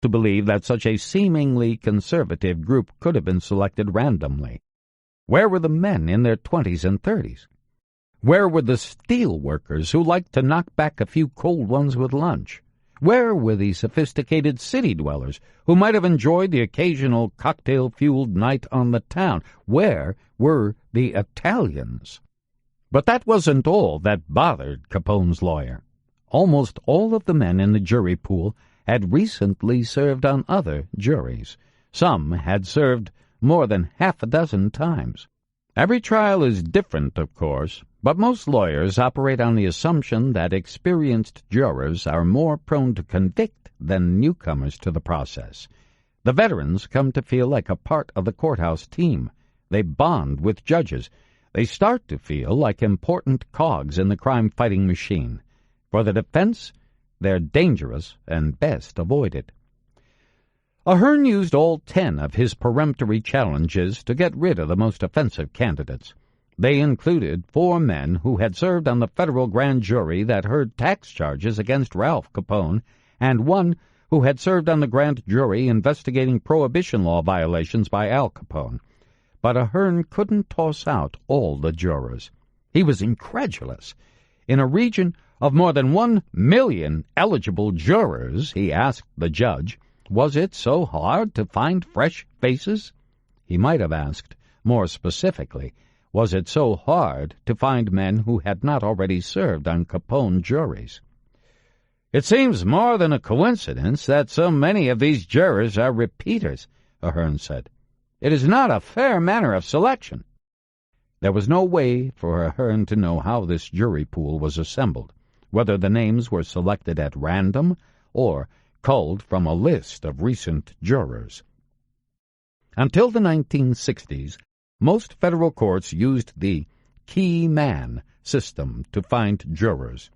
to believe that such a seemingly conservative group could have been selected randomly. Where were the men in their 20s and 30s? Where were the steel workers who liked to knock back a few cold ones with lunch? Where were the sophisticated city dwellers who might have enjoyed the occasional cocktail-fueled night on the town? Where were the Italians? But that wasn't all that bothered Capone's lawyer. Almost all of the men in the jury pool had recently served on other juries. Some had served more than half a dozen times. Every trial is different, of course, but most lawyers operate on the assumption that experienced jurors are more prone to convict than newcomers to the process. The veterans come to feel like a part of the courthouse team. They bond with judges. They start to feel like important cogs in the crime-fighting machine. For the defense, they're dangerous and best avoided. Ahern used all 10 of his peremptory challenges to get rid of the most offensive candidates. They included 4 men who had served on the federal grand jury that heard tax charges against Ralph Capone, and 1 who had served on the grand jury investigating Prohibition law violations by Al Capone. But Ahern couldn't toss out all the jurors. He was incredulous. In a region of more than 1 million eligible jurors, he asked the judge, was it so hard to find fresh faces? He might have asked, more specifically, was it so hard to find men who had not already served on Capone juries? It seems more than a coincidence that so many of these jurors are repeaters, Ahern said. It is not a fair manner of selection. There was no way for Ahern to know how this jury pool was assembled, whether the names were selected at random or culled from a list of recent jurors. Until the 1960s, most federal courts used the key man system to find jurors.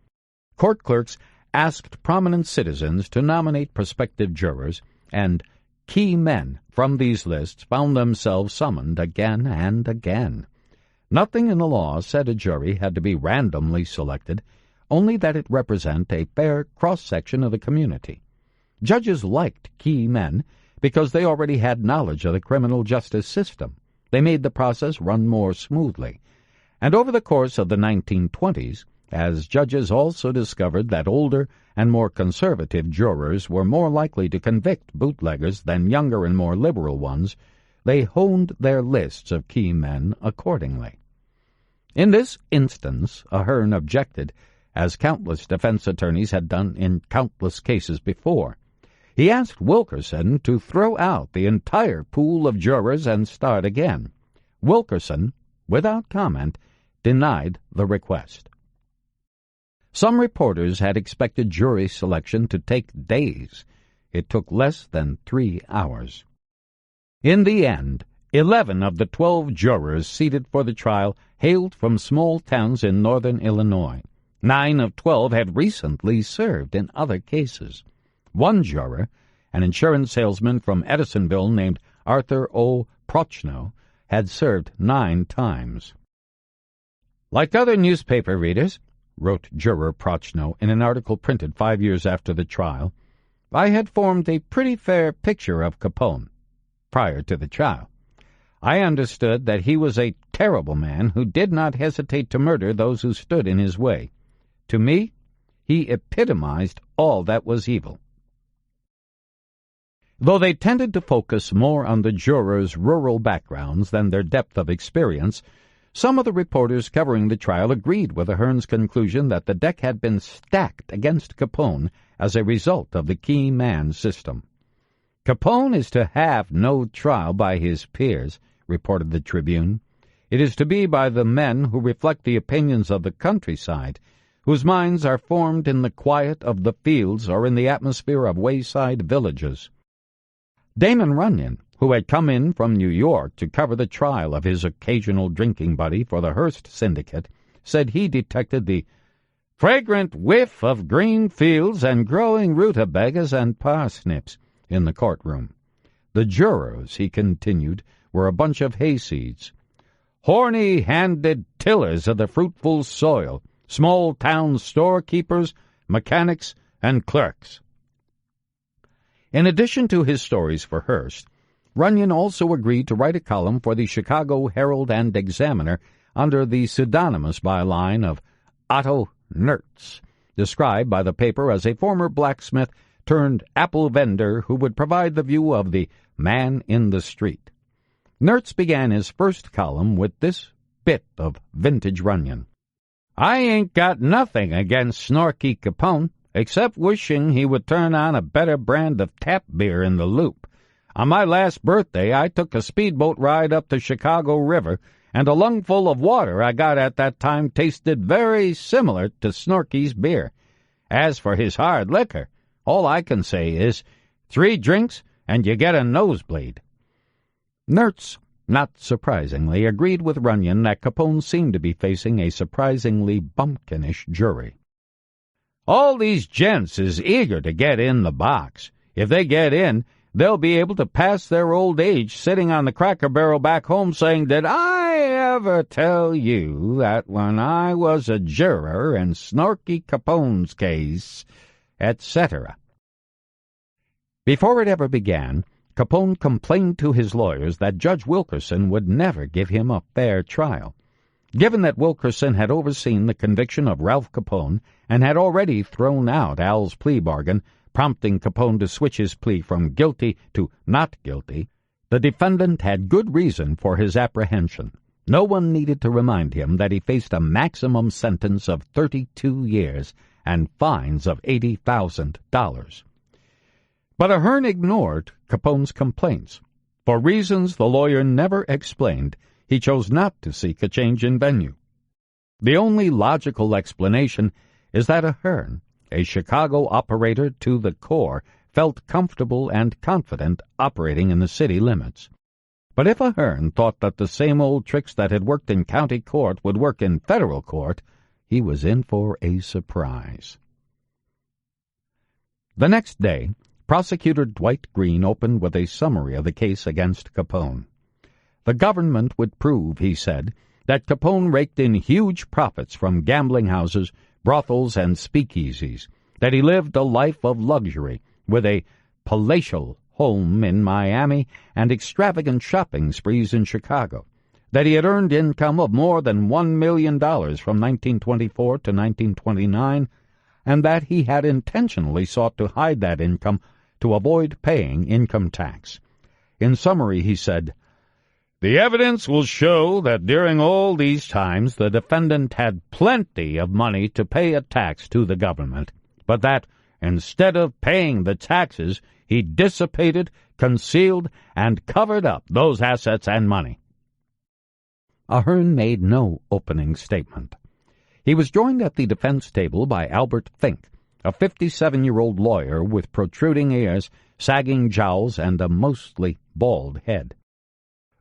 Court clerks asked prominent citizens to nominate prospective jurors, and key men from these lists found themselves summoned again and again. Nothing in the law said a jury had to be randomly selected, only that it represent a fair cross-section of the community. Judges liked key men because they already had knowledge of the criminal justice system. They made the process run more smoothly. And over the course of the 1920s, as judges also discovered that older and more conservative jurors were more likely to convict bootleggers than younger and more liberal ones, they honed their lists of key men accordingly. In this instance, Ahern objected, as countless defense attorneys had done in countless cases before. He asked Wilkerson to throw out the entire pool of jurors and start again. Wilkerson, without comment, denied the request. Some reporters had expected jury selection to take days. It took less than 3 hours. In the end, 11 of the 12 jurors seated for the trial hailed from small towns in northern Illinois. 9 of 12 had recently served in other cases. One juror, an insurance salesman from Edisonville named Arthur O. Prochnow, had served 9 times. Like other newspaper readers, wrote Juror Prochnow in an article printed 5 years after the trial, I had formed a pretty fair picture of Capone prior to the trial. I understood that he was a terrible man who did not hesitate to murder those who stood in his way. To me, he epitomized all that was evil. Though they tended to focus more on the jurors' rural backgrounds than their depth of experience, some of the reporters covering the trial agreed with Ahern's conclusion that the deck had been stacked against Capone as a result of the key man system. Capone is to have no trial by his peers, reported the Tribune. It is to be by the men who reflect the opinions of the countryside, whose minds are formed in the quiet of the fields or in the atmosphere of wayside villages. Damon Runyon, who had come in from New York to cover the trial of his occasional drinking buddy for the Hearst Syndicate, said he detected the fragrant whiff of green fields and growing rutabagas and parsnips in the courtroom. The jurors, he continued, were a bunch of hayseeds, horny-handed tillers of the fruitful soil, small-town storekeepers, mechanics, and clerks. In addition to his stories for Hearst, Runyon also agreed to write a column for the Chicago Herald and Examiner under the pseudonymous byline of Otto Nertz, described by the paper as a former blacksmith turned apple vendor who would provide the view of the man in the street. Nertz began his first column with this bit of vintage Runyon. "I ain't got nothing against Snorky Capone, except wishing he would turn on a better brand of tap beer in the Loop. On my last birthday, I took a speedboat ride up the Chicago River, and a lungful of water I got at that time tasted very similar to Snorky's beer. As for his hard liquor, all I can say is, 3 drinks and you get a nosebleed." Nertz, not surprisingly, agreed with Runyon that Capone seemed to be facing a surprisingly bumpkinish jury. "All these gents is eager to get in the box. If they get in, they'll be able to pass their old age sitting on the Cracker Barrel back home saying, 'Did I ever tell you that when I was a juror in Snorky Capone's case,' etc." Before it ever began, Capone complained to his lawyers that Judge Wilkerson would never give him a fair trial. Given that Wilkerson had overseen the conviction of Ralph Capone and had already thrown out Al's plea bargain, prompting Capone to switch his plea from guilty to not guilty, the defendant had good reason for his apprehension. No one needed to remind him that he faced a maximum sentence of 32 years and fines of $80,000. But Ahern ignored Capone's complaints. For reasons the lawyer never explained, he chose not to seek a change in venue. The only logical explanation is that Ahern, a Chicago operator to the core, felt comfortable and confident operating in the city limits. But if Ahern thought that the same old tricks that had worked in county court would work in federal court, he was in for a surprise. The next day, Prosecutor Dwight Green opened with a summary of the case against Capone. The government would prove, he said, that Capone raked in huge profits from gambling houses, brothels, and speakeasies, that he lived a life of luxury with a palatial home in Miami and extravagant shopping sprees in Chicago, that he had earned income of more than $1 million from 1924 to 1929, and that he had intentionally sought to hide that income to avoid paying income tax. In summary, he said, "The evidence will show that during all these times the defendant had plenty of money to pay a tax to the government, but that, instead of paying the taxes, he dissipated, concealed, and covered up those assets and money." Ahern made no opening statement. He was joined at the defense table by Albert Fink, a 57-year-old lawyer with protruding ears, sagging jowls, and a mostly bald head.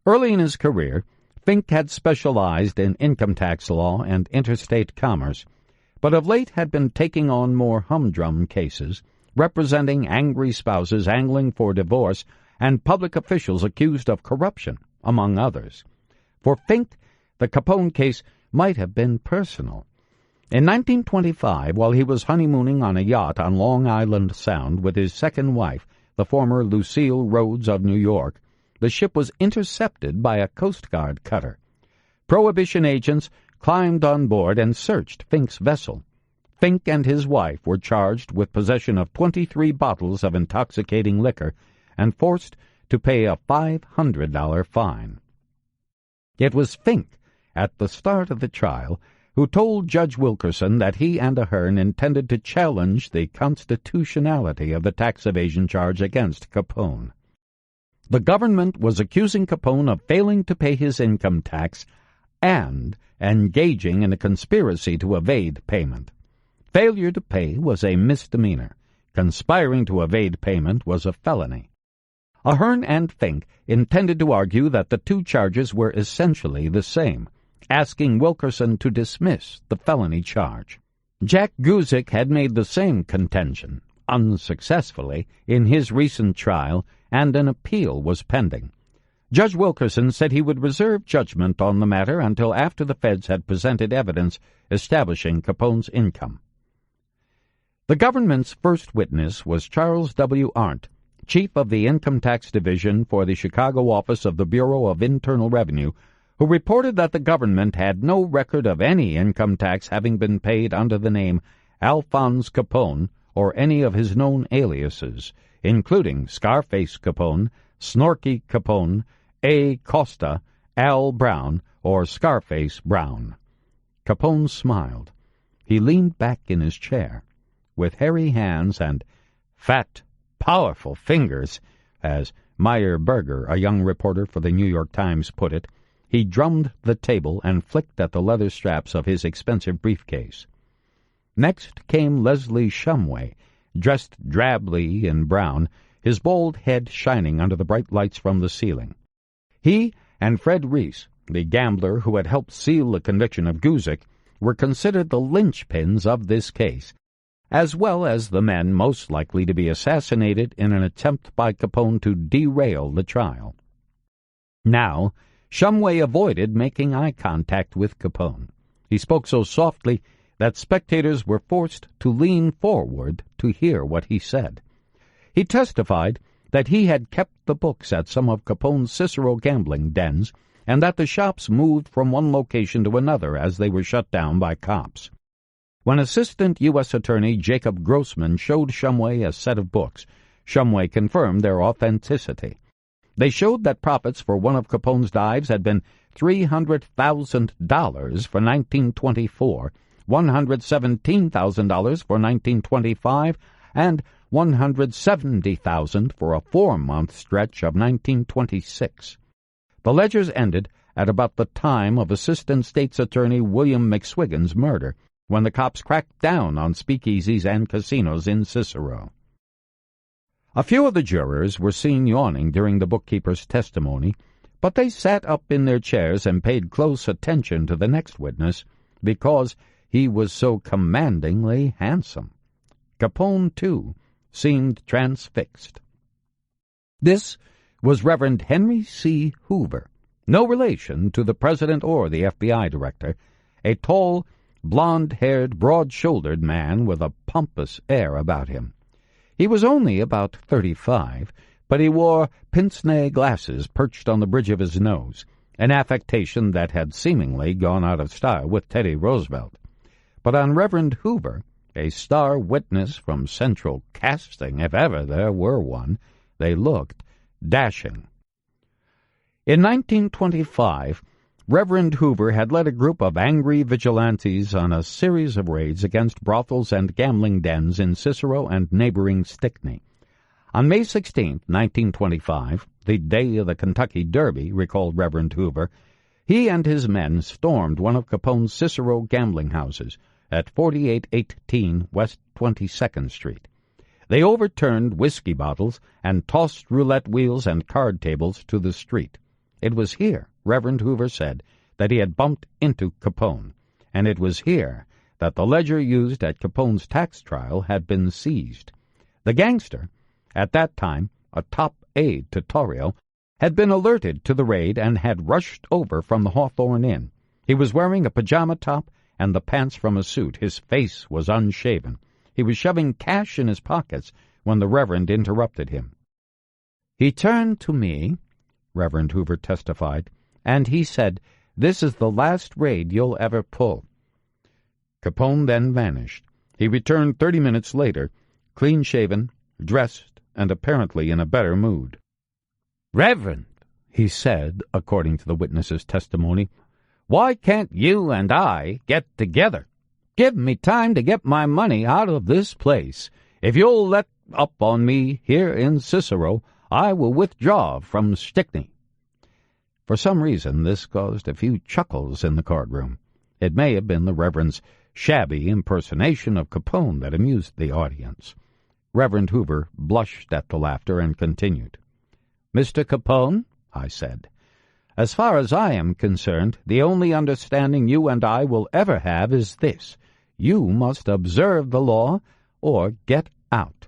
Early in his career, Fink had specialized in income tax law and interstate commerce, but of late had been taking on more humdrum cases, representing angry spouses angling for divorce and public officials accused of corruption, among others. For Fink, the Capone case might have been personal. In 1925, while he was honeymooning on a yacht on Long Island Sound with his second wife, the former Lucille Rhodes of New York, the ship was intercepted by a Coast Guard cutter. Prohibition agents climbed on board and searched Fink's vessel. Fink and his wife were charged with possession of 23 bottles of intoxicating liquor and forced to pay a $500 fine. It was Fink, at the start of the trial, who told Judge Wilkerson that he and Ahern intended to challenge the constitutionality of the tax evasion charge against Capone. The government was accusing Capone of failing to pay his income tax and engaging in a conspiracy to evade payment. Failure to pay was a misdemeanor. Conspiring to evade payment was a felony. Ahern and Fink intended to argue that the two charges were essentially the same, asking Wilkerson to dismiss the felony charge. Jack Guzik had made the same contention, unsuccessfully, in his recent trial, and an appeal was pending. Judge Wilkerson said he would reserve judgment on the matter until after the feds had presented evidence establishing Capone's income. The government's first witness was Charles W. Arndt, chief of the Income Tax Division for the Chicago office of the Bureau of Internal Revenue, who reported that the government had no record of any income tax having been paid under the name Alphonse Capone or any of his known aliases, including Scarface Capone, Snorky Capone, A. Costa, Al Brown, or Scarface Brown. Capone smiled. He leaned back in his chair. With hairy hands and fat, powerful fingers, as Meyer Berger, a young reporter for the New York Times, put it, he drummed the table and flicked at the leather straps of his expensive briefcase. Next came Leslie Shumway, dressed drably in brown, his bald head shining under the bright lights from the ceiling. He and Fred Reese, the gambler who had helped seal the conviction of Guzik, were considered the linchpins of this case, as well as the men most likely to be assassinated in an attempt by Capone to derail the trial. Now, Shumway avoided making eye contact with Capone. He spoke so softly that spectators were forced to lean forward to hear what he said. He testified that he had kept the books at some of Capone's Cicero gambling dens, and that the shops moved from one location to another as they were shut down by cops. When Assistant U.S. Attorney Jacob Grossman showed Shumway a set of books, Shumway confirmed their authenticity. They showed that profits for one of Capone's dives had been $300,000 for 1924, $117,000 for 1925, and $170,000 for a 4-month stretch of 1926. The ledgers ended at about the time of Assistant State's Attorney William McSwiggan's murder, when the cops cracked down on speakeasies and casinos in Cicero. A few of the jurors were seen yawning during the bookkeeper's testimony, but they sat up in their chairs and paid close attention to the next witness because he was so commandingly handsome. Capone, too, seemed transfixed. This was Reverend Henry C. Hoover, no relation to the president or the FBI director, a tall, blond-haired, broad-shouldered man with a pompous air about him. He was only about 35, but he wore pince-nez glasses perched on the bridge of his nose, an affectation that had seemingly gone out of style with Teddy Roosevelt. But on Reverend Hoover, a star witness from Central Casting, if ever there were one, they looked dashing. In 1925, Reverend Hoover had led a group of angry vigilantes on a series of raids against brothels and gambling dens in Cicero and neighboring Stickney. On May 16, 1925, the day of the Kentucky Derby, recalled Reverend Hoover, he and his men stormed one of Capone's Cicero gambling houses at 4818 West 22nd Street. They overturned whiskey bottles and tossed roulette wheels and card tables to the street. It was here, Reverend Hoover said, that he had bumped into Capone, and it was here that the ledger used at Capone's tax trial had been seized. The gangster, at that time a top aide to Torrio, had been alerted to the raid and had rushed over from the Hawthorne Inn. He was wearing a pajama top and the pants from a suit. His face was unshaven. He was shoving cash in his pockets when the Reverend interrupted him. He turned to me, Reverend Hoover testified, and he said, "This is the last raid you'll ever pull." Capone then vanished. He returned 30 minutes later, clean-shaven, dressed, and apparently in a better mood. "Reverend," he said, according to the witness's testimony, "why can't you and I get together? Give me time to get my money out of this place. If you'll let up on me here in Cicero, I will withdraw from Stickney." For some reason, this caused a few chuckles in the courtroom. It may have been the Reverend's shabby impersonation of Capone that amused the audience. Reverend Hoover blushed at the laughter and continued. "Mr. Capone," I said, "as far as I am concerned, the only understanding you and I will ever have is this. You must observe the law or get out."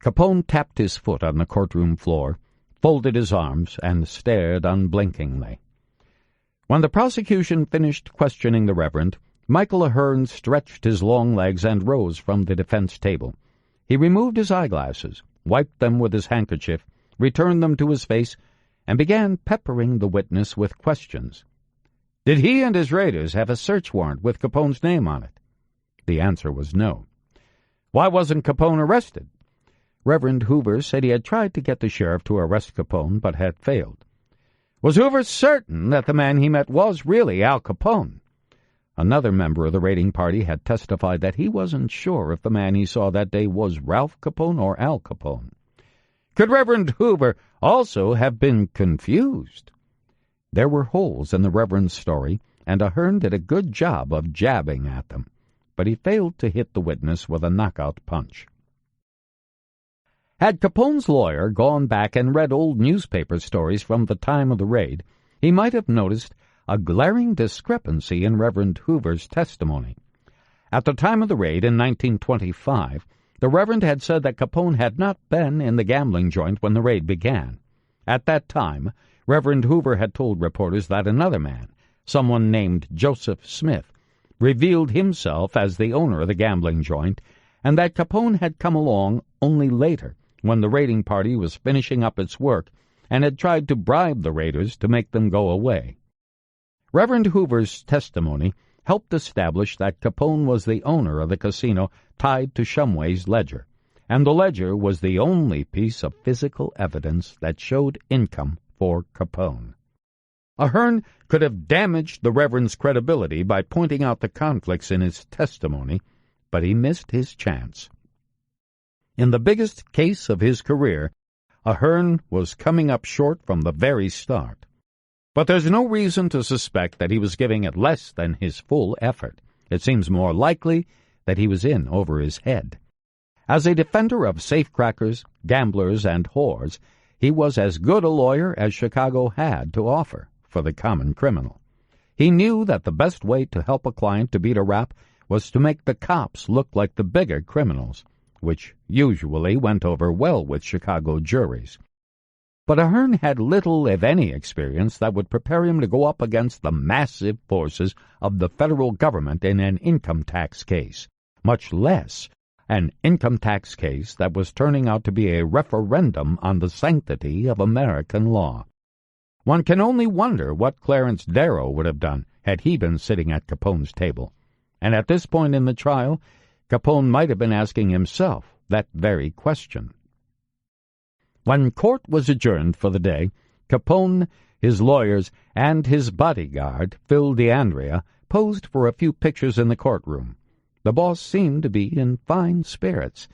Capone tapped his foot on the courtroom floor, folded his arms, and stared unblinkingly. When the prosecution finished questioning the Reverend, Michael Ahern stretched his long legs and rose from the defense table. He removed his eyeglasses, wiped them with his handkerchief, returned them to his face, and began peppering the witness with questions. Did he and his raiders have a search warrant with Capone's name on it? The answer was no. Why wasn't Capone arrested? Reverend Hoover said he had tried to get the sheriff to arrest Capone, but had failed. Was Hoover certain that the man he met was really Al Capone? Another member of the raiding party had testified that he wasn't sure if the man he saw that day was Ralph Capone or Al Capone. Could Reverend Hoover also have been confused? There were holes in the Reverend's story, and Ahern did a good job of jabbing at them, but he failed to hit the witness with a knockout punch. Had Capone's lawyer gone back and read old newspaper stories from the time of the raid, he might have noticed a glaring discrepancy in Reverend Hoover's testimony. At the time of the raid in 1925, the Reverend had said that Capone had not been in the gambling joint when the raid began. At that time, Reverend Hoover had told reporters that another man, someone named Joseph Smith, revealed himself as the owner of the gambling joint, and that Capone had come along only later, when the raiding party was finishing up its work, and had tried to bribe the raiders to make them go away. Reverend Hoover's testimony helped establish that Capone was the owner of the casino tied to Shumway's ledger, and the ledger was the only piece of physical evidence that showed income for Capone. Ahern could have damaged the Reverend's credibility by pointing out the conflicts in his testimony, but he missed his chance. In the biggest case of his career, Ahern was coming up short from the very start. But there's no reason to suspect that he was giving it less than his full effort. It seems more likely that he was in over his head. As a defender of safecrackers, gamblers, and whores, he was as good a lawyer as Chicago had to offer for the common criminal. He knew that the best way to help a client to beat a rap was to make the cops look like the bigger criminals, which usually went over well with Chicago juries. But Ahern had little, if any, experience that would prepare him to go up against the massive forces of the federal government in an income tax case, much less an income tax case that was turning out to be a referendum on the sanctity of American law. One can only wonder what Clarence Darrow would have done had he been sitting at Capone's table. And at this point in the trial, Capone might have been asking himself that very question. When court was adjourned for the day, Capone, his lawyers, and his bodyguard, Phil DeAndrea, posed for a few pictures in the courtroom. The boss seemed to be in fine spirits.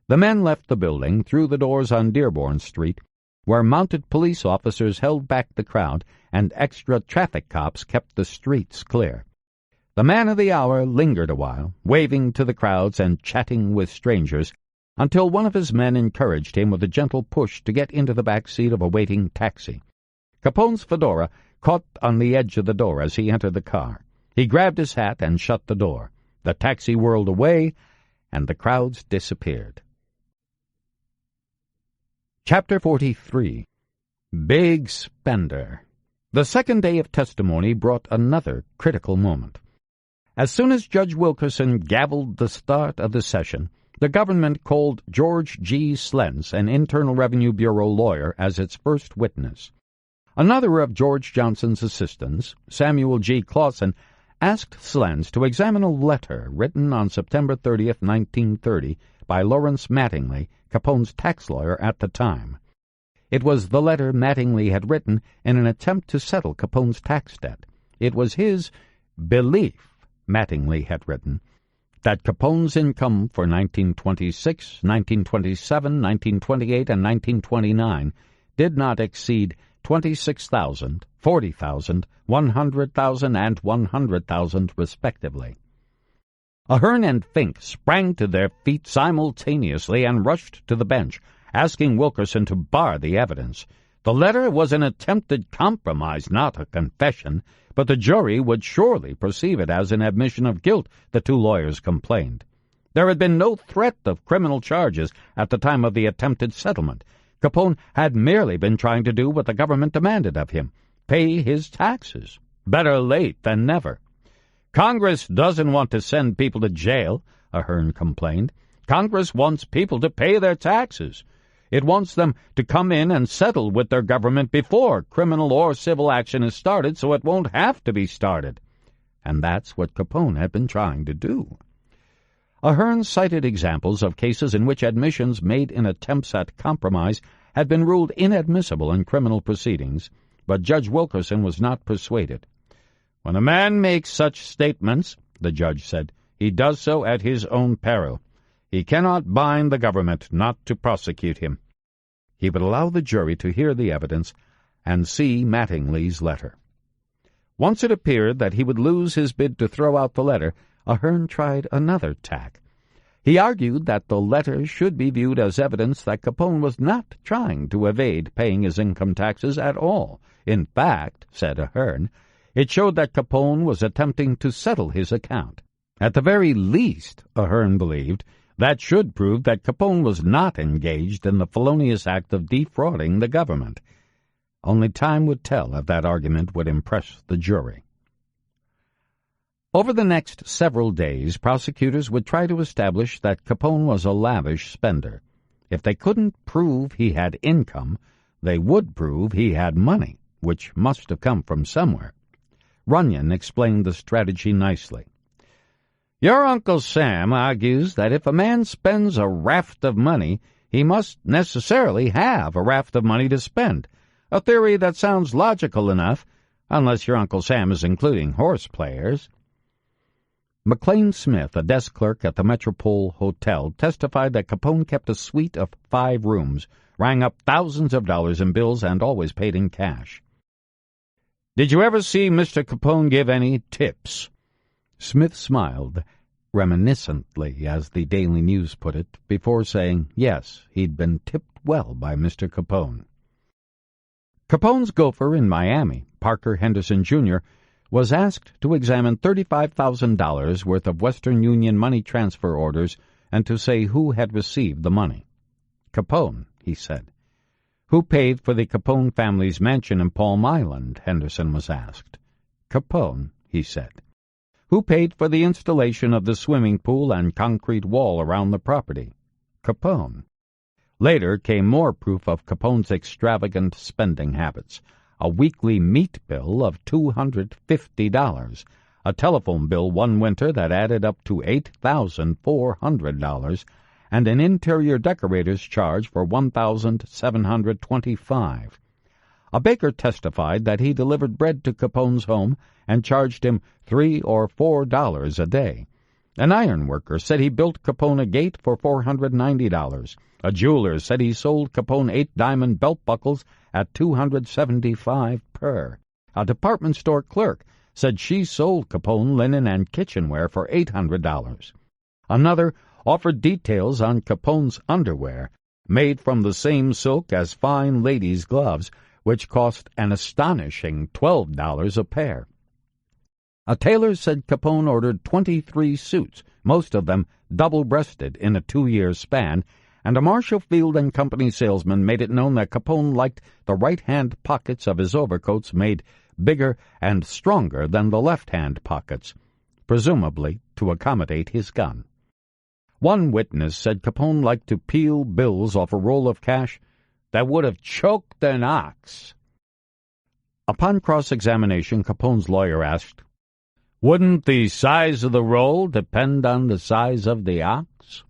The men left the building through the doors on Dearborn Street, where mounted police officers held back the crowd and extra traffic cops kept the streets clear. The man of the hour lingered a while, waving to the crowds and chatting with strangers, until one of his men encouraged him with a gentle push to get into the back seat of a waiting taxi. Capone's fedora caught on the edge of the door as he entered the car. He grabbed his hat and shut the door. The taxi whirled away, and the crowds disappeared. Chapter 43. Big Spender. The second day of testimony brought another critical moment. As soon as Judge Wilkerson gavelled the start of the session, the government called George G. Slentz, an Internal Revenue Bureau lawyer, as its first witness. Another of George Johnson's assistants, Samuel G. Clausen, asked Slentz to examine a letter written on September 30th, 1930, by Lawrence Mattingly, Capone's tax lawyer at the time. It was the letter Mattingly had written in an attempt to settle Capone's tax debt. It was his belief, Mattingly had written, that Capone's income for 1926, 1927, 1928, and 1929 did not exceed $26,000, $40,000, $100,000, and $100,000 respectively. Ahern and Fink sprang to their feet simultaneously and rushed to the bench, asking Wilkerson to bar the evidence. The letter was an attempted compromise, not a confession, but the jury would surely perceive it as an admission of guilt, the two lawyers complained. There had been no threat of criminal charges at the time of the attempted settlement. Capone had merely been trying to do what the government demanded of him, pay his taxes. Better late than never. Congress doesn't want to send people to jail, Ahern complained. Congress wants people to pay their taxes. It wants them to come in and settle with their government before criminal or civil action is started, so it won't have to be started. And that's what Capone had been trying to do. Ahern cited examples of cases in which admissions made in attempts at compromise had been ruled inadmissible in criminal proceedings, but Judge Wilkerson was not persuaded. "When a man makes such statements," the judge said, "he does so at his own peril. He cannot bind the government not to prosecute him." He would allow the jury to hear the evidence and see Mattingly's letter. Once it appeared that he would lose his bid to throw out the letter, Ahern tried another tack. He argued that the letter should be viewed as evidence that Capone was not trying to evade paying his income taxes at all. In fact, said Ahern, it showed that Capone was attempting to settle his account. At the very least, Ahern believed, that should prove that Capone was not engaged in the felonious act of defrauding the government. Only time would tell if that argument would impress the jury. Over the next several days, prosecutors would try to establish that Capone was a lavish spender. If they couldn't prove he had income, they would prove he had money, which must have come from somewhere. Runyon explained the strategy nicely. "Your Uncle Sam argues that if a man spends a raft of money, he must necessarily have a raft of money to spend, a theory that sounds logical enough, unless your Uncle Sam is including horse players." McLean Smith, a desk clerk at the Metropole Hotel, testified that Capone kept a suite of 5 rooms, rang up thousands of dollars in bills, and always paid in cash. "Did you ever see Mr. Capone give any tips?" Smith smiled reminiscently, as the Daily News put it, before saying, yes, he'd been tipped well by Mr. Capone. Capone's gopher in Miami, Parker Henderson, Jr., was asked to examine $35,000 worth of Western Union money transfer orders and to say who had received the money. "Capone," he said. "Who paid for the Capone family's mansion in Palm Island?" Henderson was asked. "Capone," he said. "Who paid for the installation of the swimming pool and concrete wall around the property?" "Capone." Later came more proof of Capone's extravagant spending habits. A weekly meat bill of $250, a telephone bill one winter that added up to $8,400, and an interior decorator's charge for $1,725. A baker testified that he delivered bread to Capone's home and charged him $3 or $4 a day. An ironworker said he built Capone a gate for $490. A jeweler said he sold Capone 8 diamond belt buckles at $275 per. A department store clerk said she sold Capone linen and kitchenware for $800. Another offered details on Capone's underwear, made from the same silk as fine ladies' gloves, which cost an astonishing $12 a pair. A tailor said Capone ordered 23 suits, most of them double-breasted, in a 2-year span, and a Marshall Field and Company salesman made it known that Capone liked the right-hand pockets of his overcoats made bigger and stronger than the left-hand pockets, presumably to accommodate his gun. One witness said Capone liked to peel bills off a roll of cash that would have choked an ox. Upon cross-examination, Capone's lawyer asked, "Wouldn't the size of the roll depend on the size of the ox?"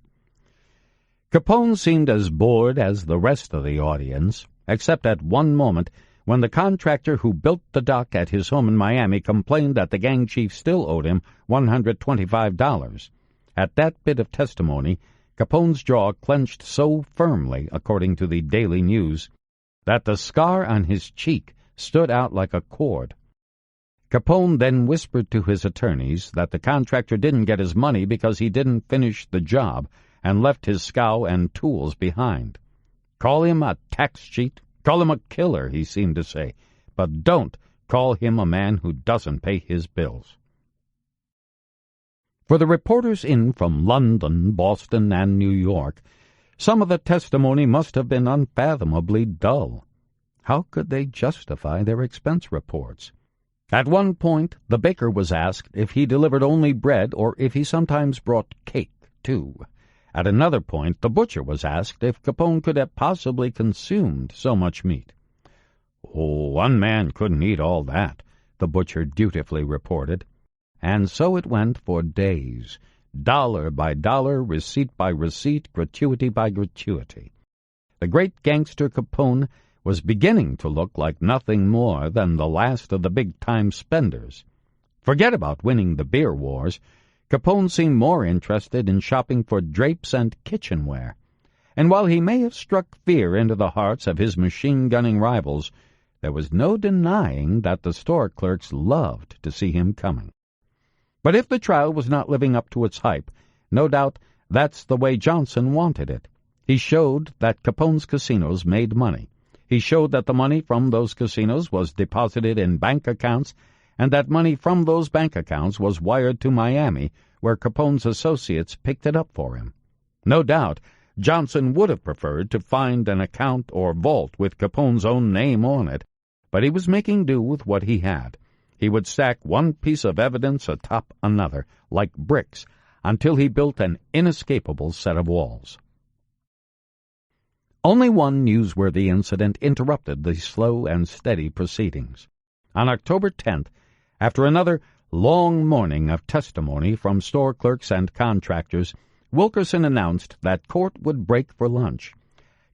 Capone seemed as bored as the rest of the audience, except at one moment when the contractor who built the dock at his home in Miami complained that the gang chief still owed him $125. At that bit of testimony, Capone's jaw clenched so firmly, according to the Daily News, that the scar on his cheek stood out like a cord. Capone then whispered to his attorneys that the contractor didn't get his money because he didn't finish the job and left his scow and tools behind. "Call him a tax cheat, call him a killer," he seemed to say, "but don't call him a man who doesn't pay his bills." For the reporters in from London, Boston, and New York, some of the testimony must have been unfathomably dull. How could they justify their expense reports? At one point, the baker was asked if he delivered only bread or if he sometimes brought cake, too, At another point, the butcher was asked if Capone could have possibly consumed so much meat. "Oh, one man couldn't eat all that," the butcher dutifully reported. And so it went for days, dollar by dollar, receipt by receipt, gratuity by gratuity. The great gangster Capone was beginning to look like nothing more than the last of the big-time spenders. Forget about winning the beer wars. Capone seemed more interested in shopping for drapes and kitchenware. And while he may have struck fear into the hearts of his machine-gunning rivals, there was no denying that the store clerks loved to see him coming. But if the trial was not living up to its hype, no doubt that's the way Johnson wanted it. He showed that Capone's casinos made money. He showed that the money from those casinos was deposited in bank accounts, and that money from those bank accounts was wired to Miami, where Capone's associates picked it up for him. No doubt, Johnson would have preferred to find an account or vault with Capone's own name on it, but he was making do with what he had. He would stack one piece of evidence atop another, like bricks, until he built an inescapable set of walls. Only one newsworthy incident interrupted the slow and steady proceedings. On October 10th, after another long morning of testimony from store clerks and contractors, Wilkerson announced that court would break for lunch.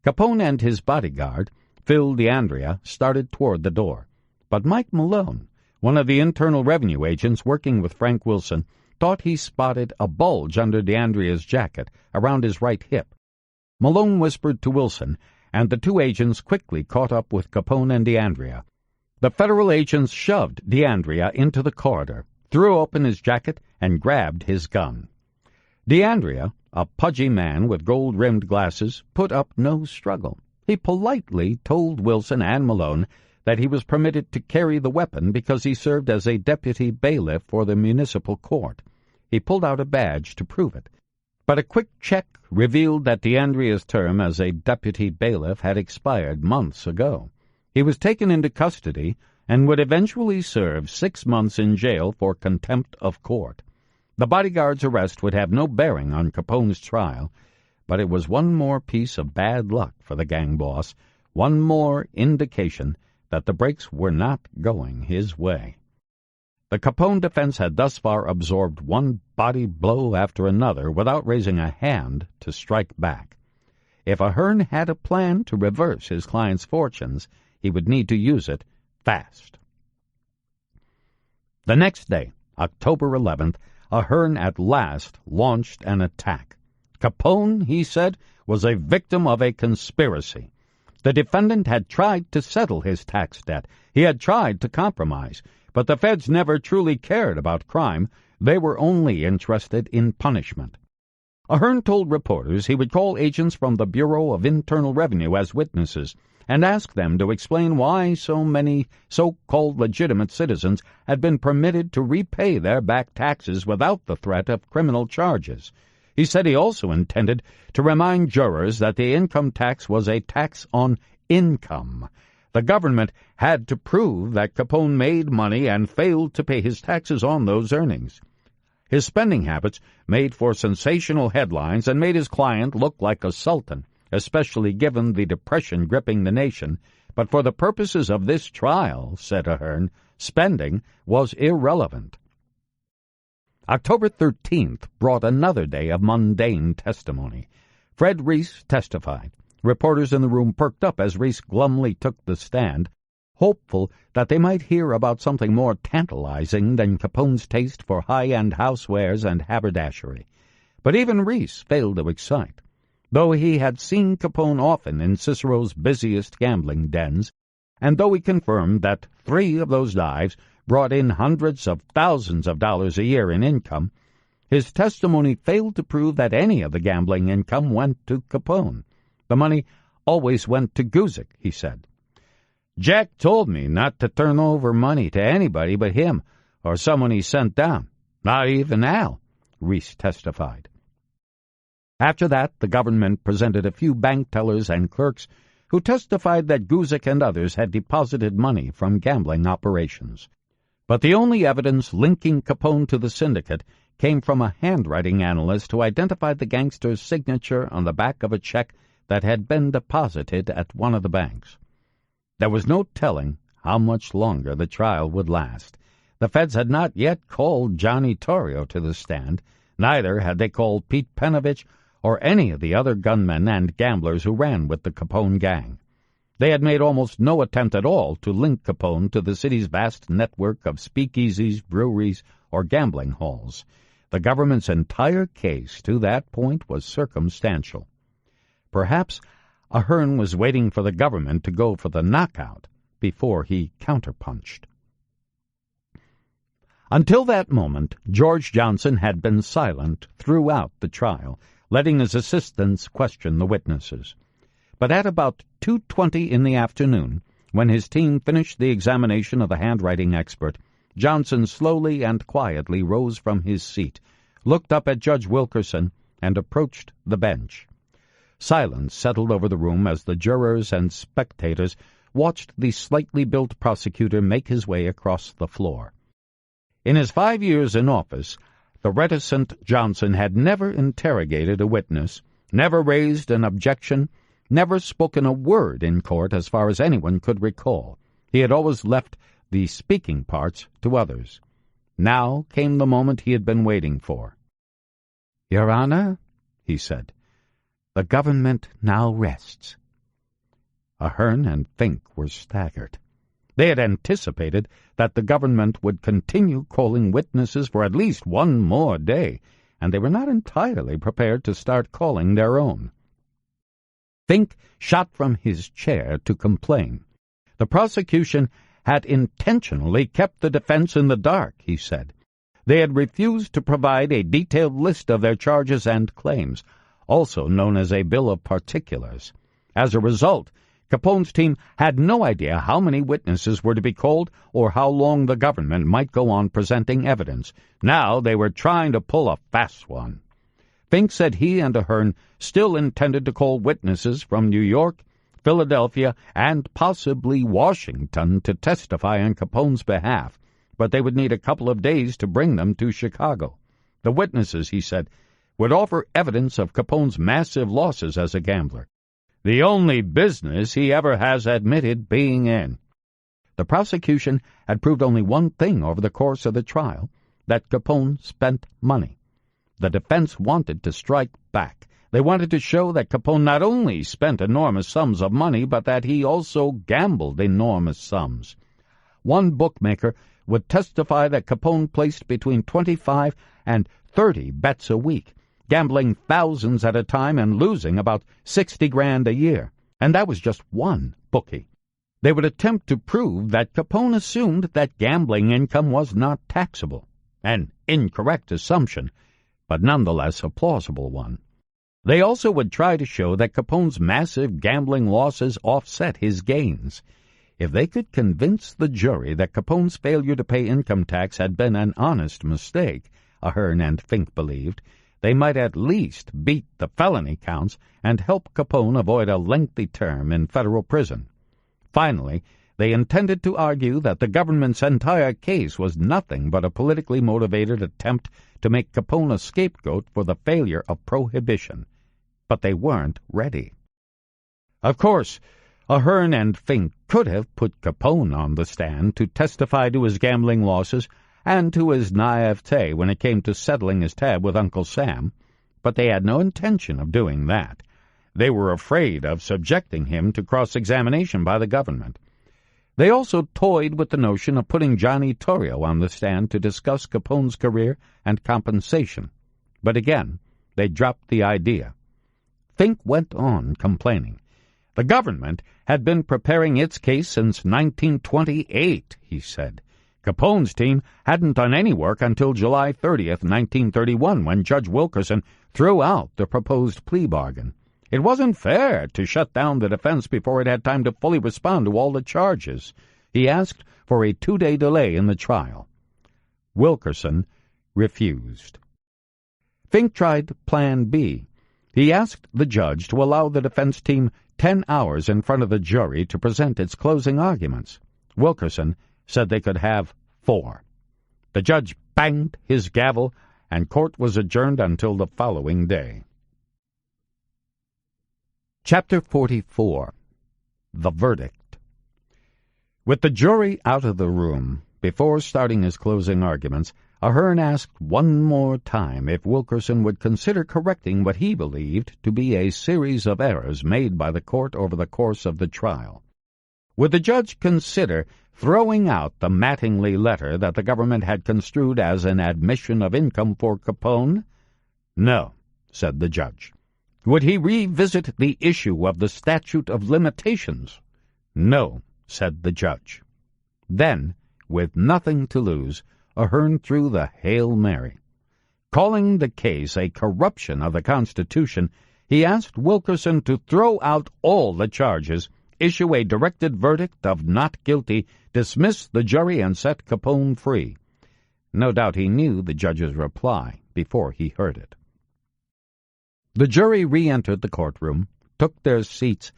Capone and his bodyguard, Phil DeAndrea, started toward the door. But Mike Malone, one of the Internal Revenue agents working with Frank Wilson, thought he spotted a bulge under DeAndrea's jacket around his right hip. Malone whispered to Wilson, and the two agents quickly caught up with Capone and DeAndrea. The federal agents shoved DeAndrea into the corridor, threw open his jacket, and grabbed his gun. DeAndrea, a pudgy man with gold-rimmed glasses, put up no struggle. He politely told Wilson and Malone that he was permitted to carry the weapon because he served as a deputy bailiff for the municipal court. He pulled out a badge to prove it. But a quick check revealed that DeAndrea's term as a deputy bailiff had expired months ago. He was taken into custody and would eventually serve 6 months in jail for contempt of court. The bodyguard's arrest would have no bearing on Capone's trial, but it was one more piece of bad luck for the gang boss, one more indication that the breaks were not going his way. The Capone defense had thus far absorbed one body blow after another without raising a hand to strike back. If Ahern had a plan to reverse his client's fortunes, he would need to use it fast. The next day, October 11th, Ahern at last launched an attack. Capone, he said, was a victim of a conspiracy. The defendant had tried to settle his tax debt. He had tried to compromise, but the feds never truly cared about crime. They were only interested in punishment. Ahern told reporters he would call agents from the Bureau of Internal Revenue as witnesses and ask them to explain why so many so-called legitimate citizens had been permitted to repay their back taxes without the threat of criminal charges. He said he also intended to remind jurors that the income tax was a tax on income. The government had to prove that Capone made money and failed to pay his taxes on those earnings. His spending habits made for sensational headlines and made his client look like a sultan, especially given the depression gripping the nation. But for the purposes of this trial, said Ahern, spending was irrelevant. October 13th brought another day of mundane testimony. Fred Reese testified. Reporters in the room perked up as Reese glumly took the stand, hopeful that they might hear about something more tantalizing than Capone's taste for high-end housewares and haberdashery. But even Reese failed to excite. Though he had seen Capone often in Cicero's busiest gambling dens, and though he confirmed that 3 of those dives brought in hundreds of thousands of dollars a year in income, his testimony failed to prove that any of the gambling income went to Capone. The money always went to Guzik, he said. Jack told me not to turn over money to anybody but him or someone he sent down. Not even Al, Reese testified. After that, the government presented a few bank tellers and clerks who testified that Guzik and others had deposited money from gambling operations. But the only evidence linking Capone to the syndicate came from a handwriting analyst who identified the gangster's signature on the back of a check that had been deposited at one of the banks. There was no telling how much longer the trial would last. The feds had not yet called Johnny Torrio to the stand. Neither had they called Pete Penovich or any of the other gunmen and gamblers who ran with the Capone gang. They had made almost no attempt at all to link Capone to the city's vast network of speakeasies, breweries, or gambling halls. The government's entire case to that point was circumstantial. Perhaps Ahern was waiting for the government to go for the knockout before he counterpunched. Until that moment, George Johnson had been silent throughout the trial, letting his assistants question the witnesses. But at about 2:20 in the afternoon, when his team finished the examination of the handwriting expert, Johnson slowly and quietly rose from his seat, looked up at Judge Wilkerson, and approached the bench. Silence settled over the room as the jurors and spectators watched the slightly built prosecutor make his way across the floor. In his 5 years in office, the reticent Johnson had never interrogated a witness, never raised an objection, never spoken a word in court as far as anyone could recall. He had always left the speaking parts to others. Now came the moment he had been waiting for. "Your Honor," he said, "the government now rests." Ahern and Fink were staggered. They had anticipated that the government would continue calling witnesses for at least one more day, and they were not entirely prepared to start calling their own. Fink shot from his chair to complain. The prosecution had intentionally kept the defense in the dark, he said. They had refused to provide a detailed list of their charges and claims, also known as a bill of particulars. As a result, Capone's team had no idea how many witnesses were to be called or how long the government might go on presenting evidence. Now they were trying to pull a fast one. Fink said he and Ahern still intended to call witnesses from New York, Philadelphia, and possibly Washington to testify on Capone's behalf, but they would need a couple of days to bring them to Chicago. The witnesses, he said, would offer evidence of Capone's massive losses as a gambler, the only business he ever has admitted being in. The prosecution had proved only one thing over the course of the trial, that Capone spent money. The defense wanted to strike back. They wanted to show that Capone not only spent enormous sums of money, but that he also gambled enormous sums. One bookmaker would testify that Capone placed between 25 and 30 bets a week, gambling thousands at a time and losing about 60 grand a year. And that was just one bookie. They would attempt to prove that Capone assumed that gambling income was not taxable, an incorrect assumption, but nonetheless a plausible one. They also would try to show that Capone's massive gambling losses offset his gains. If they could convince the jury that Capone's failure to pay income tax had been an honest mistake, Ahern and Fink believed, they might at least beat the felony counts and help Capone avoid a lengthy term in federal prison. Finally, they intended to argue that the government's entire case was nothing but a politically motivated attempt to make Capone a scapegoat for the failure of prohibition. But they weren't ready. Of course, Ahern and Fink could have put Capone on the stand to testify to his gambling losses and to his naivete when it came to settling his tab with Uncle Sam, but they had no intention of doing that. They were afraid of subjecting him to cross-examination by the government. They also toyed with the notion of putting Johnny Torrio on the stand to discuss Capone's career and compensation. But again, they dropped the idea. Fink went on complaining. The government had been preparing its case since 1928, he said. Capone's team hadn't done any work until July 30th, 1931, when Judge Wilkerson threw out the proposed plea bargain. It wasn't fair to shut down the defense before it had time to fully respond to all the charges. He asked for a 2-day delay in the trial. Wilkerson refused. Fink tried Plan B. He asked the judge to allow the defense team 10 hours in front of the jury to present its closing arguments. Wilkerson said they could have 4. The judge banged his gavel and court was adjourned until the following day. Chapter 44. The Verdict. With the jury out of the room, before starting his closing arguments, Ahern asked one more time if Wilkerson would consider correcting what he believed to be a series of errors made by the court over the course of the trial. Would the judge consider throwing out the Mattingly letter that the government had construed as an admission of income for Capone? No, said the judge. Would he revisit the issue of the statute of limitations? No, said the judge. Then, with nothing to lose, Ahern threw the Hail Mary. Calling the case a corruption of the Constitution, he asked Wilkerson to throw out all the charges, issue a directed verdict of not guilty, dismiss the jury, and set Capone free. No doubt he knew the judge's reply before he heard it. The jury re-entered the courtroom, took their seats,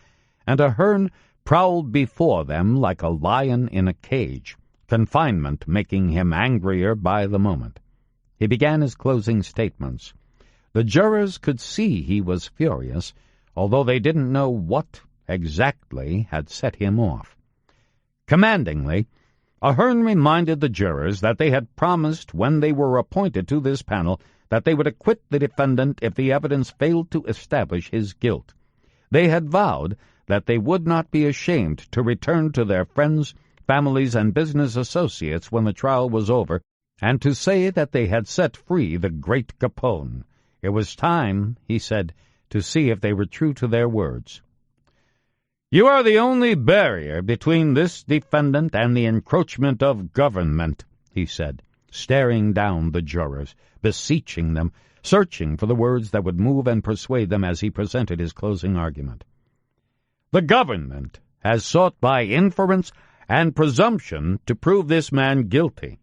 and Ahern prowled before them like a lion in a cage, confinement making him angrier by the moment. He began his closing statements. The jurors could see he was furious, although they didn't know what exactly had set him off. Commandingly, Ahern reminded the jurors that they had promised when they were appointed to this panel that they would acquit the defendant if the evidence failed to establish his guilt. They had vowed that they would not be ashamed to return to their friends, families, and business associates when the trial was over, and to say that they had set free the great Capone. It was time, he said, to see if they were true to their words. "You are the only barrier between this defendant and the encroachment of government," he said, staring down the jurors, beseeching them, searching for the words that would move and persuade them as he presented his closing argument. "The government has sought by inference and presumption to prove this man guilty.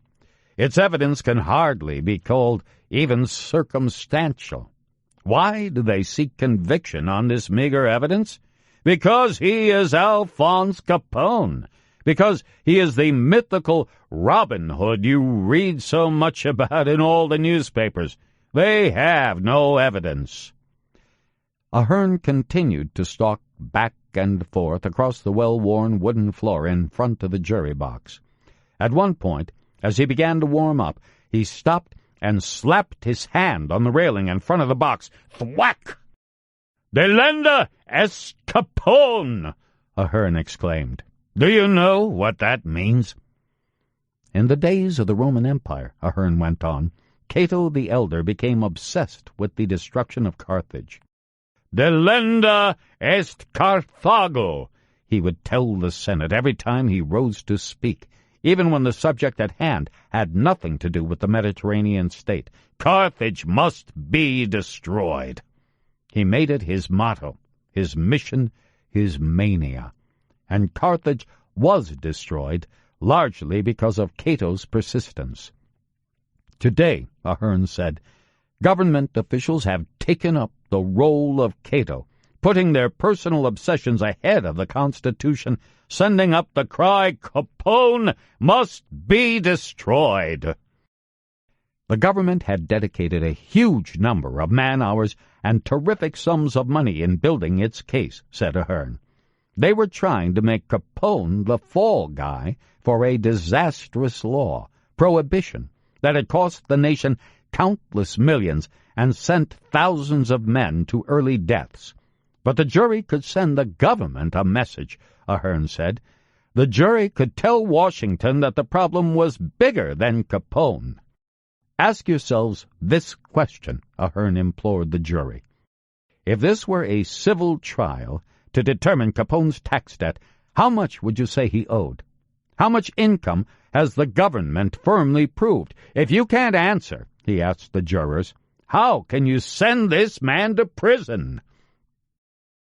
Its evidence can hardly be called even circumstantial. Why do they seek conviction on this meager evidence? Because he is Alphonse Capone. Because he is the mythical Robin Hood you read so much about in all the newspapers. They have no evidence." Ahern continued to stalk back and forth across the well-worn wooden floor in front of the jury box. At one point, as he began to warm up, he stopped and slapped his hand on the railing in front of the box. Thwack! "Delenda est Capone!" Ahern exclaimed. "Do you know what that means?" In the days of the Roman Empire, Ahern went on, Cato the Elder became obsessed with the destruction of Carthage. "Delenda est Carthago," he would tell the Senate every time he rose to speak, even when the subject at hand had nothing to do with the Mediterranean state. "Carthage must be destroyed." He made it his motto, his mission, his mania. And Carthage was destroyed, largely because of Cato's persistence. Today, Ahern said, government officials have taken up the role of Cato, putting their personal obsessions ahead of the Constitution, sending up the cry, "Capone must be destroyed." The government had dedicated a huge number of man-hours and terrific sums of money in building its case, said Ahern. They were trying to make Capone the fall guy for a disastrous law, prohibition, that had cost the nation countless millions and sent thousands of men to early deaths. But the jury could send the government a message, Ahern said. The jury could tell Washington that the problem was bigger than Capone. Ask yourselves this question, Ahern implored the jury. If this were a civil trial to determine Capone's tax debt, how much would you say he owed? How much income has the government firmly proved? If you can't answer, he asked the jurors, how can you send this man to prison?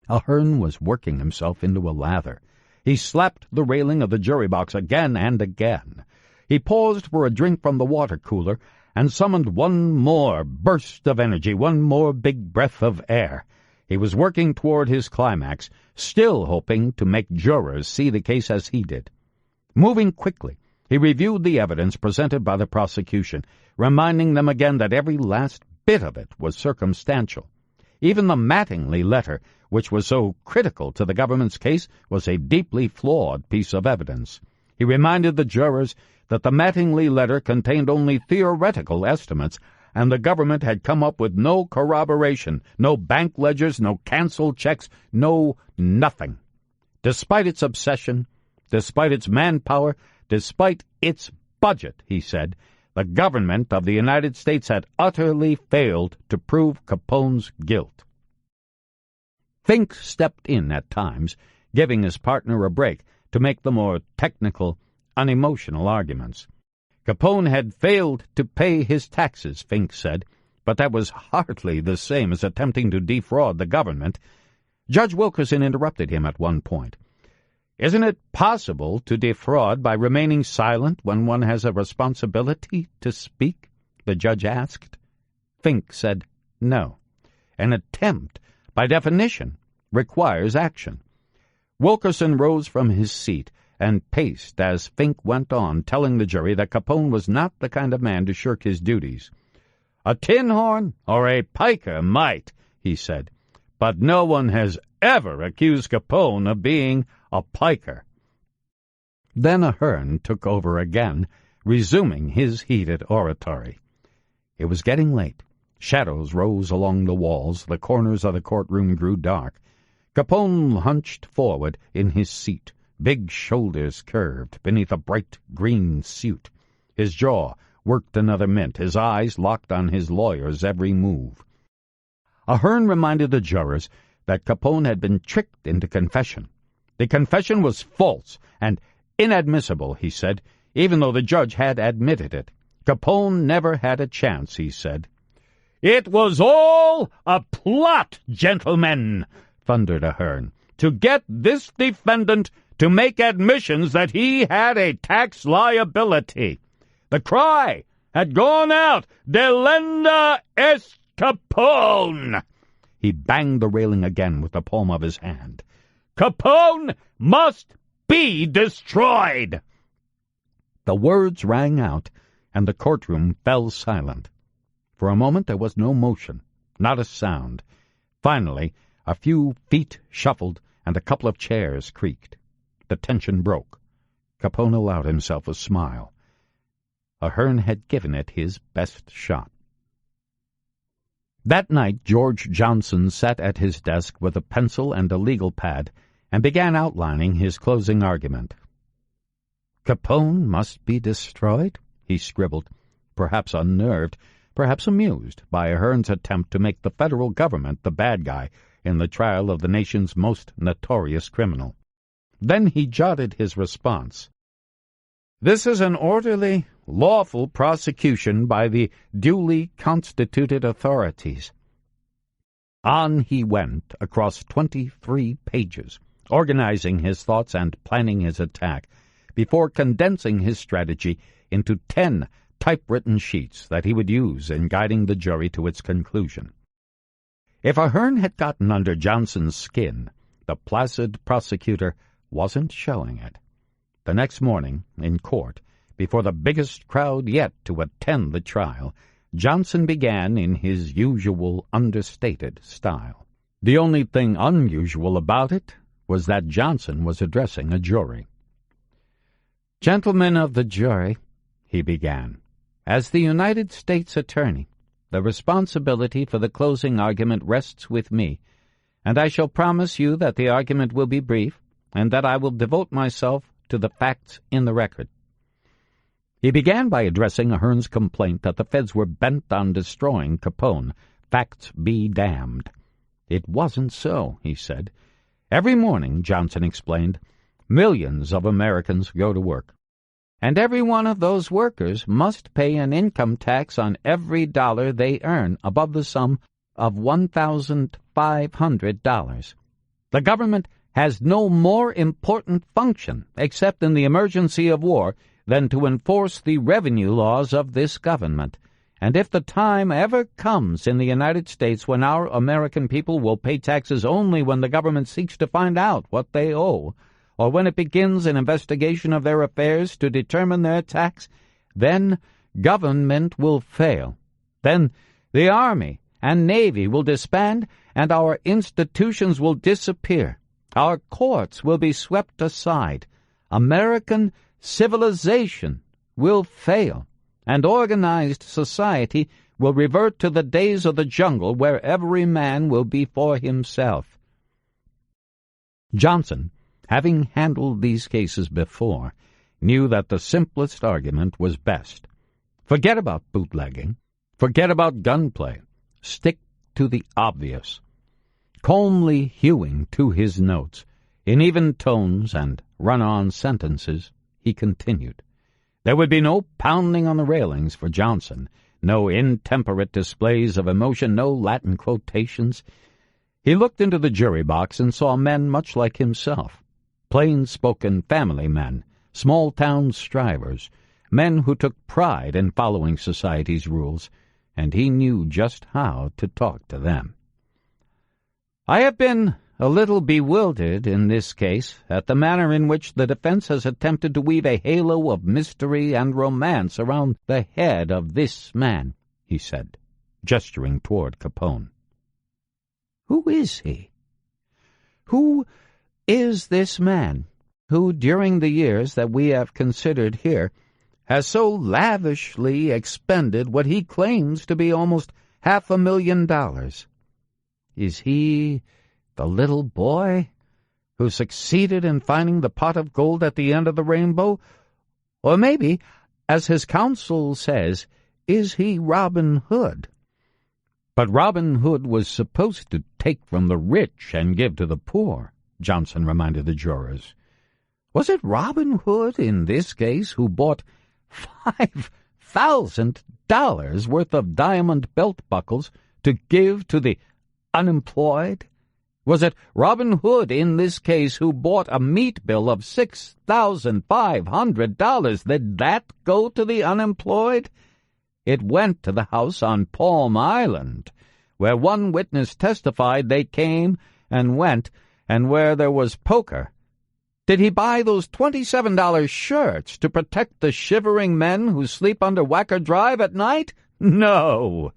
Ahern was working himself into a lather. He slapped the railing of the jury box again and again. He paused for a drink from the water cooler and summoned one more burst of energy, one more big breath of air. He was working toward his climax, still hoping to make jurors see the case as he did. Moving quickly, He reviewed the evidence presented by the prosecution, reminding them again that every last bit of it was circumstantial. Even the Mattingly letter, which was so critical to the government's case, was a deeply flawed piece of evidence. He reminded the jurors that the Mattingly letter contained only theoretical estimates, and the government had come up with no corroboration, no bank ledgers, no canceled checks, no nothing. Despite its obsession, despite its manpower, despite its budget, he said, the government of the United States had utterly failed to prove Capone's guilt. Fink stepped in at times, giving his partner a break to make the more technical, unemotional arguments. Capone had failed to pay his taxes, Fink said, but that was hardly the same as attempting to defraud the government. Judge Wilkerson interrupted him at one point. "Isn't it possible to defraud by remaining silent when one has a responsibility to speak?" the judge asked. Fink said no. An attempt, by definition, requires action. Wilkerson rose from his seat and paced as Fink went on, telling the jury that Capone was not the kind of man to shirk his duties. "A tin horn or a piker might," he said, "but no one has ever accused Capone of being a piker." Then Ahern took over again, resuming his heated oratory. It was getting late. Shadows rose along the walls. The corners of the courtroom grew dark. Capone hunched forward in his seat, big shoulders curved beneath a bright green suit. His jaw worked another mint, his eyes locked on his lawyer's every move. Ahern reminded the jurors that Capone had been tricked into confession. The confession was false and inadmissible, he said, even though the judge had admitted it. Capone never had a chance, he said. "It was all a plot, gentlemen," thundered Ahern, "to get this defendant to make admissions that he had a tax liability. The cry had gone out, Delenda est Capone." He banged the railing again with the palm of his hand. "Capone must be destroyed." The words rang out, and the courtroom fell silent. For a moment there was no motion, not a sound. Finally, a few feet shuffled, and a couple of chairs creaked. The tension broke. Capone allowed himself a smile. Ahern had given it his best shot. That night George Johnson sat at his desk with a pencil and a legal pad and began outlining his closing argument. "Capone must be destroyed," he scribbled, perhaps unnerved, perhaps amused by Ahern's attempt to make the federal government the bad guy in the trial of the nation's most notorious criminal. Then he jotted his response. "This is an orderly, lawful prosecution by the duly constituted authorities." On he went across 23 pages, organizing his thoughts and planning his attack, before condensing his strategy into 10 typewritten sheets that he would use in guiding the jury to its conclusion. If Ahern had gotten under Johnson's skin, the placid prosecutor wasn't showing it. The next morning, in court, before the biggest crowd yet to attend the trial, Johnson began in his usual understated style. The only thing unusual about it was that Johnson was addressing a jury. "Gentlemen of the jury," he began, "as the United States Attorney, the responsibility for the closing argument rests with me, and I shall promise you that the argument will be brief, and that I will devote myself to the facts in the record." He began by addressing Ahern's complaint that the feds were bent on destroying Capone. Facts be damned. It wasn't so, he said. Every morning, Johnson explained, millions of Americans go to work, and every one of those workers must pay an income tax on every dollar they earn above the sum of $1,500. The government has no more important function, except in the emergency of war, than to enforce the revenue laws of this government. And if the time ever comes in the United States when our American people will pay taxes only when the government seeks to find out what they owe, or when it begins an investigation of their affairs to determine their tax, then government will fail. Then the Army and Navy will disband, and our institutions will disappear. Our courts will be swept aside. American civilization will fail, and organized society will revert to the days of the jungle where every man will be for himself. Johnson, having handled these cases before, knew that the simplest argument was best. Forget about bootlegging. Forget about gunplay. Stick to the obvious. Calmly hewing to his notes, in even tones and run-on sentences, he continued. There would be no pounding on the railings for Johnson, no intemperate displays of emotion, no Latin quotations. He looked into the jury box and saw men much like himself, plain-spoken family men, small-town strivers, men who took pride in following society's rules, and he knew just how to talk to them. I have been a little bewildered in this case at the manner in which the defense has attempted to weave a halo of mystery and romance around the head of this man, he said, gesturing toward Capone. Who is he? Who is this man who, during the years that we have considered here, has so lavishly expended what he claims to be almost $500,000? Is he the little boy who succeeded in finding the pot of gold at the end of the rainbow? Or maybe, as his counsel says, is he Robin Hood? But Robin Hood was supposed to take from the rich and give to the poor, Johnson reminded the jurors. Was it Robin Hood in this case who bought $5,000 worth of diamond belt buckles to give to the unemployed? Was it Robin Hood in this case who bought a meat bill of $6,500? Did that go to the unemployed? It went to the house on Palm Island, where one witness testified they came and went, and where there was poker. Did he buy those $27 shirts to protect the shivering men who sleep under Wacker Drive at night? No.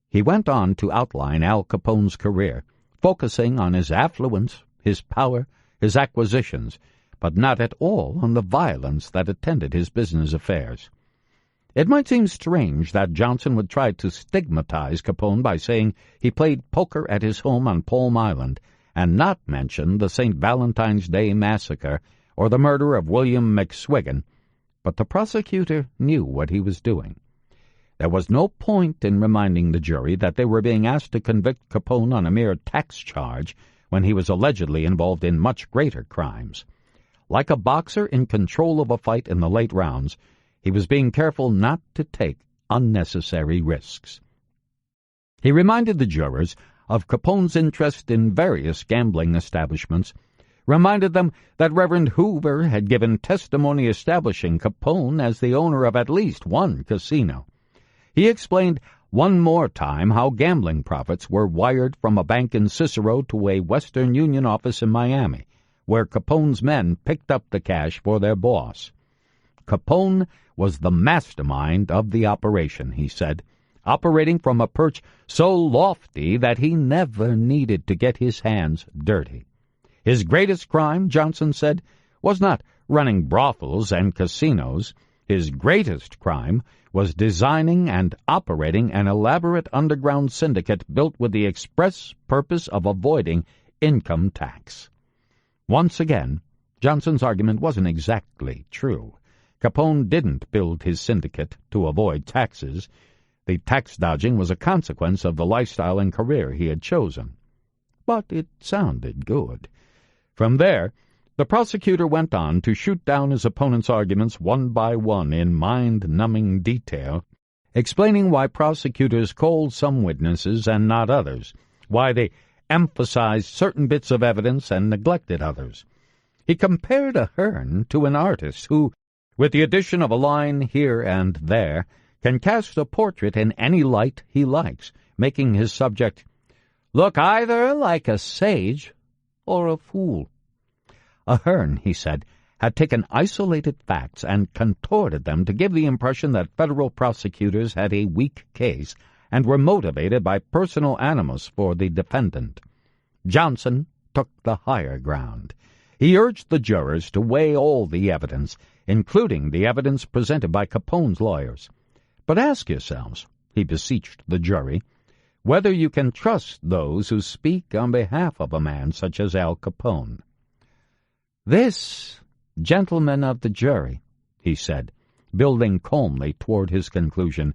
He went on to outline Al Capone's career, focusing on his affluence, his power, his acquisitions, but not at all on the violence that attended his business affairs. It might seem strange that Johnson would try to stigmatize Capone by saying he played poker at his home on Palm Island and not mention the St. Valentine's Day Massacre or the murder of William McSwiggan, but the prosecutor knew what he was doing. There was no point in reminding the jury that they were being asked to convict Capone on a mere tax charge when he was allegedly involved in much greater crimes. Like a boxer in control of a fight in the late rounds, he was being careful not to take unnecessary risks. He reminded the jurors of Capone's interest in various gambling establishments, reminded them that Reverend Hoover had given testimony establishing Capone as the owner of at least one casino. He explained one more time how gambling profits were wired from a bank in Cicero to a Western Union office in Miami, where Capone's men picked up the cash for their boss. Capone was the mastermind of the operation, he said, operating from a perch so lofty that he never needed to get his hands dirty. His greatest crime, Johnson said, was not running brothels and casinos. His greatest crime was designing and operating an elaborate underground syndicate built with the express purpose of avoiding income tax. Once again, Johnson's argument wasn't exactly true. Capone didn't build his syndicate to avoid taxes. The tax dodging was a consequence of the lifestyle and career he had chosen. But it sounded good. From there, the prosecutor went on to shoot down his opponent's arguments one by one in mind-numbing detail, explaining why prosecutors called some witnesses and not others, why they emphasized certain bits of evidence and neglected others. He compared a Hearn to an artist who, with the addition of a line here and there, can cast a portrait in any light he likes, making his subject look either like a sage or a fool. Ahern, he said, had taken isolated facts and contorted them to give the impression that federal prosecutors had a weak case and were motivated by personal animus for the defendant. Johnson took the higher ground. He urged the jurors to weigh all the evidence, including the evidence presented by Capone's lawyers. But ask yourselves, he beseeched the jury, whether you can trust those who speak on behalf of a man such as Al Capone. This, gentlemen of the jury, he said, building calmly toward his conclusion,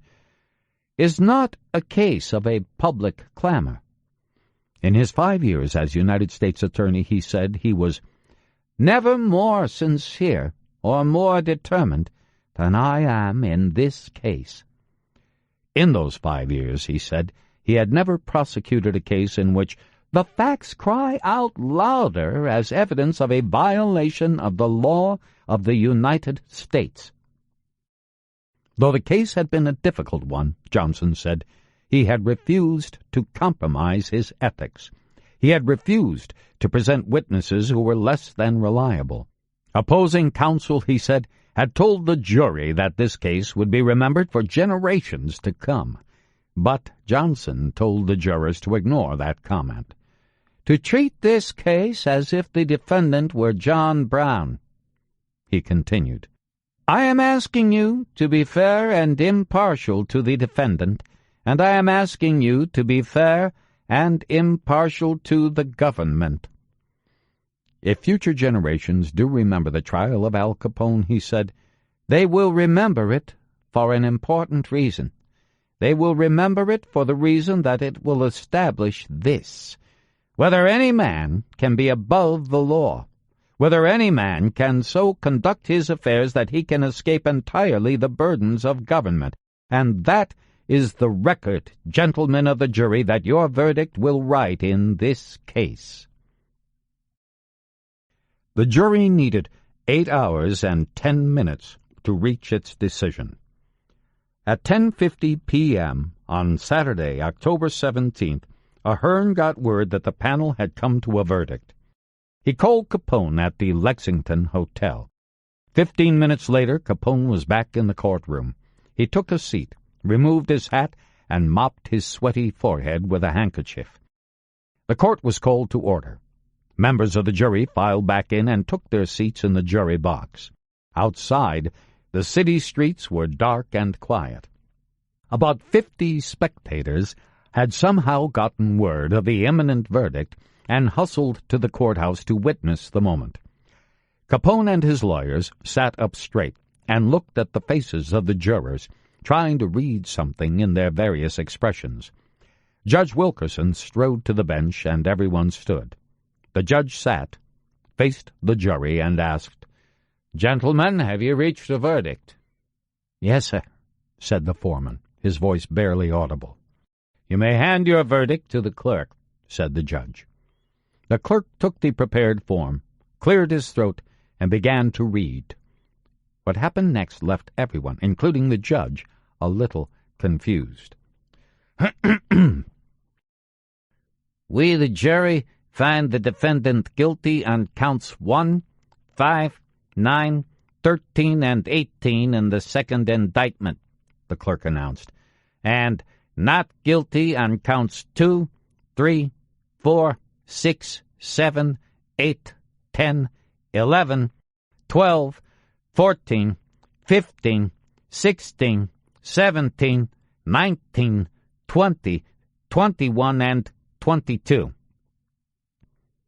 is not a case of a public clamor. In his 5 years as United States Attorney, he said he was never more sincere or more determined than I am in this case. In those 5 years, he said, he had never prosecuted a case in which the facts cry out louder as evidence of a violation of the law of the United States. Though the case had been a difficult one, Johnson said, he had refused to compromise his ethics. He had refused to present witnesses who were less than reliable. Opposing counsel, he said, had told the jury that this case would be remembered for generations to come. But Johnson told the jurors to ignore that comment. To treat this case as if the defendant were John Brown, he continued. I am asking you to be fair and impartial to the defendant, and I am asking you to be fair and impartial to the government. If future generations do remember the trial of Al Capone, he said, they will remember it for an important reason. They will remember it for the reason that it will establish this: whether any man can be above the law, whether any man can so conduct his affairs that he can escape entirely the burdens of government. And that is the record, gentlemen of the jury, that your verdict will write in this case. The jury needed 8 hours and 10 minutes to reach its decision. At 10:50 p.m. on Saturday, October 17th, Ahern got word that the panel had come to a verdict. He called Capone at the Lexington Hotel. 15 minutes later, Capone was back in the courtroom. He took a seat, removed his hat, and mopped his sweaty forehead with a handkerchief. The court was called to order. Members of the jury filed back in and took their seats in the jury box. Outside, the city streets were dark and quiet. About 50 spectators had somehow gotten word of the imminent verdict and hustled to the courthouse to witness the moment. Capone and his lawyers sat up straight and looked at the faces of the jurors, trying to read something in their various expressions. Judge Wilkerson strode to the bench, and everyone stood. The judge sat, faced the jury, and asked, "Gentlemen, have you reached a verdict?" "Yes, sir," said the foreman, his voice barely audible. "You may hand your verdict to the clerk," said the judge. The clerk took the prepared form, cleared his throat, and began to read. What happened next left everyone, including the judge, a little confused. "We, the jury, find the defendant guilty on counts 1, 5, 9, 13, and 18 in the second indictment," the clerk announced, "and not guilty on counts 2, 3, 4, 6, 7, 8, 10, 11, 12, 14, 15, 16, 17, 19, 20, 21, and 22.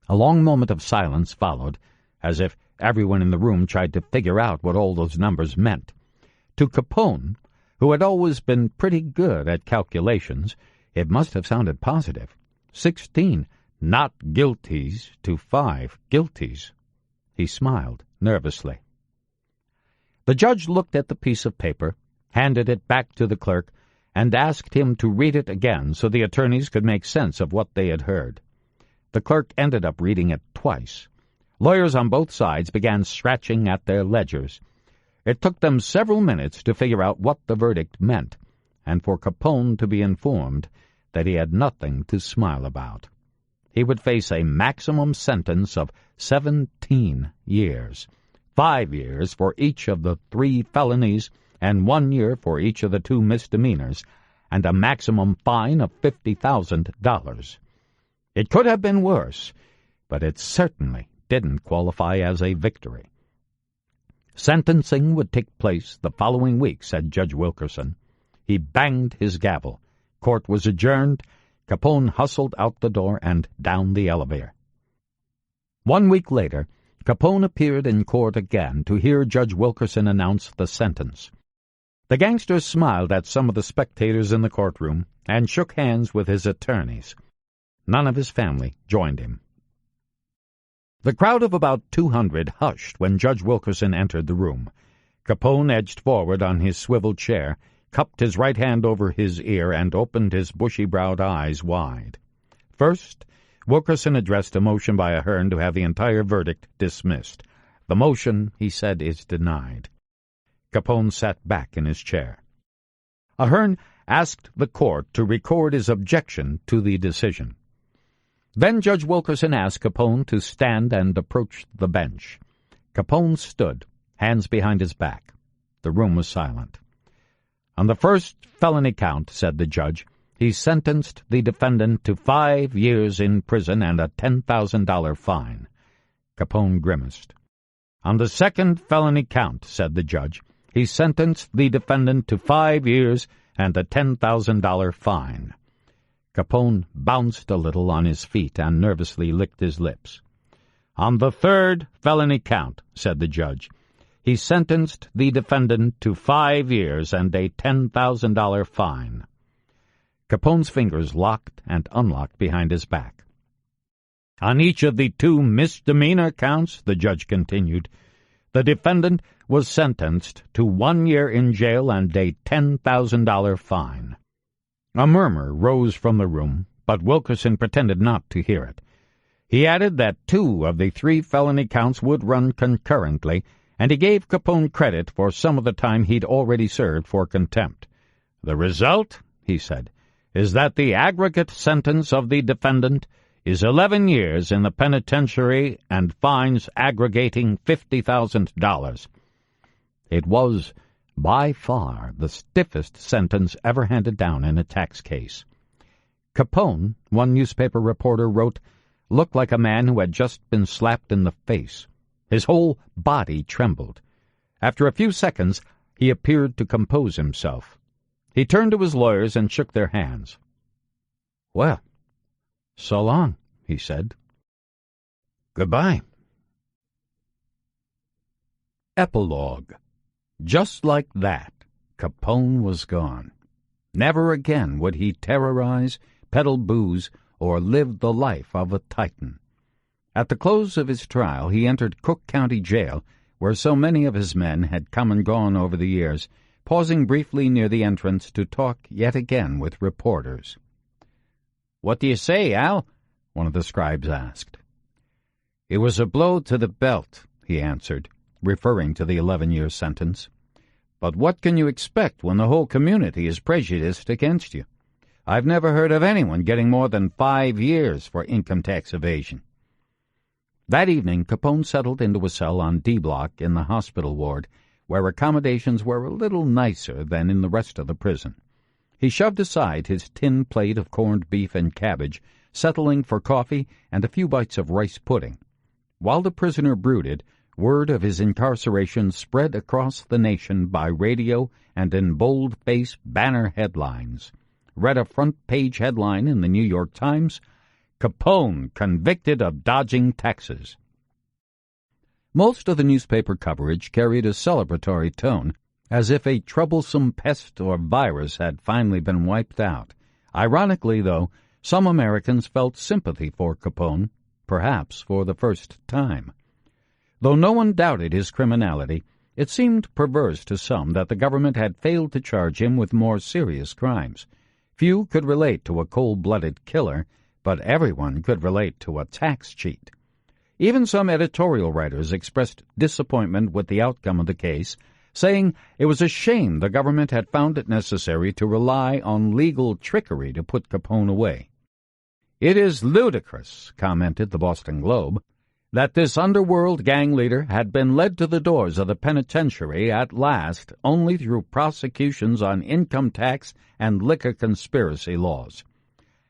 A long moment of silence followed, as if everyone in the room tried to figure out what all those numbers meant. To Capone, who had always been pretty good at calculations, it must have sounded positive. 16 not guilties to 5 guilties. He smiled nervously. The judge looked at the piece of paper, handed it back to the clerk, and asked him to read it again so the attorneys could make sense of what they had heard. The clerk ended up reading it twice. Lawyers on both sides began scratching at their ledgers. It took them several minutes to figure out what the verdict meant, and for Capone to be informed that he had nothing to smile about. he would face a maximum sentence of 17 years, 5 years for each of the 3 felonies and 1 year for each of the 2 misdemeanors, and a maximum fine of $50,000. It could have been worse, but it certainly didn't qualify as a victory. Sentencing would take place the following week, said Judge Wilkerson. He banged his gavel. Court was adjourned. Capone hustled out the door and down the elevator. 1 week later, Capone appeared in court again to hear Judge Wilkerson announce the sentence. The gangster smiled at some of the spectators in the courtroom and shook hands with his attorneys. None of his family joined him. The crowd of about 200 hushed when Judge Wilkerson entered the room. Capone edged forward on his swivel chair, cupped his right hand over his ear, and opened his bushy-browed eyes wide. First, Wilkerson addressed a motion by Ahern to have the entire verdict dismissed. The motion, he said, is denied. Capone sat back in his chair. Ahern asked the court to record his objection to the decision. Then Judge Wilkerson asked Capone to stand and approach the bench. Capone stood, hands behind his back. The room was silent. On the first felony count, said the judge, he sentenced the defendant to 5 years in prison and a $10,000 fine. Capone grimaced. On the second felony count, said the judge, he sentenced the defendant to 5 years and a $10,000 fine. Capone bounced a little on his feet and nervously licked his lips. On the third felony count, said the judge, he sentenced the defendant to 5 years and a $10,000 fine. Capone's fingers locked and unlocked behind his back. On each of the 2 misdemeanor counts, the judge continued, the defendant was sentenced to 1 year in jail and a $10,000 fine. A murmur rose from the room, but Wilkerson pretended not to hear it. He added that 2 of the 3 felony counts would run concurrently, and he gave Capone credit for some of the time he'd already served for contempt. The result, he said, is that the aggregate sentence of the defendant is 11 years in the penitentiary and fines aggregating $50,000. It was by far the stiffest sentence ever handed down in a tax case. Capone, one newspaper reporter wrote, looked like a man who had just been slapped in the face. His whole body trembled. After a few seconds, he appeared to compose himself. He turned to his lawyers and shook their hands. Well, so long, he said. Goodbye. Epilogue. Just like that, Capone was gone. Never again would he terrorize, peddle booze, or live the life of a titan. At the close of his trial, he entered Cook County Jail, where so many of his men had come and gone over the years, pausing briefly near the entrance to talk yet again with reporters. "What do you say, Al?" one of the scribes asked. "It was a blow to the belt," he answered, referring to the 11-year sentence. "But what can you expect when the whole community is prejudiced against you? I've never heard of anyone getting more than 5 years for income tax evasion." That evening, Capone settled into a cell on D Block in the hospital ward, where accommodations were a little nicer than in the rest of the prison. He shoved aside his tin plate of corned beef and cabbage, settling for coffee and a few bites of rice pudding. While the prisoner brooded, word of his incarceration spread across the nation by radio and in bold-faced banner headlines. Read a front-page headline in the New York Times, "Capone convicted of dodging taxes." Most of the newspaper coverage carried a celebratory tone, as if a troublesome pest or virus had finally been wiped out. Ironically, though, some Americans felt sympathy for Capone, perhaps for the first time. Though no one doubted his criminality, it seemed perverse to some that the government had failed to charge him with more serious crimes. Few could relate to a cold-blooded killer, but everyone could relate to a tax cheat. Even some editorial writers expressed disappointment with the outcome of the case, saying it was a shame the government had found it necessary to rely on legal trickery to put Capone away. "It is ludicrous," commented the Boston Globe, "that this underworld gang leader had been led to the doors of the penitentiary at last only through prosecutions on income tax and liquor conspiracy laws."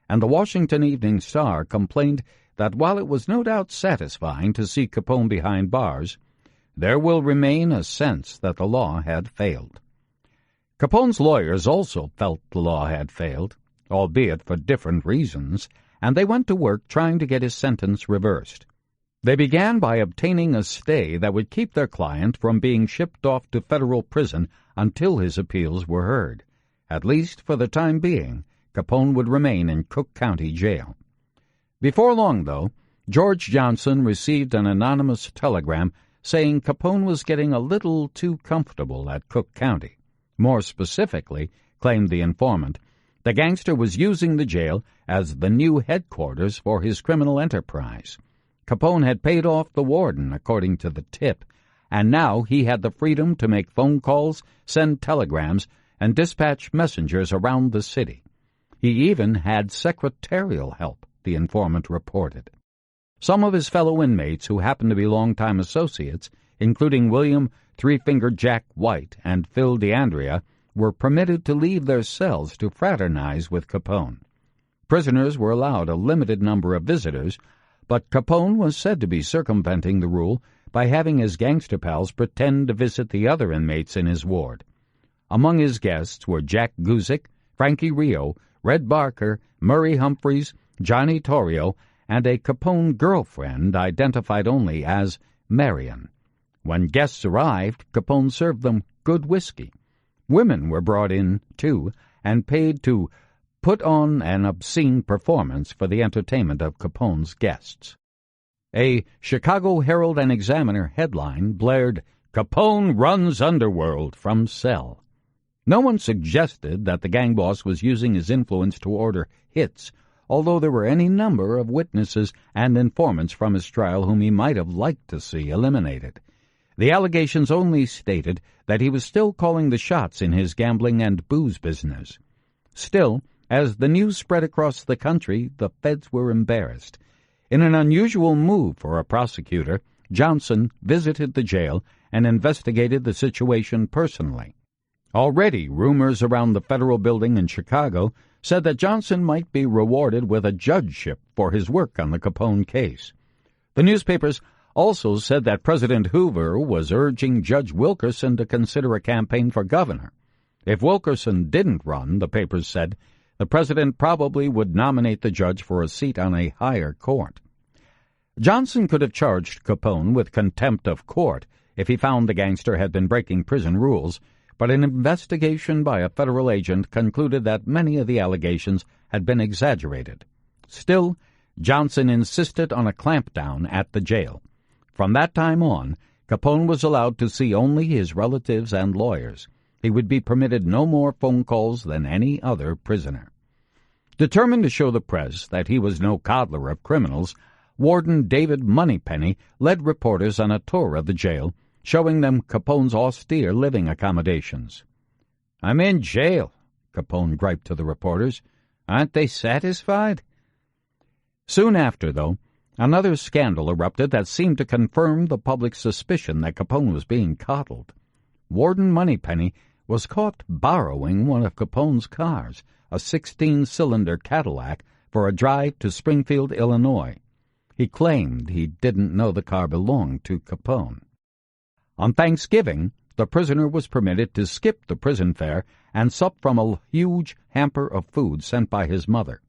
And the Washington Evening Star complained that while it was no doubt satisfying to see Capone behind bars, there will remain a sense that the law had failed. Capone's lawyers also felt the law had failed, albeit for different reasons, and they went to work trying to get his sentence reversed. They began by obtaining a stay that would keep their client from being shipped off to federal prison until his appeals were heard. At least for the time being, Capone would remain in Cook County Jail. Before long, though, George Johnson received an anonymous telegram saying Capone was getting a little too comfortable at Cook County. More specifically, claimed the informant, the gangster was using the jail as the new headquarters for his criminal enterprise. Capone had paid off the warden, according to the tip, and now he had the freedom to make phone calls, send telegrams, and dispatch messengers around the city. He even had secretarial help, the informant reported. Some of his fellow inmates who happened to be longtime associates, including William Three-Fingered Jack White and Phil DeAndrea, were permitted to leave their cells to fraternize with Capone. Prisoners were allowed a limited number of visitors, but Capone was said to be circumventing the rule by having his gangster pals pretend to visit the other inmates in his ward. Among his guests were Jack Guzik, Frankie Rio, Red Barker, Murray Humphreys, Johnny Torrio, and a Capone girlfriend identified only as Marion. When guests arrived, Capone served them good whiskey. Women were brought in, too, and paid to put on an obscene performance for the entertainment of Capone's guests. A Chicago Herald and Examiner headline blared, "Capone runs underworld from cell." No one suggested that the gang boss was using his influence to order hits, although there were any number of witnesses and informants from his trial whom he might have liked to see eliminated. The allegations only stated that he was still calling the shots in his gambling and booze business. Still, as the news spread across the country, the feds were embarrassed. In an unusual move for a prosecutor, Johnson visited the jail and investigated the situation personally. Already, rumors around the federal building in Chicago said that Johnson might be rewarded with a judgeship for his work on the Capone case. The newspapers also said that President Hoover was urging Judge Wilkerson to consider a campaign for governor. If Wilkerson didn't run, the papers said, the president probably would nominate the judge for a seat on a higher court. Johnson could have charged Capone with contempt of court if he found the gangster had been breaking prison rules, but an investigation by a federal agent concluded that many of the allegations had been exaggerated. Still, Johnson insisted on a clampdown at the jail. From that time on, Capone was allowed to see only his relatives and lawyers. He would be permitted no more phone calls than any other prisoner. Determined to show the press that he was no coddler of criminals, Warden David Moneypenny led reporters on a tour of the jail, showing them Capone's austere living accommodations. "I'm in jail," Capone griped to the reporters. "Aren't they satisfied?" Soon after, though, another scandal erupted that seemed to confirm the public's suspicion that Capone was being coddled. Warden Moneypenny was caught borrowing one of Capone's cars, a 16-cylinder Cadillac, for a drive to Springfield, Illinois. He claimed he didn't know the car belonged to Capone. On Thanksgiving, the prisoner was permitted to skip the prison fare and sup from a huge hamper of food sent by his mother.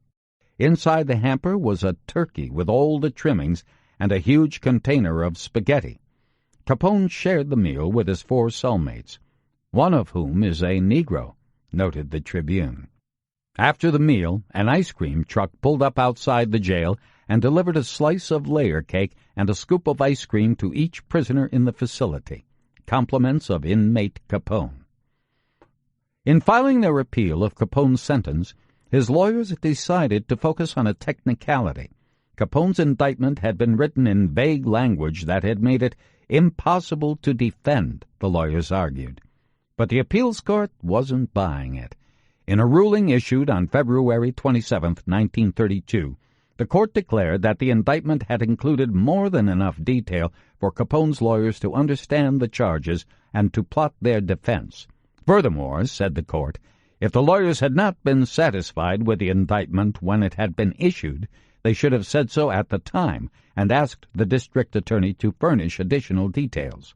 Inside the hamper was a turkey with all the trimmings and a huge container of spaghetti. Capone shared the meal with his 4 cellmates, one of whom is a Negro, noted the Tribune. After the meal, an ice cream truck pulled up outside the jail and delivered a slice of layer cake and a scoop of ice cream to each prisoner in the facility, compliments of inmate Capone. In filing their appeal of Capone's sentence, his lawyers decided to focus on a technicality. Capone's indictment had been written in vague language that had made it impossible to defend, the lawyers argued. But the appeals court wasn't buying it. In a ruling issued on February 27, 1932, The court declared that the indictment had included more than enough detail for Capone's lawyers to understand the charges and to plot their defense. Furthermore, said the court, if the lawyers had not been satisfied with the indictment when it had been issued, they should have said so at the time and asked the district attorney to furnish additional details.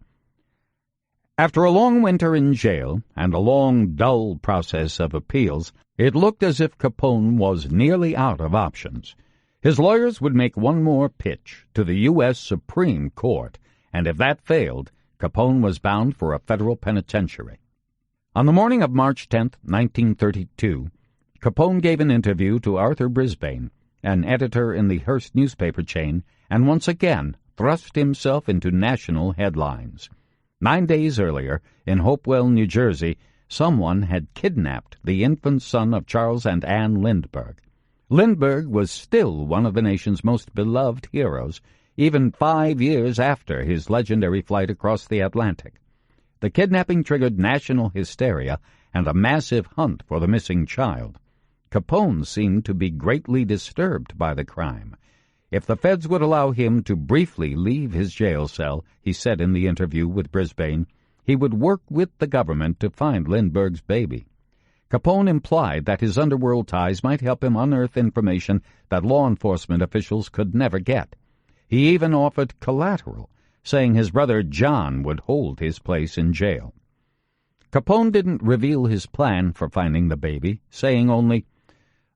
After a long winter in jail and a long, dull process of appeals, it looked as if Capone was nearly out of options. His lawyers would make one more pitch to the U.S. Supreme Court, and if that failed, Capone was bound for a federal penitentiary. On the morning of March 10, 1932, Capone gave an interview to Arthur Brisbane, an editor in the Hearst newspaper chain, and once again thrust himself into national headlines. 9 days earlier, in Hopewell, New Jersey, someone had kidnapped the infant son of Charles and Anne Lindbergh. Lindbergh was still one of the nation's most beloved heroes, even 5 years after his legendary flight across the Atlantic. The kidnapping triggered national hysteria and a massive hunt for the missing child. Capone seemed to be greatly disturbed by the crime. If the feds would allow him to briefly leave his jail cell, he said in the interview with Brisbane, he would work with the government to find Lindbergh's baby. Capone implied that his underworld ties might help him unearth information that law enforcement officials could never get. He even offered collateral, saying his brother John would hold his place in jail. Capone didn't reveal his plan for finding the baby, saying only,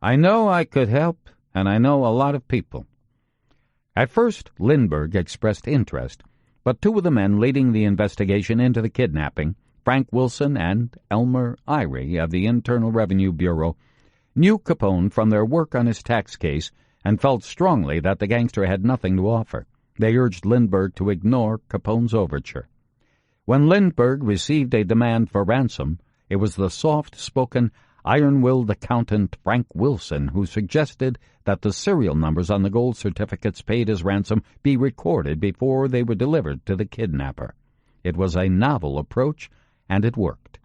"I know I could help, and I know a lot of people." At first, Lindbergh expressed interest, but two of the men leading the investigation into the kidnapping, Frank Wilson and Elmer Eyre of the Internal Revenue Bureau, knew Capone from their work on his tax case and felt strongly that the gangster had nothing to offer. They urged Lindbergh to ignore Capone's overture. When Lindbergh received a demand for ransom, it was the soft-spoken, iron-willed accountant Frank Wilson who suggested that the serial numbers on the gold certificates paid as ransom be recorded before they were delivered to the kidnapper. It was a novel approach, and it worked.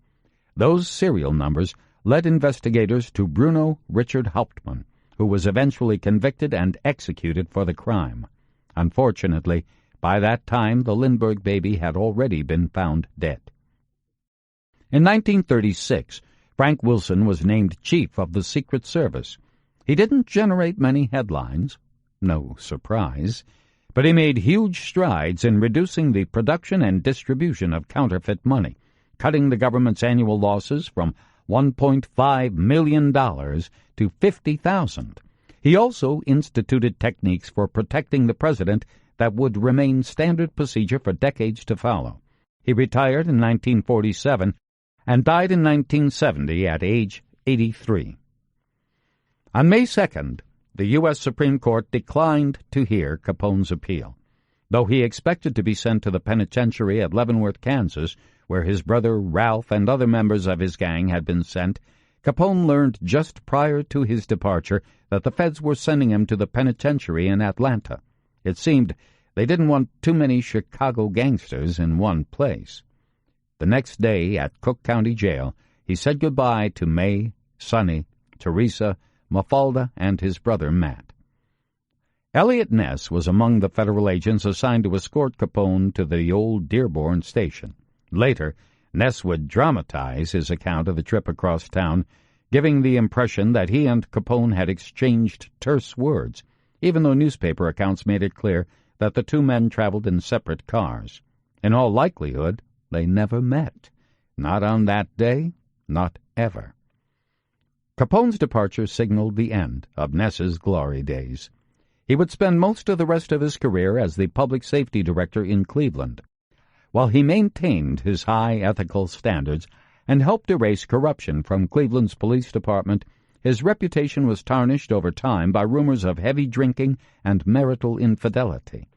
Those serial numbers led investigators to Bruno Richard Hauptmann, who was eventually convicted and executed for the crime. Unfortunately, by that time the Lindbergh baby had already been found dead. In 1936, Frank Wilson was named chief of the Secret Service. He didn't generate many headlines, no surprise, but he made huge strides in reducing the production and distribution of counterfeit money, cutting the government's annual losses from $1.5 million to $50,000. He also instituted techniques for protecting the president that would remain standard procedure for decades to follow. He retired in 1947 and died in 1970 at age 83. On May 2nd, the U.S. Supreme Court declined to hear Capone's appeal. Though he expected to be sent to the penitentiary at Leavenworth, Kansas, where his brother Ralph and other members of his gang had been sent, Capone learned just prior to his departure that the feds were sending him to the penitentiary in Atlanta. It seemed they didn't want too many Chicago gangsters in one place. The next day at Cook County Jail, he said goodbye to May, Sonny, Teresa, Mafalda, and his brother Matt. Eliot Ness was among the federal agents assigned to escort Capone to the old Dearborn station. Later, Ness would dramatize his account of the trip across town, giving the impression that he and Capone had exchanged terse words, even though newspaper accounts made it clear that the two men traveled in separate cars. In all likelihood, they never met. Not on that day, not ever. Capone's departure signaled the end of Ness's glory days. He would spend most of the rest of his career as the public safety director in Cleveland. While he maintained his high ethical standards and helped erase corruption from Cleveland's police department, his reputation was tarnished over time by rumors of heavy drinking and marital infidelity.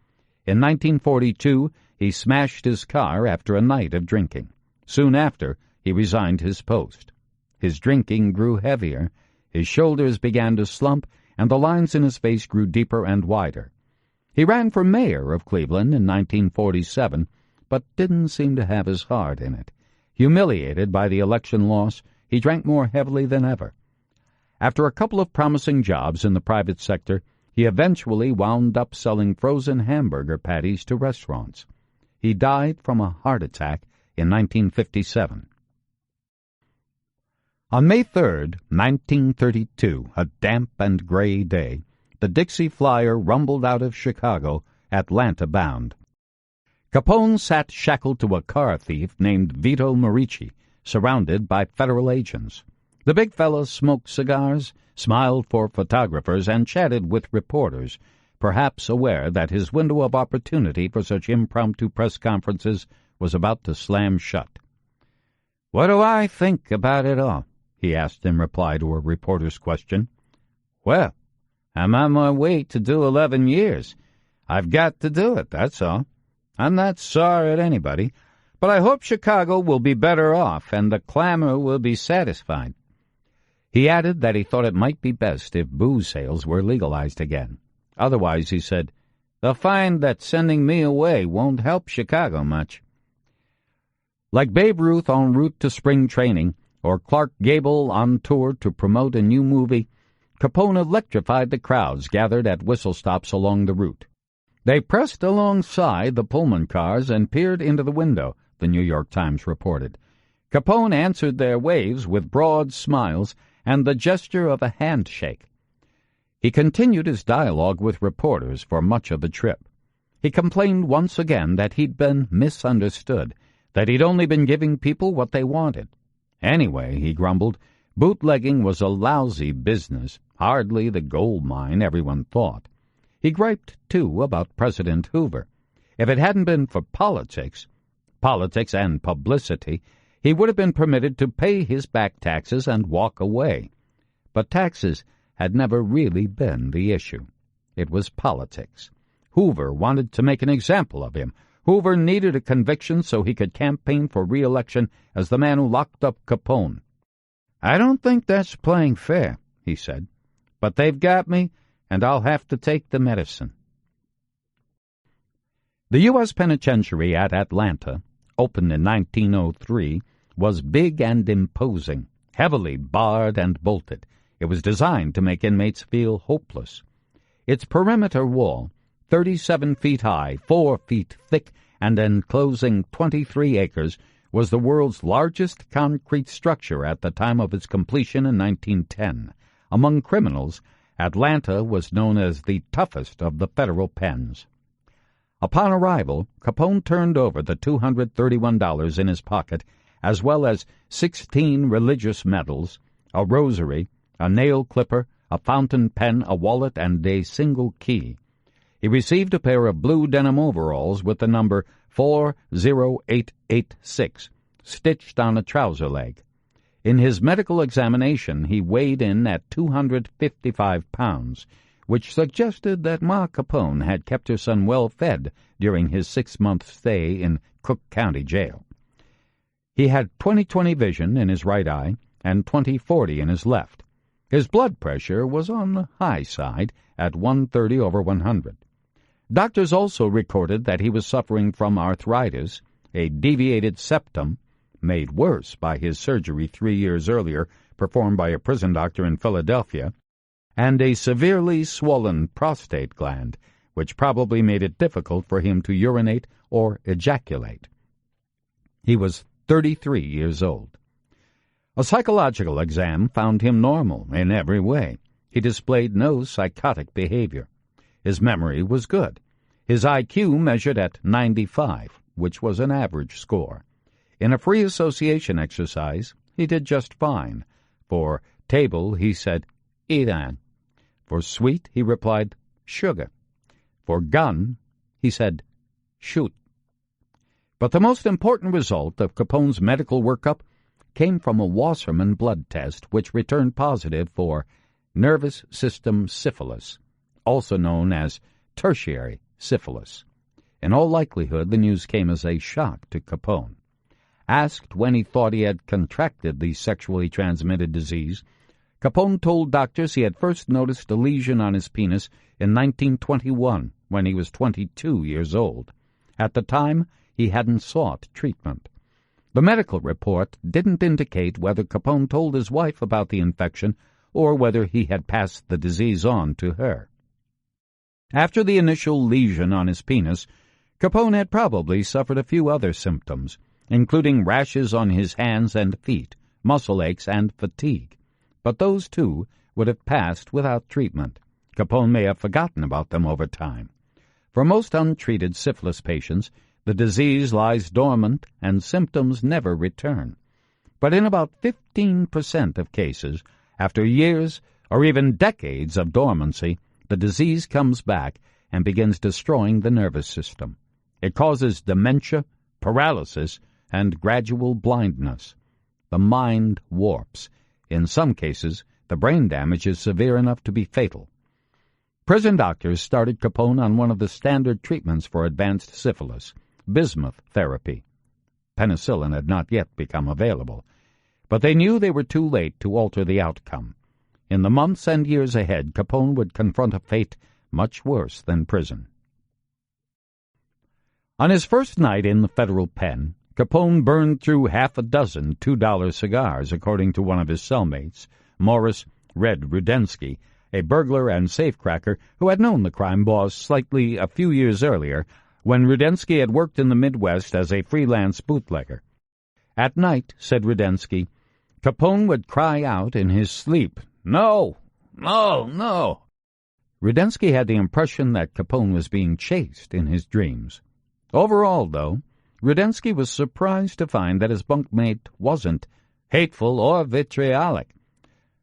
In 1942, he smashed his car after a night of drinking. Soon after, he resigned his post. His drinking grew heavier, his shoulders began to slump, and the lines in his face grew deeper and wider. He ran for mayor of Cleveland in 1947, but didn't seem to have his heart in it. Humiliated by the election loss, he drank more heavily than ever. After a couple of promising jobs in the private sector, He eventually wound up selling frozen hamburger patties to restaurants. He died from a heart attack in 1957. On May 3, 1932, a damp and gray day, the Dixie Flyer rumbled out of Chicago, Atlanta bound. Capone sat shackled to a car thief named Vito Morici, surrounded by federal agents. The big fellow smoked cigars, smiled for photographers, and chatted with reporters, perhaps aware that his window of opportunity for such impromptu press conferences was about to slam shut. "What do I think about it all?" he asked in reply to a reporter's question. "Well, I'm on my way to do 11 years. I've got to do it, that's all. I'm not sorry at anybody, but I hope Chicago will be better off and the clamor will be satisfied." He added that he thought it might be best if booze sales were legalized again. Otherwise, he said, "they'll find that sending me away won't help Chicago much." Like Babe Ruth en route to spring training, or Clark Gable on tour to promote a new movie, Capone electrified the crowds gathered at whistle stops along the route. They pressed alongside the Pullman cars and peered into the window, the New York Times reported. Capone answered their waves with broad smiles and the gesture of a handshake. He continued his dialogue with reporters for much of the trip. He complained once again that he'd been misunderstood, that he'd only been giving people what they wanted. Anyway, he grumbled, bootlegging was a lousy business, hardly the gold mine everyone thought. He griped, too, about President Hoover. If it hadn't been for politics and publicity, he would have been permitted to pay his back taxes and walk away. But taxes had never really been the issue. It was politics. Hoover wanted to make an example of him. Hoover needed a conviction so he could campaign for re-election as the man who locked up Capone. "I don't think that's playing fair," he said, "but they've got me, and I'll have to take the medicine." The U.S. Penitentiary at Atlanta, opened in 1903, was big and imposing, heavily barred and bolted. It was designed to make inmates feel hopeless. Its perimeter wall, 37 feet high, 4 feet thick, and enclosing 23 acres, was the world's largest concrete structure at the time of its completion in 1910. Among criminals, Atlanta was known as the toughest of the federal pens. Upon arrival, Capone turned over the $231 in his pocket, as well as 16 religious medals, a rosary, a nail clipper, a fountain pen, a wallet, and a single key. He received a pair of blue denim overalls with the number 40886 stitched on a trouser leg. In his medical examination, he weighed in at 255 pounds, which suggested that Ma Capone had kept her son well fed during his 6-month stay in Cook County Jail. He had 20/20 vision in his right eye and 20/40 in his left. His blood pressure was on the high side at 130/100. Doctors also recorded that he was suffering from arthritis, a deviated septum, made worse by his surgery 3 years earlier performed by a prison doctor in Philadelphia, and a severely swollen prostate gland, which probably made it difficult for him to urinate or ejaculate. He was 33 years old. A psychological exam found him normal in every way. He displayed no psychotic behavior. His memory was good. His IQ measured at 95, which was an average score. In a free association exercise, he did just fine. For table, he said, "Eat on." For sweet, he replied, "Sugar." For gun, he said, "Shoot." But the most important result of Capone's medical workup came from a Wasserman blood test which returned positive for nervous system syphilis, also known as tertiary syphilis. In all likelihood, the news came as a shock to Capone. Asked when he thought he had contracted the sexually transmitted disease, Capone told doctors he had first noticed a lesion on his penis in 1921 when he was 22 years old. At the time, he hadn't sought treatment. The medical report didn't indicate whether Capone told his wife about the infection or whether he had passed the disease on to her. After the initial lesion on his penis, Capone had probably suffered a few other symptoms, including rashes on his hands and feet, muscle aches, and fatigue. But those, too, would have passed without treatment. Capone may have forgotten about them over time. For most untreated syphilis patients, the disease lies dormant and symptoms never return. But in about 15% of cases, after years or even decades of dormancy, the disease comes back and begins destroying the nervous system. It causes dementia, paralysis, and gradual blindness. The mind warps. In some cases, the brain damage is severe enough to be fatal. Prison doctors started Capone on one of the standard treatments for advanced syphilis, bismuth therapy. Penicillin had not yet become available, but they knew they were too late to alter the outcome. In the months and years ahead, Capone would confront a fate much worse than prison. On his first night in the federal pen, Capone burned through half a dozen $2 cigars, according to one of his cellmates, Morris Red Rudensky, a burglar and safecracker who had known the crime boss slightly a few years earlier when Rudensky had worked in the Midwest as a freelance bootlegger. At night, said Rudensky, Capone would cry out in his sleep, "No! No! No!" Rudensky had the impression that Capone was being chased in his dreams. Overall, though, Rudensky was surprised to find that his bunkmate wasn't hateful or vitriolic.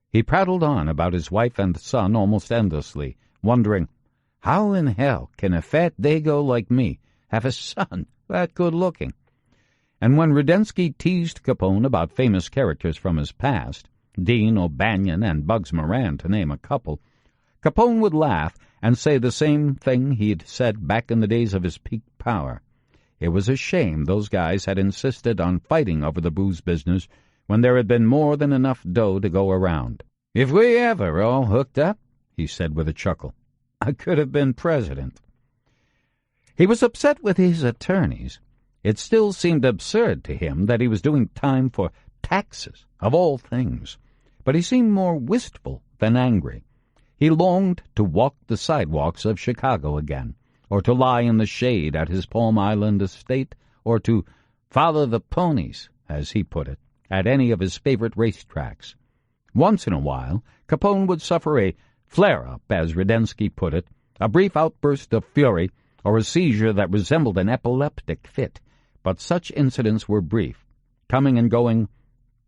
He prattled on about his wife and son almost endlessly, wondering, how in hell can a fat dago like me have a son that good-looking? And when Rudensky teased Capone about famous characters from his past, Dean O'Banion and Bugs Moran, to name a couple, Capone would laugh and say the same thing he'd said back in the days of his peak power. It was a shame those guys had insisted on fighting over the booze business when there had been more than enough dough to go around. "If we ever all hooked up," he said with a chuckle, "I could have been president." He was upset with his attorneys. It still seemed absurd to him that he was doing time for taxes, of all things. But he seemed more wistful than angry. He longed to walk the sidewalks of Chicago again, or to lie in the shade at his Palm Island estate, or to follow the ponies, as he put it, at any of his favorite racetracks. Once in a while, Capone would suffer a flare-up, as Rudensky put it, a brief outburst of fury, or a seizure that resembled an epileptic fit. But such incidents were brief, coming and going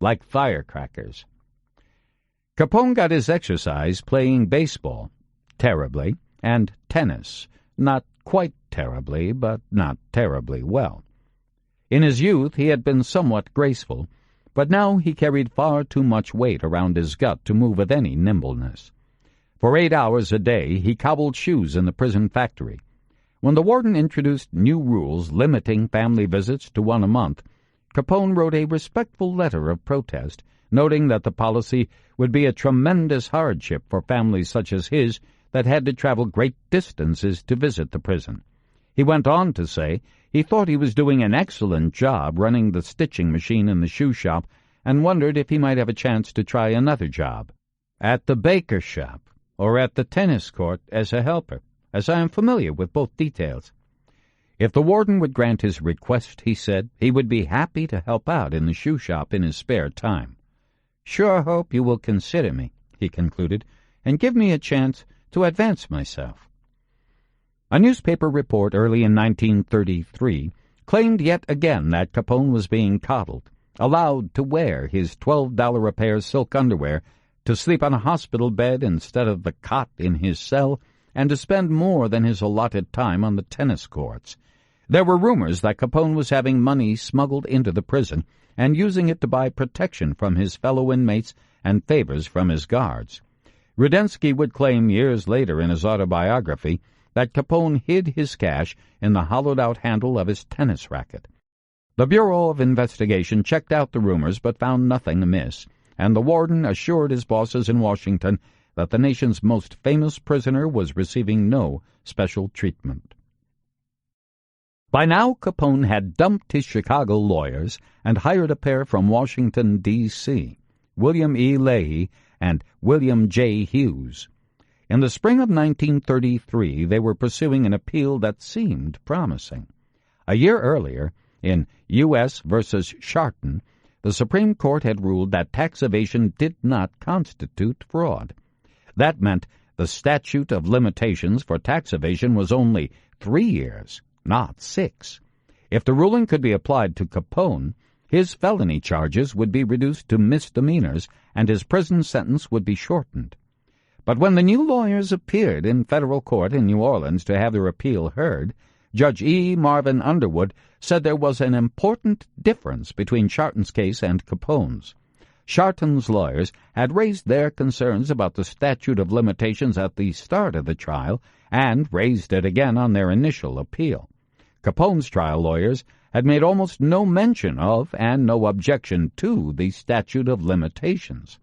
like firecrackers. Capone got his exercise playing baseball, terribly, and tennis, not quite terribly, but not terribly well. In his youth he had been somewhat graceful, but now he carried far too much weight around his gut to move with any nimbleness. For 8 hours a day he cobbled shoes in the prison factory. When the warden introduced new rules limiting family visits to one a month, Capone wrote a respectful letter of protest, noting that the policy would be a tremendous hardship for families such as his that had to travel great distances to visit the prison. He went on to say he thought he was doing an excellent job running the stitching machine in the shoe shop and wondered if he might have a chance to try another job, at the baker shop or at the tennis court as a helper, as I am familiar with both details. If the warden would grant his request, he said, he would be happy to help out in the shoe shop in his spare time. "Sure hope you will consider me," he concluded, "and give me a chance to advance myself." A newspaper report early in 1933 claimed yet again that Capone was being coddled, allowed to wear his $12 a pair silk underwear, to sleep on a hospital bed instead of the cot in his cell, and to spend more than his allotted time on the tennis courts. There were rumors that Capone was having money smuggled into the prison and using it to buy protection from his fellow inmates and favors from his guards. Rudensky would claim years later in his autobiography that Capone hid his cash in the hollowed-out handle of his tennis racket. The Bureau of Investigation checked out the rumors but found nothing amiss, and the warden assured his bosses in Washington that the nation's most famous prisoner was receiving no special treatment. By now, Capone had dumped his Chicago lawyers and hired a pair from Washington, D.C., William E. Leahy and William J. Hughes. In the spring of 1933, they were pursuing an appeal that seemed promising. A year earlier, in U.S. versus Sharton, the Supreme Court had ruled that tax evasion did not constitute fraud. That meant the statute of limitations for tax evasion was only 3 years, not 6. If the ruling could be applied to Capone, his felony charges would be reduced to misdemeanors and his prison sentence would be shortened. But when the new lawyers appeared in federal court in New Orleans to have their appeal heard, Judge E. Marvin Underwood said there was an important difference between Sharton's case and Capone's. Sharton's lawyers had raised their concerns about the statute of limitations at the start of the trial and raised it again on their initial appeal. Capone's trial lawyers had made almost no mention of and no objection to the statute of limitations.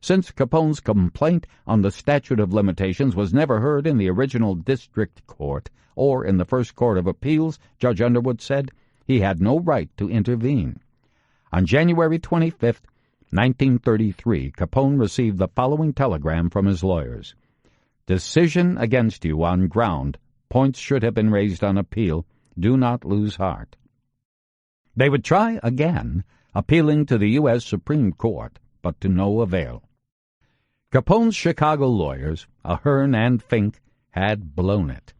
Since Capone's complaint on the statute of limitations was never heard in the original district court or in the first court of appeals, Judge Underwood said he had no right to intervene. On January 25, 1933, Capone received the following telegram from his lawyers. Decision against you on ground. Points should have been raised on appeal. Do not lose heart. They would try again, appealing to the U.S. Supreme Court, but to no avail. Capone's Chicago lawyers, Ahern and Fink, had blown it.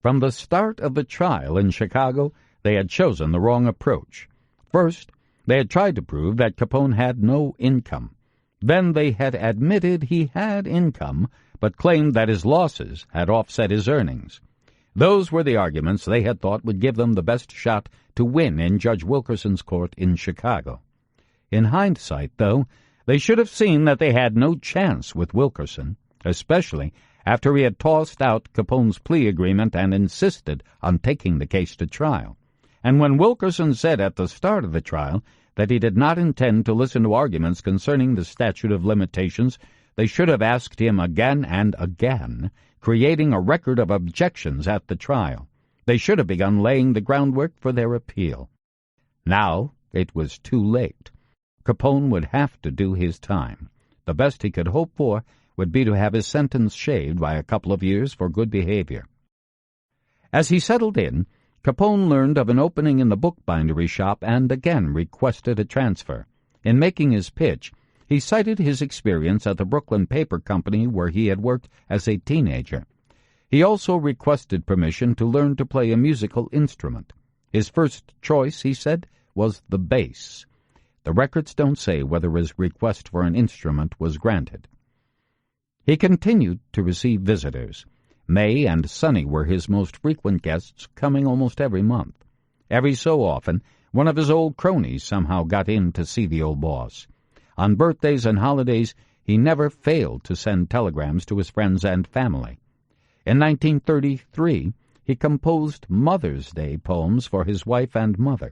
From the start of the trial in Chicago, they had chosen the wrong approach. First, they had tried to prove that Capone had no income. Then they had admitted he had income, but claimed that his losses had offset his earnings. Those were the arguments they had thought would give them the best shot to win in Judge Wilkerson's court in Chicago. In hindsight, though, they should have seen that they had no chance with Wilkerson, especially after he had tossed out Capone's plea agreement and insisted on taking the case to trial. And when Wilkerson said at the start of the trial that he did not intend to listen to arguments concerning the statute of limitations, they should have asked him again and again, creating a record of objections at the trial. They should have begun laying the groundwork for their appeal. Now it was too late. Capone would have to do his time. The best he could hope for would be to have his sentence shaved by a couple of years for good behavior. As he settled in, Capone learned of an opening in the bookbindery shop and again requested a transfer. In making his pitch, he cited his experience at the Brooklyn Paper Company where he had worked as a teenager. He also requested permission to learn to play a musical instrument. His first choice, he said, was the bass. The records don't say whether his request for an instrument was granted. He continued to receive visitors. May and Sonny were his most frequent guests, coming almost every month. Every so often, one of his old cronies somehow got in to see the old boss. On birthdays and holidays, he never failed to send telegrams to his friends and family. In 1933, he composed Mother's Day poems for his wife and mother.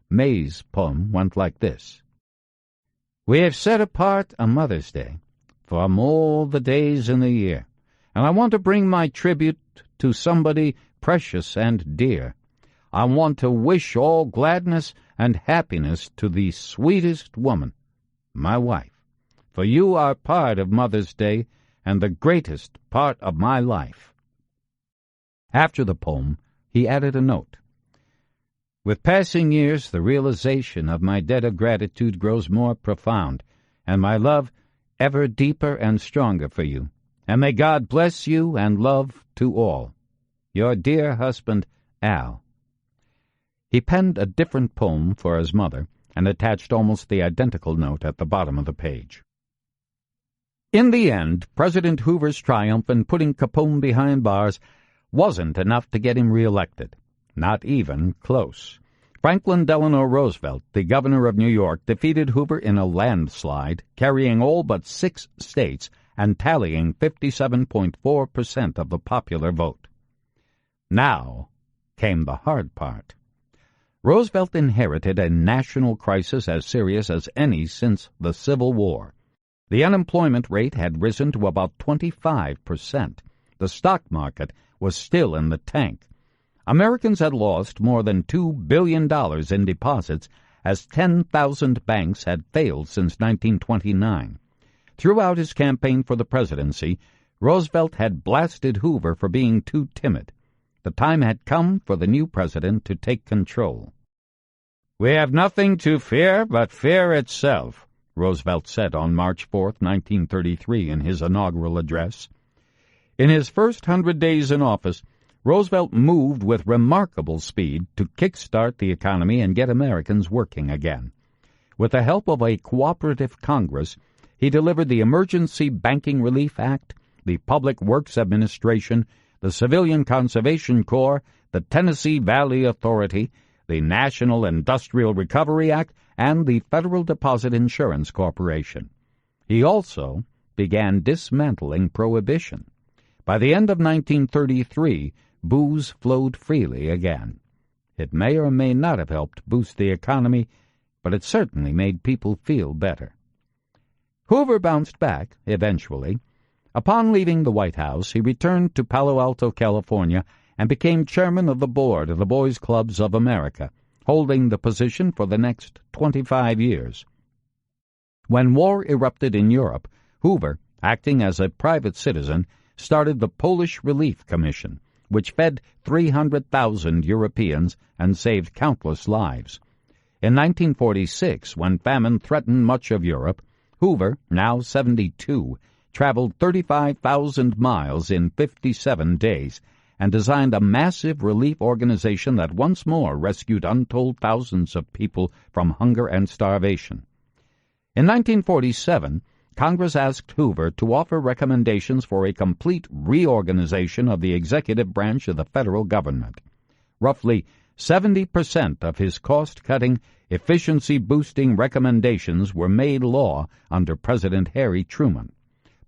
May's poem went like this. We have set apart a Mother's Day from all the days in the year, and I want to bring my tribute to somebody precious and dear. I want to wish all gladness and happiness to the sweetest woman, my wife, for you are part of Mother's Day and the greatest part of my life. After the poem, he added a note. With passing years, the realization of my debt of gratitude grows more profound, and my love ever deeper and stronger for you. And may God bless you and love to all. Your dear husband, Al. He penned a different poem for his mother and attached almost the identical note at the bottom of the page. In the end, President Hoover's triumph in putting Capone behind bars wasn't enough to get him reelected. Not even close. Franklin Delano Roosevelt, the governor of New York, defeated Hoover in a landslide, carrying all but 6 states and tallying 57.4% of the popular vote. Now came the hard part. Roosevelt inherited a national crisis as serious as any since the Civil War. The unemployment rate had risen to about 25%. The stock market was still in the tank. Americans had lost more than $2 billion in deposits as 10,000 banks had failed since 1929. Throughout his campaign for the presidency, Roosevelt had blasted Hoover for being too timid. The time had come for the new president to take control. "We have nothing to fear but fear itself," Roosevelt said on March 4, 1933, in his inaugural address. In his first 100 days in office, Roosevelt moved with remarkable speed to kickstart the economy and get Americans working again. With the help of a cooperative Congress, he delivered the Emergency Banking Relief Act, the Public Works Administration, the Civilian Conservation Corps, the Tennessee Valley Authority, the National Industrial Recovery Act, and the Federal Deposit Insurance Corporation. He also began dismantling prohibition. By the end of 1933, booze flowed freely again. It may or may not have helped boost the economy, but it certainly made people feel better. Hoover bounced back, eventually. Upon leaving the White House, he returned to Palo Alto, California, and became chairman of the board of the Boys Clubs of America, holding the position for the next 25 years. When war erupted in Europe, Hoover, acting as a private citizen, started the Polish Relief Commission, which fed 300,000 Europeans and saved countless lives. In 1946, when famine threatened much of Europe, Hoover, now 72, traveled 35,000 miles in 57 days and designed a massive relief organization that once more rescued untold thousands of people from hunger and starvation. In 1947, Congress asked Hoover to offer recommendations for a complete reorganization of the executive branch of the federal government. Roughly 70% of his cost-cutting, efficiency-boosting recommendations were made law under President Harry Truman.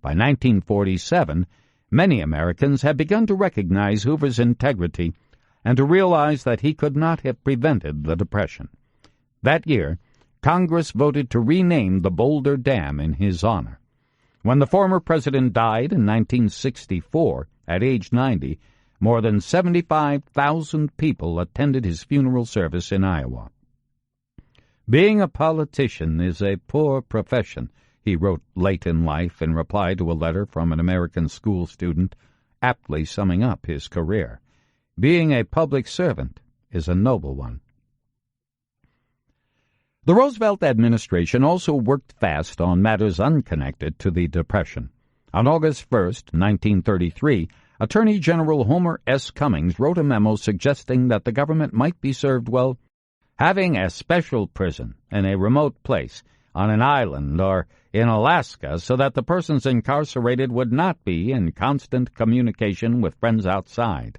By 1947, many Americans had begun to recognize Hoover's integrity and to realize that he could not have prevented the Depression. That year, Congress voted to rename the Boulder Dam in his honor. When the former president died in 1964, at age 90, more than 75,000 people attended his funeral service in Iowa. "Being a politician is a poor profession," he wrote late in life in reply to a letter from an American school student, aptly summing up his career. "Being a public servant is a noble one." The Roosevelt administration also worked fast on matters unconnected to the Depression. On August 1, 1933, Attorney General Homer S. Cummings wrote a memo suggesting that the government might be served well having a special prison in a remote place, on an island or in Alaska, so that the persons incarcerated would not be in constant communication with friends outside.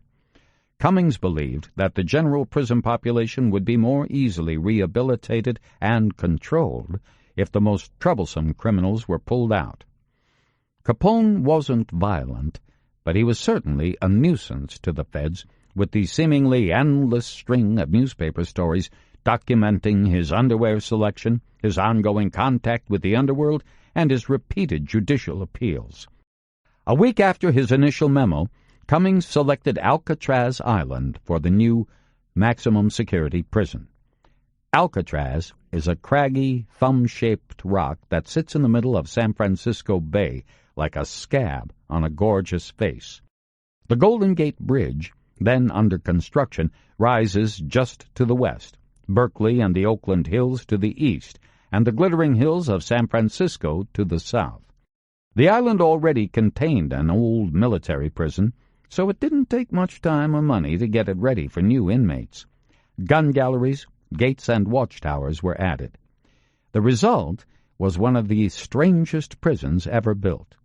Cummings believed that the general prison population would be more easily rehabilitated and controlled if the most troublesome criminals were pulled out. Capone wasn't violent, but he was certainly a nuisance to the feds, with the seemingly endless string of newspaper stories documenting his underwear selection, his ongoing contact with the underworld, and his repeated judicial appeals. A week after his initial memo, Cummings selected Alcatraz Island for the new maximum security prison. Alcatraz is a craggy, thumb-shaped rock that sits in the middle of San Francisco Bay like a scab on a gorgeous face. The Golden Gate Bridge, then under construction, rises just to the west, Berkeley and the Oakland Hills to the east, and the glittering hills of San Francisco to the south. The island already contained an old military prison, so it didn't take much time or money to get it ready for new inmates. Gun galleries, gates, and watchtowers were added. The result was one of the strangest prisons ever built.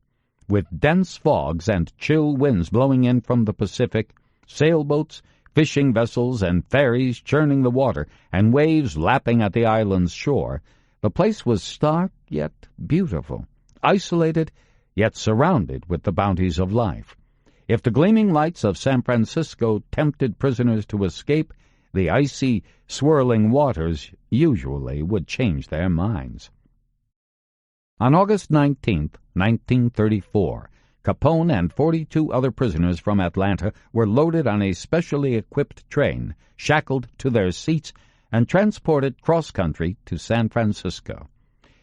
With dense fogs and chill winds blowing in from the Pacific, sailboats, fishing vessels, and ferries churning the water, and waves lapping at the island's shore, the place was stark yet beautiful, isolated yet surrounded with the bounties of life. If the gleaming lights of San Francisco tempted prisoners to escape, the icy, swirling waters usually would change their minds. On August 19, 1934, Capone and 42 other prisoners from Atlanta were loaded on a specially equipped train, shackled to their seats, and transported cross-country to San Francisco.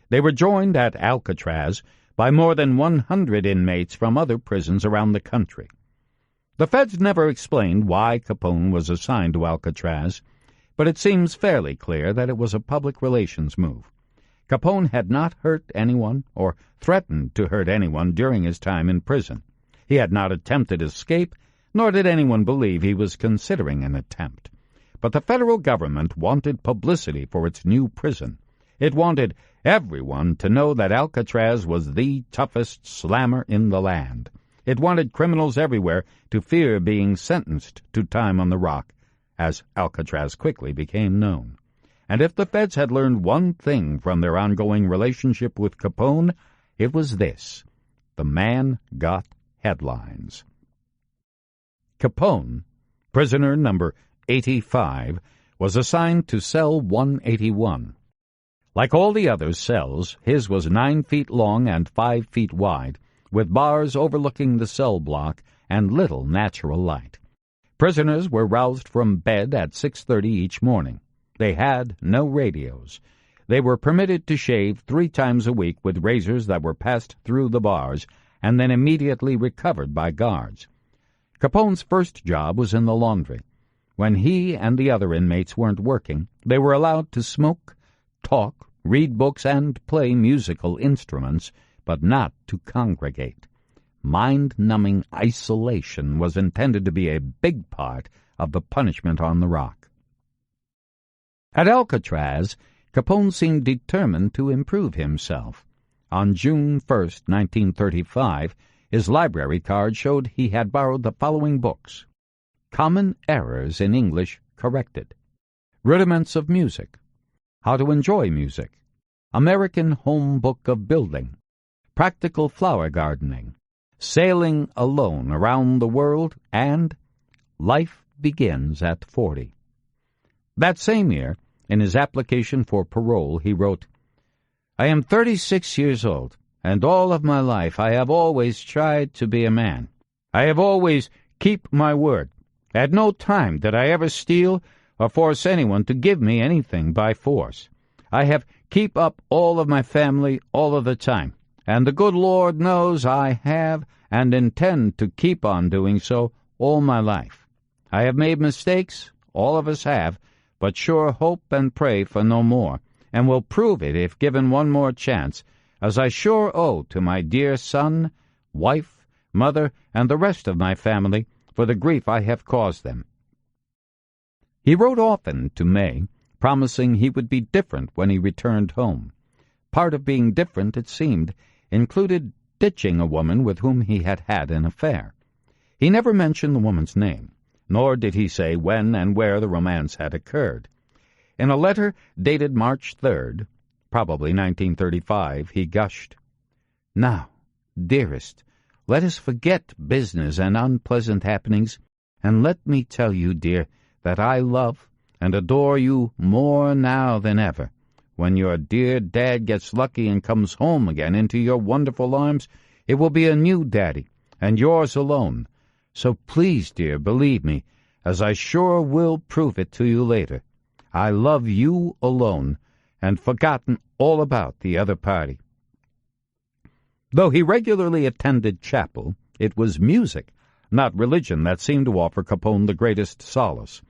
They were joined at Alcatraz by more than 100 inmates from other prisons around the country. The feds never explained why Capone was assigned to Alcatraz, but it seems fairly clear that it was a public relations move. Capone had not hurt anyone or threatened to hurt anyone during his time in prison. He had not attempted escape, nor did anyone believe he was considering an attempt. But the federal government wanted publicity for its new prison. It wanted everyone to know that Alcatraz was the toughest slammer in the land. It wanted criminals everywhere to fear being sentenced to time on the rock, as Alcatraz quickly became known. And if the feds had learned one thing from their ongoing relationship with Capone, it was this: the man got headlines. Capone, prisoner number 85, was assigned to cell 181. Like all the other cells, his was 9 feet long and 5 feet wide, with bars overlooking the cell block and little natural light. Prisoners were roused from bed at 6:30 each morning. They had no radios. They were permitted to shave 3 times a week with razors that were passed through the bars and then immediately recovered by guards. Capone's first job was in the laundry. When he and the other inmates weren't working, they were allowed to smoke, talk, read books, and play musical instruments, but not to congregate. Mind-numbing isolation was intended to be a big part of the punishment on the rock. At Alcatraz, Capone seemed determined to improve himself. On June 1st, 1935, his library card showed he had borrowed the following books: Common Errors in English Corrected, Rudiments of Music, How to Enjoy Music, American Home Book of Building, Practical Flower Gardening, Sailing Alone Around the World, and Life Begins at 40. That same year, in his application for parole, he wrote, "I am 36 years old, and all of my life I have always tried to be a man. I have always keep my word. At no time did I ever steal or force anyone to give me anything by force. I have keep up all of my family all of the time, and the good Lord knows I have and intend to keep on doing so all my life. I have made mistakes, all of us have, but sure hope and pray for no more, and will prove it if given one more chance, as I sure owe to my dear son, wife, mother, and the rest of my family for the grief I have caused them." He wrote often to May, promising he would be different when he returned home. Part of being different, it seemed, included ditching a woman with whom he had had an affair. He never mentioned the woman's name, nor did he say when and where the romance had occurred. In a letter dated March 3rd, probably 1935, he gushed, "Now, dearest, let us forget business and unpleasant happenings, and let me tell you, dear, that I love and adore you more now than ever. When your dear dad gets lucky and comes home again into your wonderful arms, it will be a new daddy, and yours alone. So please, dear, believe me, as I sure will prove it to you later. I love you alone, and forgotten all about the other party." Though he regularly attended chapel, it was music, not religion, that seemed to offer Capone the greatest solace.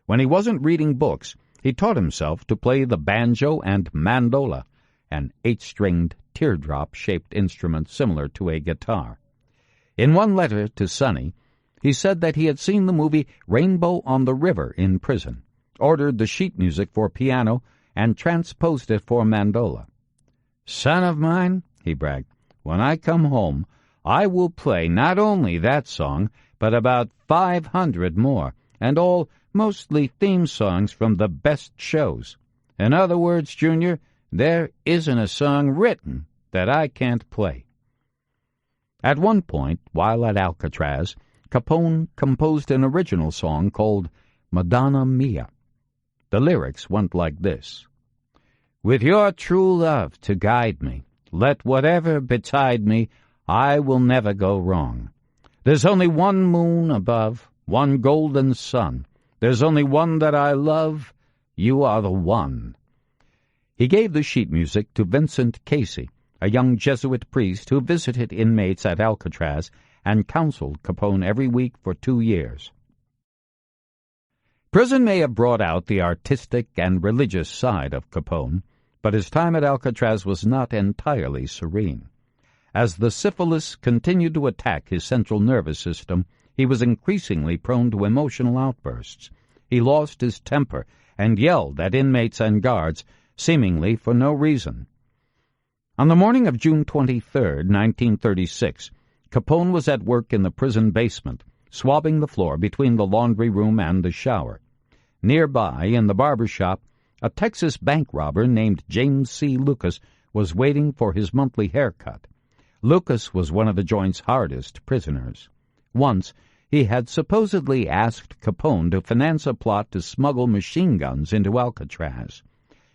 When he wasn't reading books, he taught himself to play the banjo and mandola, an 8-stringed teardrop-shaped instrument similar to a guitar. In one letter to Sonny, he said that he had seen the movie Rainbow on the River in prison, ordered the sheet music for piano, and transposed it for mandola. "Son of mine," he bragged, "when I come home, I will play not only that song, but about 500 more, and all mostly theme songs from the best shows. In other words, Junior, there isn't a song written that I can't play." At one point, while at Alcatraz, Capone composed an original song called Madonna Mia. The lyrics went like this: "With your true love to guide me, let whatever betide me, I will never go wrong. There's only one moon above, one golden sun. There's only one that I love, you are the one." He gave the sheet music to Vincent Casey, a young Jesuit priest who visited inmates at Alcatraz and counseled Capone every week for 2 years. Prison may have brought out the artistic and religious side of Capone, but his time at Alcatraz was not entirely serene. As the syphilis continued to attack his central nervous system, he was increasingly prone to emotional outbursts. He lost his temper and yelled at inmates and guards, seemingly for no reason. On the morning of June 23, 1936, Capone was at work in the prison basement, swabbing the floor between the laundry room and the shower. Nearby, in the barber shop, a Texas bank robber named James C. Lucas was waiting for his monthly haircut. Lucas was one of the joint's hardest prisoners. Once, he had supposedly asked Capone to finance a plot to smuggle machine guns into Alcatraz.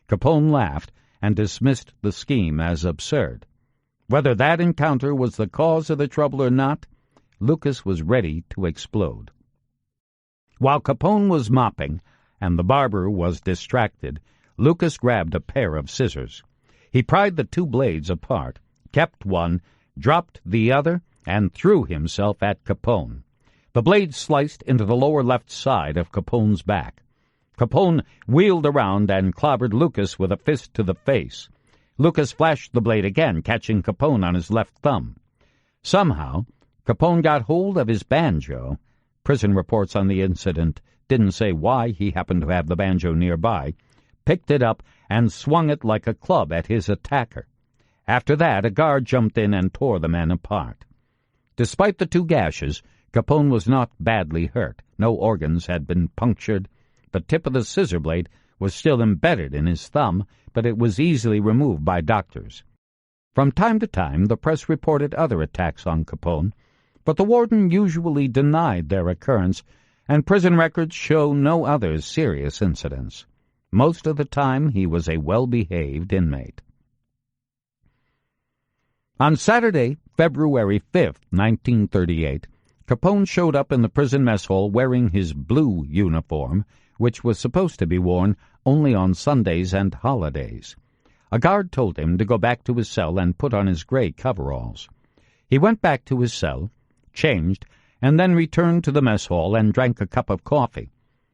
Capone laughed and dismissed the scheme as absurd. Whether that encounter was the cause of the trouble or not, Lucas was ready to explode. While Capone was mopping and the barber was distracted, Lucas grabbed a pair of scissors. He pried the 2 blades apart, kept one, dropped the other, and threw himself at Capone. The blade sliced into the lower left side of Capone's back. Capone wheeled around and clobbered Lucas with a fist to the face. Lucas flashed the blade again, catching Capone on his left thumb. Somehow, Capone got hold of his banjo. Prison reports on the incident didn't say why he happened to have the banjo nearby, picked it up, and swung it like a club at his attacker. After that, a guard jumped in and tore the men apart. Despite the 2 gashes, Capone was not badly hurt. No organs had been punctured. The tip of the scissor blade was still embedded in his thumb, but it was easily removed by doctors. From time to time, the press reported other attacks on Capone, but the warden usually denied their occurrence, and prison records show no other serious incidents. Most of the time, he was a well-behaved inmate. On Saturday, February 5, 1938, Capone showed up in the prison mess hall wearing his blue uniform, which was supposed to be worn only on Sundays and holidays. A guard told him to go back to his cell and put on his gray coveralls. He went back to his cell, changed, and then returned to the mess hall and drank a cup of coffee.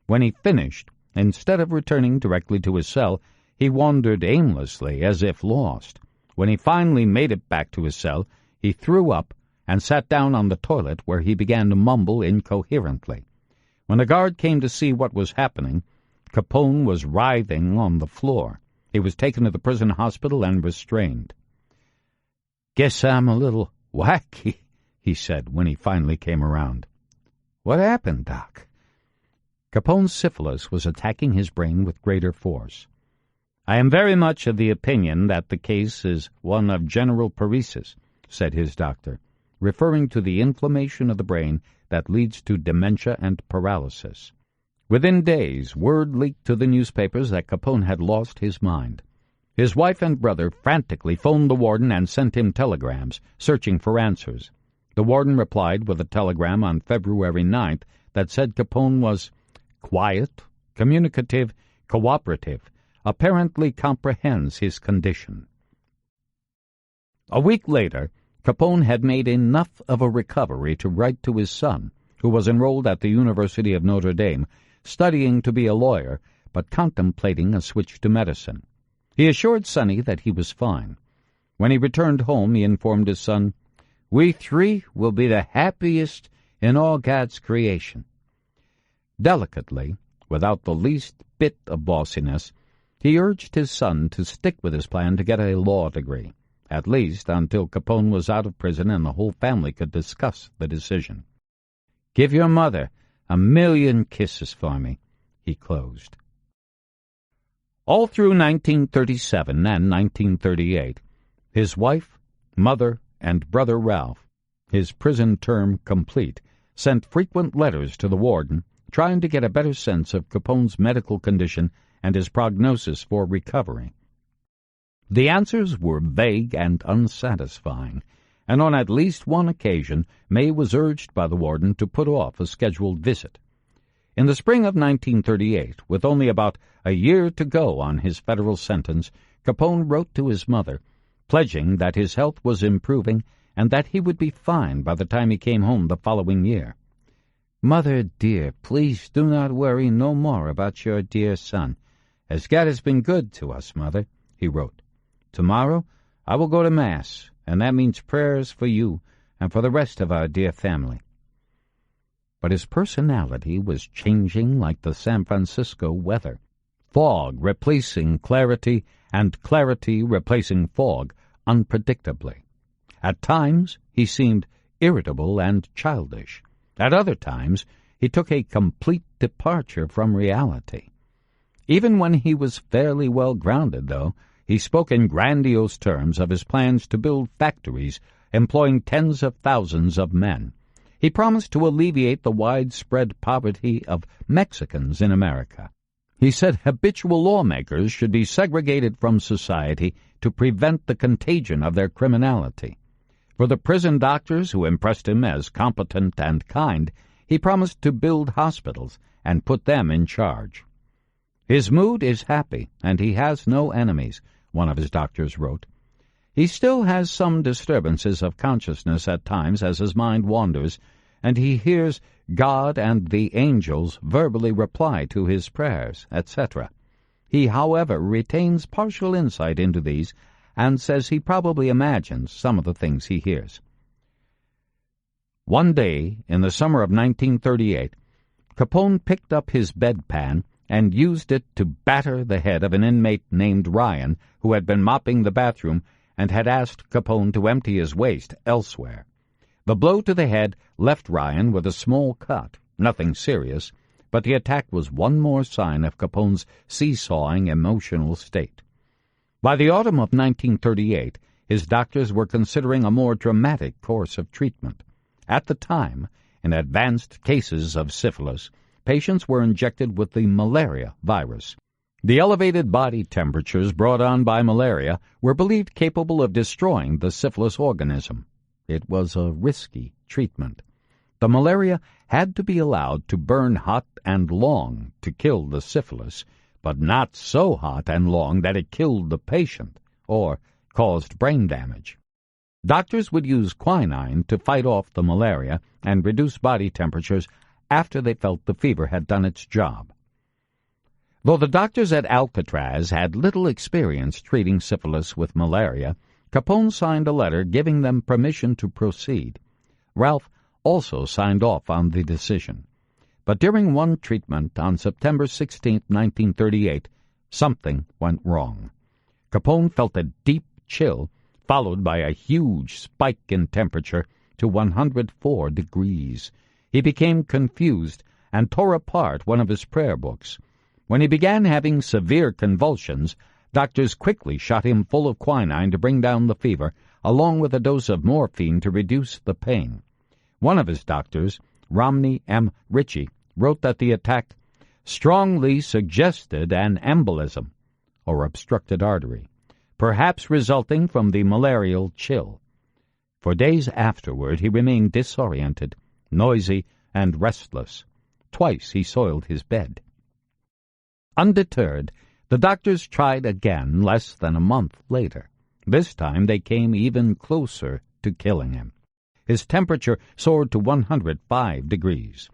When he finished, instead of returning directly to his cell, he wandered aimlessly as if lost. When he finally made it back to his cell, he threw up and sat down on the toilet, where he began to mumble incoherently. When the guard came to see what was happening, Capone was writhing on the floor. He was taken to the prison hospital and restrained. "Guess I'm a little wacky," he said when he finally came around. "What happened, Doc?" Capone's syphilis was attacking his brain with greater force. "I am very much of the opinion that the case is one of general paresis," said his doctor, referring to the inflammation of the brain that leads to dementia and paralysis. Within days, word leaked to the newspapers that Capone had lost his mind. His wife and brother frantically phoned the warden and sent him telegrams, searching for answers. The warden replied with a telegram on February 9th that said Capone was quiet, communicative, cooperative, apparently comprehends his condition. A week later, Capone had made enough of a recovery to write to his son, who was enrolled at the University of Notre Dame, studying to be a lawyer, but contemplating a switch to medicine. He assured Sonny that he was fine. When he returned home, he informed his son, "We 3 will be the happiest in all God's creation." Delicately, without the least bit of bossiness, he urged his son to stick with his plan to get a law degree, at least until Capone was out of prison and the whole family could discuss the decision. "Give your mother 1,000,000 kisses for me," he closed. All through 1937 and 1938, his wife, mother, and brother Ralph, his prison term complete, sent frequent letters to the warden, trying to get a better sense of Capone's medical condition and his prognosis for recovery. The answers were vague and unsatisfying, and on at least one occasion May was urged by the warden to put off a scheduled visit. In the spring of 1938, with only about a year to go on his federal sentence, Capone wrote to his mother, pledging that his health was improving and that he would be fine by the time he came home the following year. "Mother dear, please do not worry no more about your dear son, as God has been good to us, Mother," he wrote. "Tomorrow I will go to Mass, and that means prayers for you and for the rest of our dear family." But his personality was changing like the San Francisco weather. Fog replacing clarity, and clarity replacing fog unpredictably. At times he seemed irritable and childish. At other times he took a complete departure from reality. Even when he was fairly well grounded, though, he spoke in grandiose terms of his plans to build factories employing tens of thousands of men. He promised to alleviate the widespread poverty of Mexicans in America. He said habitual lawmakers should be segregated from society to prevent the contagion of their criminality. For the prison doctors who impressed him as competent and kind, he promised to build hospitals and put them in charge. "His mood is happy, and he has no enemies," one of his doctors wrote. "He still has some disturbances of consciousness at times as his mind wanders, and he hears God and the angels verbally reply to his prayers, etc. He, however, retains partial insight into these and says he probably imagines some of the things he hears." One day, in the summer of 1938, Capone picked up his bedpan and used it to batter the head of an inmate named Ryan, who had been mopping the bathroom and had asked Capone to empty his waste elsewhere. The blow to the head left Ryan with a small cut, nothing serious, but the attack was one more sign of Capone's seesawing emotional state. By the autumn of 1938, his doctors were considering a more dramatic course of treatment. At the time, in advanced cases of syphilis, patients were injected with the malaria virus. The elevated body temperatures brought on by malaria were believed capable of destroying the syphilis organism. It was a risky treatment. The malaria had to be allowed to burn hot and long to kill the syphilis, but not so hot and long that it killed the patient or caused brain damage. Doctors would use quinine to fight off the malaria and reduce body temperatures after they felt the fever had done its job. Though the doctors at Alcatraz had little experience treating syphilis with malaria, Capone signed a letter giving them permission to proceed. Ralph also signed off on the decision. But during one treatment on September 16, 1938, something went wrong. Capone felt a deep chill, followed by a huge spike in temperature to 104 degrees. He became confused and tore apart one of his prayer books. When he began having severe convulsions, doctors quickly shot him full of quinine to bring down the fever, along with a dose of morphine to reduce the pain. One of his doctors, Romney M. Ritchie, wrote that the attack strongly suggested an embolism, or obstructed artery, perhaps resulting from the malarial chill. For days afterward he remained disoriented, noisy, and restless. Twice he soiled his bed. Undeterred, the doctors tried again less than a month later. This time they came even closer to killing him. His temperature soared to 105 degrees.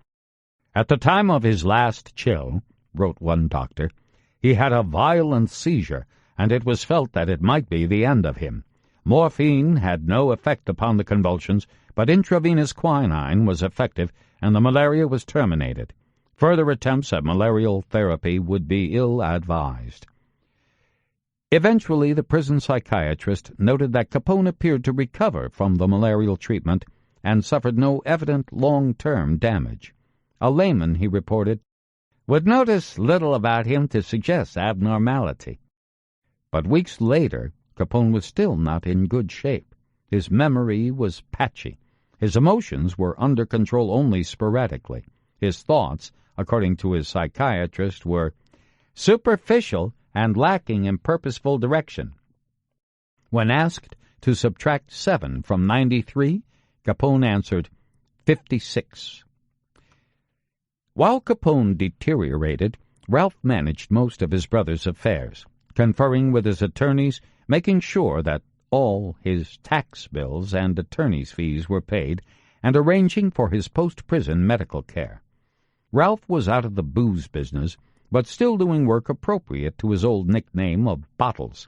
"At the time of his last chill," wrote one doctor, "he had a violent seizure, and it was felt that it might be the end of him. Morphine had no effect upon the convulsions, but intravenous quinine was effective, and the malaria was terminated. Further attempts at malarial therapy would be ill-advised." Eventually, the prison psychiatrist noted that Capone appeared to recover from the malarial treatment and suffered no evident long-term damage. A layman, he reported, would notice little about him to suggest abnormality. But weeks later, Capone was still not in good shape. His memory was patchy. His emotions were under control only sporadically. His thoughts, according to his psychiatrist, were superficial and lacking in purposeful direction. When asked to subtract 7 from 93, Capone answered 56. While Capone deteriorated, Ralph managed most of his brother's affairs, conferring with his attorneys, making sure that all his tax bills and attorney's fees were paid, and arranging for his post-prison medical care. Ralph was out of the booze business, but still doing work appropriate to his old nickname of Bottles.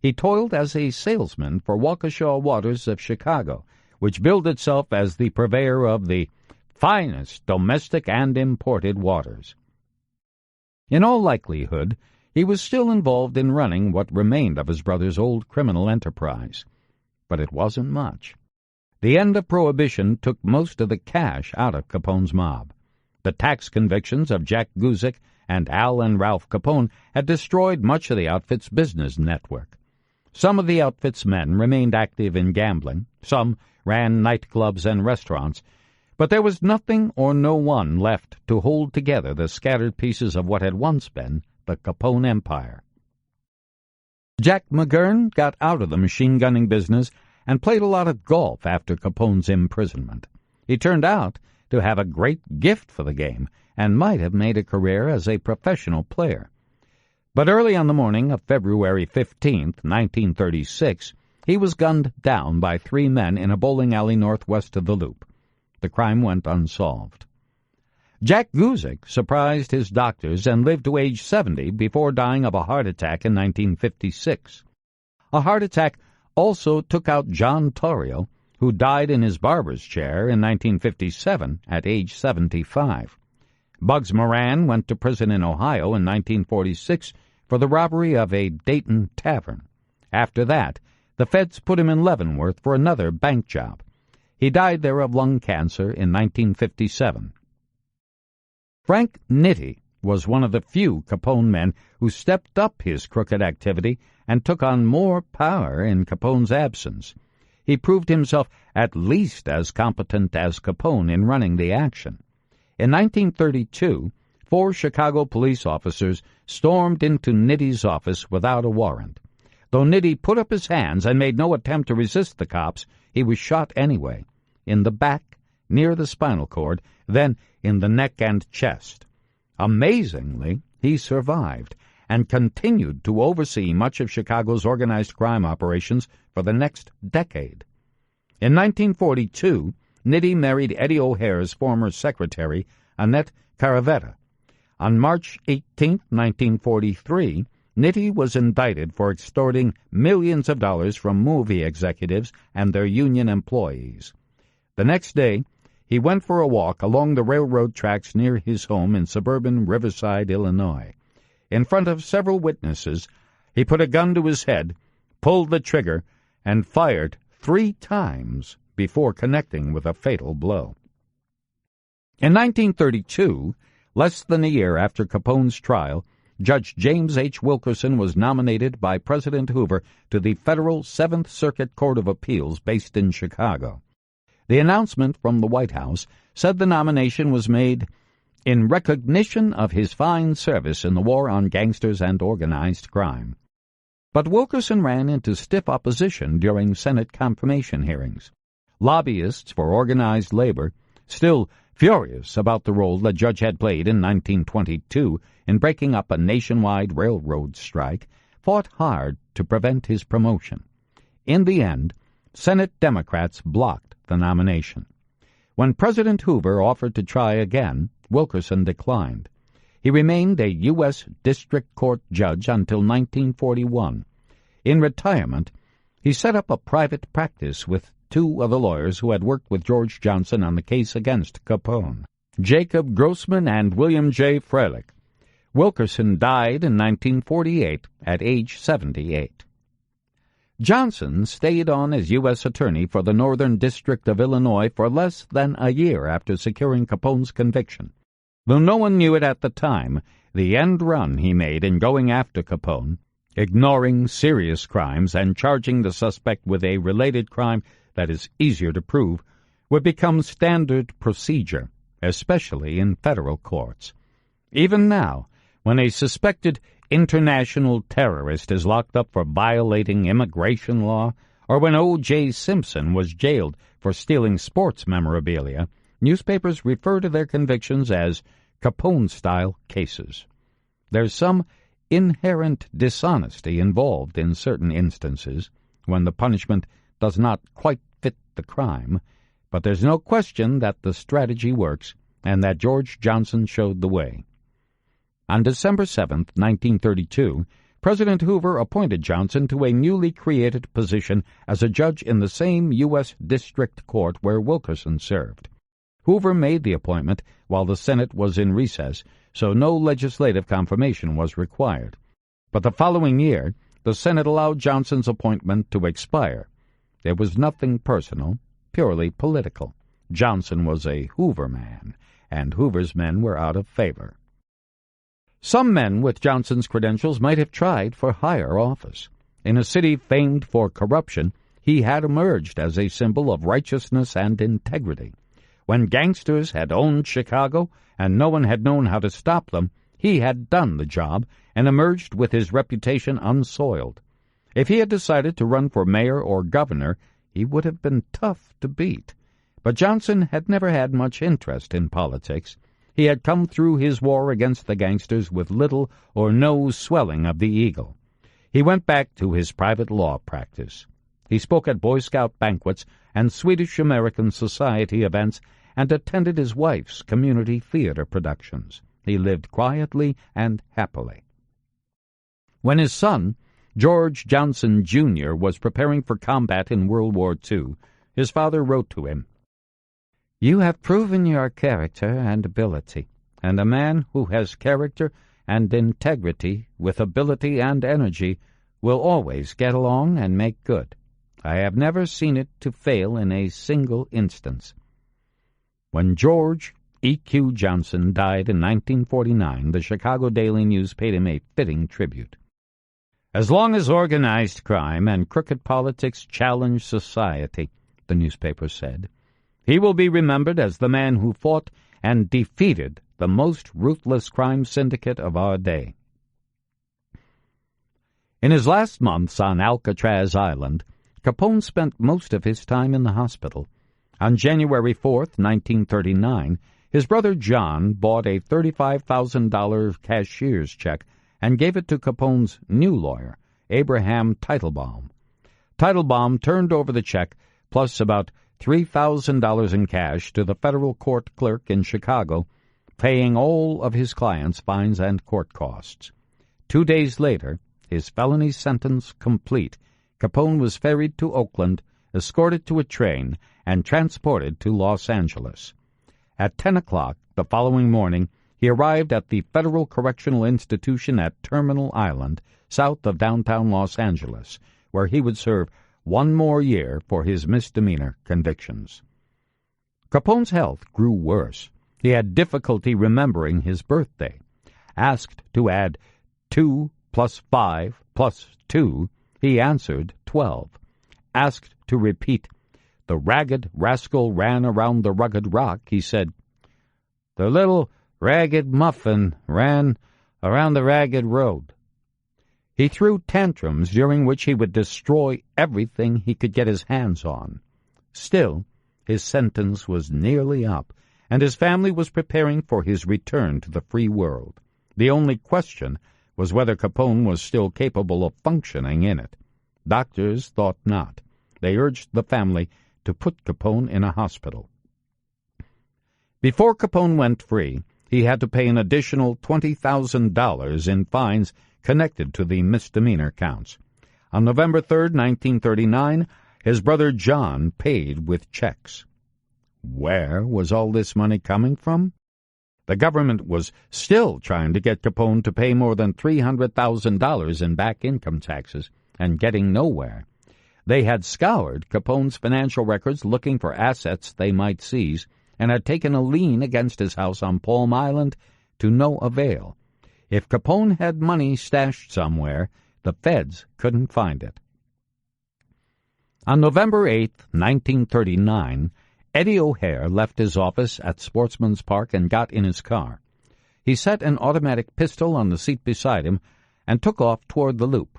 He toiled as a salesman for Waukesha Waters of Chicago, which billed itself as the purveyor of the finest domestic and imported waters. In all likelihood, he was still involved in running what remained of his brother's old criminal enterprise. But it wasn't much. The end of Prohibition took most of the cash out of Capone's mob. The tax convictions of Jack Guzik and Al and Ralph Capone had destroyed much of the outfit's business network. Some of the outfit's men remained active in gambling, some ran nightclubs and restaurants, but there was nothing or no one left to hold together the scattered pieces of what had once been the Capone empire. Jack McGurn got out of the machine-gunning business and played a lot of golf after Capone's imprisonment. He turned out to have a great gift for the game and might have made a career as a professional player. But early on the morning of February 15th, 1936, he was gunned down by 3 men in a bowling alley northwest of the Loop. The crime went unsolved. Jack Guzik surprised his doctors and lived to age 70 before dying of a heart attack in 1956. A heart attack also took out John Torrio, who died in his barber's chair in 1957 at age 75. Bugs Moran went to prison in Ohio in 1946 for the robbery of a Dayton tavern. After that, the feds put him in Leavenworth for another bank job. He died there of lung cancer in 1957. Frank Nitti was one of the few Capone men who stepped up his crooked activity and took on more power in Capone's absence. He proved himself at least as competent as Capone in running the action. In 1932, 4 Chicago police officers stormed into Nitti's office without a warrant. Though Nitti put up his hands and made no attempt to resist the cops, he was shot anyway, in the back, near the spinal cord, then in the neck and chest. Amazingly, he survived and continued to oversee much of Chicago's organized crime operations for the next decade. In 1942, Nitti married Eddie O'Hare's former secretary, Annette Caravetta. On March 18, 1943, Nitti was indicted for extorting millions of dollars from movie executives and their union employees. The next day, he went for a walk along the railroad tracks near his home in suburban Riverside, Illinois. In front of several witnesses, he put a gun to his head, pulled the trigger, and fired 3 times before connecting with a fatal blow. In 1932, less than a year after Capone's trial, Judge James H. Wilkerson was nominated by President Hoover to the Federal Seventh Circuit Court of Appeals based in Chicago. The announcement from the White House said the nomination was made in recognition of his fine service in the war on gangsters and organized crime. But Wilkerson ran into stiff opposition during Senate confirmation hearings. Lobbyists for organized labor, still furious about the role the judge had played in 1922 in breaking up a nationwide railroad strike, fought hard to prevent his promotion. In the end, Senate Democrats blocked the nomination. When President Hoover offered to try again, Wilkerson declined. He remained a U.S. District Court judge until 1941. In retirement, he set up a private practice with 2 other lawyers who had worked with George Johnson on the case against Capone, Jacob Grossman and William J. Freilich. Wilkerson died in 1948 at age 78. Johnson stayed on as U.S. Attorney for the Northern District of Illinois for less than a year after securing Capone's conviction. Though no one knew it at the time, the end run he made in going after Capone, ignoring serious crimes and charging the suspect with a related crime that is easier to prove, would become standard procedure, especially in federal courts. Even now, when a suspected international terrorist is locked up for violating immigration law, or when O.J. Simpson was jailed for stealing sports memorabilia, newspapers refer to their convictions as Capone-style cases. There's some inherent dishonesty involved in certain instances. when the punishment does not quite fit the crime, but there's no question that the strategy works and that George Johnson showed the way. On December 7, 1932, President Hoover appointed Johnson to a newly created position as a judge in the same U.S. District Court where Wilkerson served. Hoover made the appointment while the Senate was in recess, so no legislative confirmation was required. But the following year, the Senate allowed Johnson's appointment to expire. There was nothing personal, purely political. Johnson was a Hoover man, and Hoover's men were out of favor. Some men with Johnson's credentials might have tried for higher office. In a city famed for corruption, he had emerged as a symbol of righteousness and integrity. When gangsters had owned Chicago and no one had known how to stop them, he had done the job and emerged with his reputation unsoiled. If he had decided to run for mayor or governor, he would have been tough to beat. But Johnson had never had much interest in politics. He had come through his war against the gangsters with little or no swelling of the ego. He went back to his private law practice. He spoke at Boy Scout banquets and Swedish-American Society events and attended his wife's community theater productions. He lived quietly and happily. When his son, George Johnson, Jr., was preparing for combat in World War II, his father wrote to him, "You have proven your character and ability, and a man who has character and integrity with ability and energy will always get along and make good. I have never seen it to fail in a single instance." When George E.Q. Johnson died in 1949, the Chicago Daily News paid him a fitting tribute. "As long as organized crime and crooked politics challenge society," the newspaper said, "he will be remembered as the man who fought and defeated the most ruthless crime syndicate of our day." In his last months on Alcatraz Island, Capone spent most of his time in the hospital. On January 4, 1939, his brother John bought a $35,000 cashier's check and gave it to Capone's new lawyer, Abraham Teitelbaum. Teitelbaum turned over the check, plus about $3,000 in cash, to the federal court clerk in Chicago, paying all of his clients' fines and court costs. 2 days later, his felony sentence complete, Capone was ferried to Oakland, escorted to a train, and transported to Los Angeles. At 10 o'clock the following morning, he arrived at the Federal Correctional Institution at Terminal Island, south of downtown Los Angeles, where he would serve 1 more year for his misdemeanor convictions. Capone's health grew worse. He had difficulty remembering his birthday. Asked to add 2 plus 5 plus 2, he answered 12. Asked to repeat, "The ragged rascal ran around the rugged rock," he said, "The little ragged muffin ran around the ragged road." He threw tantrums during which he would destroy everything he could get his hands on. Still, his sentence was nearly up, and his family was preparing for his return to the free world. The only question was whether Capone was still capable of functioning in it. Doctors thought not. They urged the family to put Capone in a hospital. Before Capone went free, he had to pay an additional $20,000 in fines connected to the misdemeanor counts. On November 3, 1939, his brother John paid with checks. Where was all this money coming from? The government was still trying to get Capone to pay more than $300,000 in back income taxes, and getting nowhere. They had scoured Capone's financial records looking for assets they might seize, and had taken a lien against his house on Palm Island to no avail. If Capone had money stashed somewhere, the feds couldn't find it. On November 8, 1939, Eddie O'Hare left his office at Sportsman's Park and got in his car. He set an automatic pistol on the seat beside him and took off toward the Loop.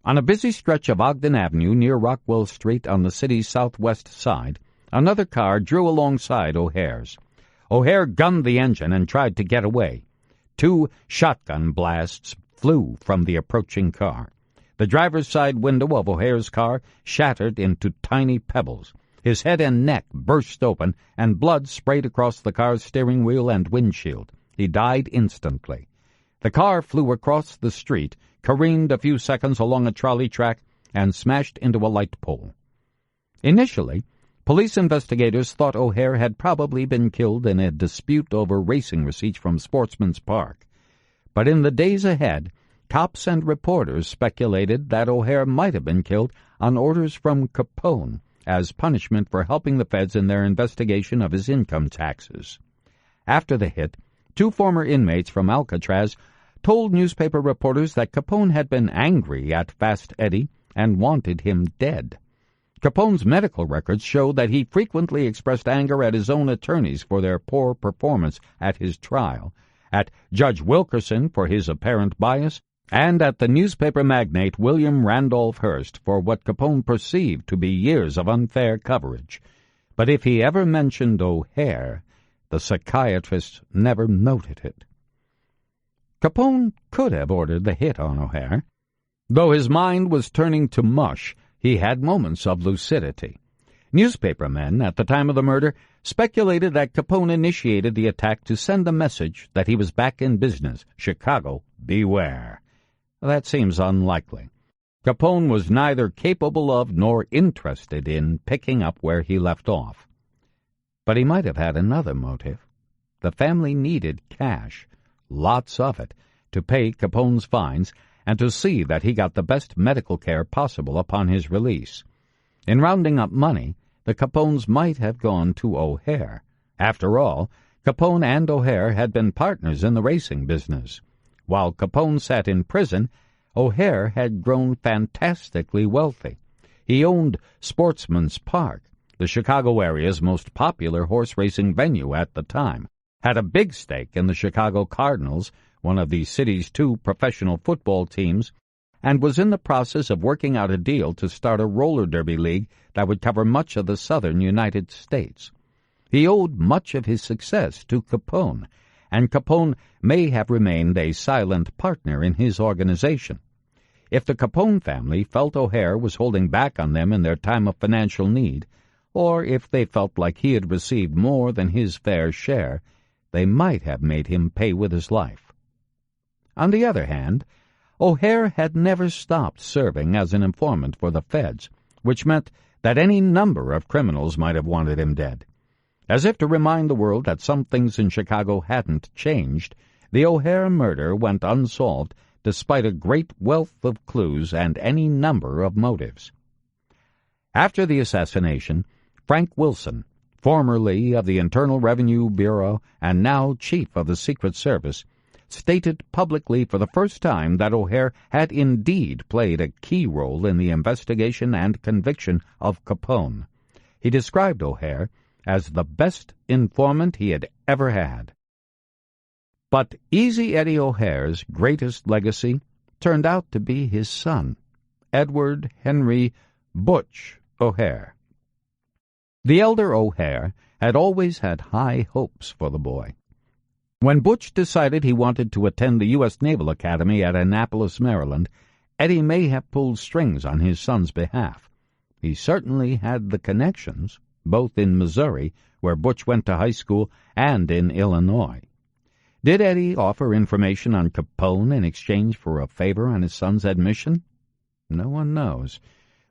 On a busy stretch of Ogden Avenue near Rockwell Street on the city's southwest side, another car drew alongside O'Hare's. O'Hare gunned the engine and tried to get away. 2 shotgun blasts flew from the approaching car. The driver's side window of O'Hare's car shattered into tiny pebbles. His head and neck burst open, and blood sprayed across the car's steering wheel and windshield. He died instantly. The car flew across the street, careened a few seconds along a trolley track, and smashed into a light pole. Initially, police investigators thought O'Hare had probably been killed in a dispute over racing receipts from Sportsman's Park. But in the days ahead, cops and reporters speculated that O'Hare might have been killed on orders from Capone as punishment for helping the feds in their investigation of his income taxes. After the hit, 2 former inmates from Alcatraz told newspaper reporters that Capone had been angry at Fast Eddie and wanted him dead. Capone's medical records show that he frequently expressed anger at his own attorneys for their poor performance at his trial, at Judge Wilkerson for his apparent bias, and at the newspaper magnate William Randolph Hearst for what Capone perceived to be years of unfair coverage. But if he ever mentioned O'Hare, the psychiatrist never noted it. Capone could have ordered the hit on O'Hare. Though his mind was turning to mush, he had moments of lucidity. Newspapermen at the time of the murder speculated that Capone initiated the attack to send a message that he was back in business. Chicago, beware. That seems unlikely. Capone was neither capable of nor interested in picking up where he left off. But he might have had another motive. The family needed cash, lots of it, to pay Capone's fines and to see that he got the best medical care possible upon his release. In rounding up money, the Capones might have gone to O'Hare. After all, Capone and O'Hare had been partners in the racing business. While Capone sat in prison, O'Hare had grown fantastically wealthy. He owned Sportsman's Park, the Chicago area's most popular horse racing venue at the time, had a big stake in the Chicago Cardinals, one of the city's 2 professional football teams, and was in the process of working out a deal to start a roller derby league that would cover much of the southern United States. He owed much of his success to Capone, and Capone may have remained a silent partner in his organization. If the Capone family felt O'Hare was holding back on them in their time of financial need, or if they felt like he had received more than his fair share, they might have made him pay with his life. On the other hand, O'Hare had never stopped serving as an informant for the feds, which meant that any number of criminals might have wanted him dead. As if to remind the world that some things in Chicago hadn't changed, the O'Hare murder went unsolved despite a great wealth of clues and any number of motives. After the assassination, Frank Wilson, formerly of the Internal Revenue Bureau and now chief of the Secret Service, stated publicly for the first time that O'Hare had indeed played a key role in the investigation and conviction of Capone. He described O'Hare as the best informant he had ever had. But Easy Eddie O'Hare's greatest legacy turned out to be his son, Edward Henry Butch O'Hare. The elder O'Hare had always had high hopes for the boy. When Butch decided he wanted to attend the U.S. Naval Academy at Annapolis, Maryland, Eddie may have pulled strings on his son's behalf. He certainly had the connections, both in Missouri, where Butch went to high school, and in Illinois. Did Eddie offer information on Capone in exchange for a favor on his son's admission? No one knows.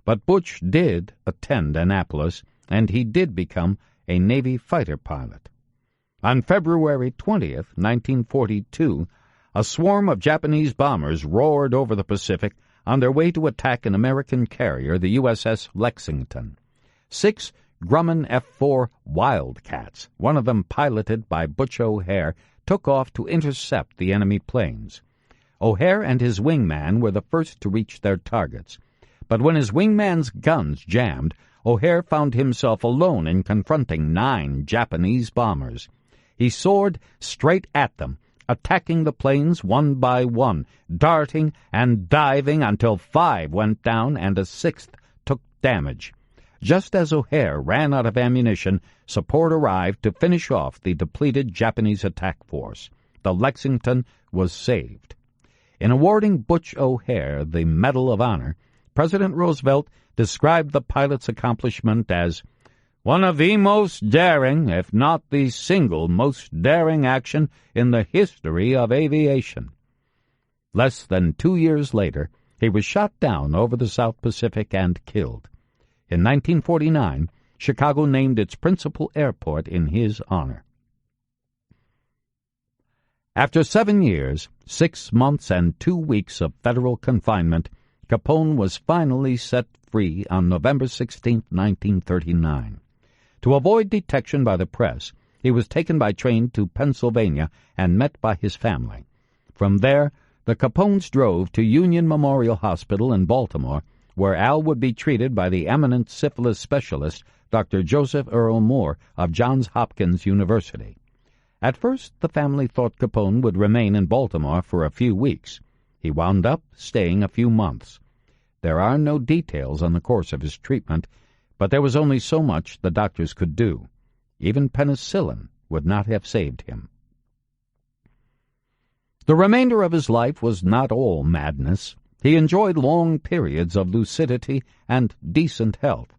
But Butch did attend Annapolis, and he did become a Navy fighter pilot. On February 20th, 1942, a swarm of Japanese bombers roared over the Pacific on their way to attack an American carrier, the USS Lexington. 6 Grumman F-4 Wildcats, one of them piloted by Butch O'Hare, took off to intercept the enemy planes. O'Hare and his wingman were the first to reach their targets. But when his wingman's guns jammed, O'Hare found himself alone in confronting 9 Japanese bombers. He soared straight at them, attacking the planes one by one, darting and diving until 5 went down and a 6th took damage. Just as O'Hare ran out of ammunition, support arrived to finish off the depleted Japanese attack force. The Lexington was saved. In awarding Butch O'Hare the Medal of Honor, President Roosevelt described the pilot's accomplishment as one of the most daring, if not the single most daring action in the history of aviation. Less than 2 years later, he was shot down over the South Pacific and killed. In 1949, Chicago named its principal airport in his honor. After 7 years, 6 months, and 2 weeks of federal confinement, Capone was finally set free on November 16, 1939. To avoid detection by the press, he was taken by train to Pennsylvania and met by his family. From there, the Capones drove to Union Memorial Hospital in Baltimore, where Al would be treated by the eminent syphilis specialist, Dr. Joseph Earl Moore of Johns Hopkins University. At first, the family thought Capone would remain in Baltimore for a few weeks. He wound up staying a few months. There are no details on the course of his treatment, but there was only so much the doctors could do. Even penicillin would not have saved him. The remainder of his life was not all madness. He enjoyed long periods of lucidity and decent health.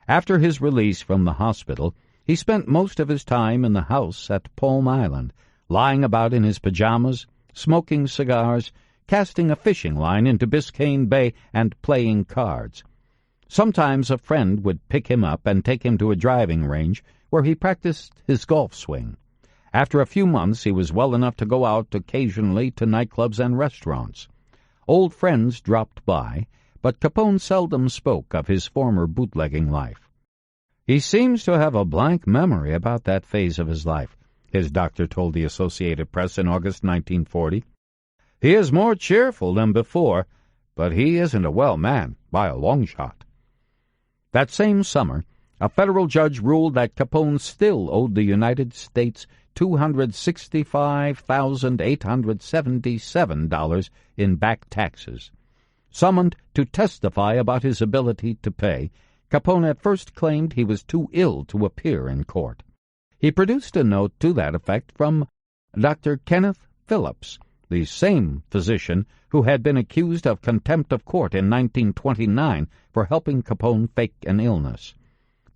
After his release from the hospital, he spent most of his time in the house at Palm Island, lying about in his pajamas, smoking cigars, casting a fishing line into Biscayne Bay, and playing cards. Sometimes a friend would pick him up and take him to a driving range where he practiced his golf swing. After a few months, he was well enough to go out occasionally to nightclubs and restaurants. Old friends dropped by, but Capone seldom spoke of his former bootlegging life. He seems to have a blank memory about that phase of his life, his doctor told the Associated Press in August 1940. He is more cheerful than before, but he isn't a well man by a long shot. That same summer, a federal judge ruled that Capone still owed the United States $265,877 in back taxes. Summoned to testify about his ability to pay, Capone at first claimed he was too ill to appear in court. He produced a note to that effect from Dr. Kenneth Phillips, the same physician who had been accused of contempt of court in 1929 for helping Capone fake an illness.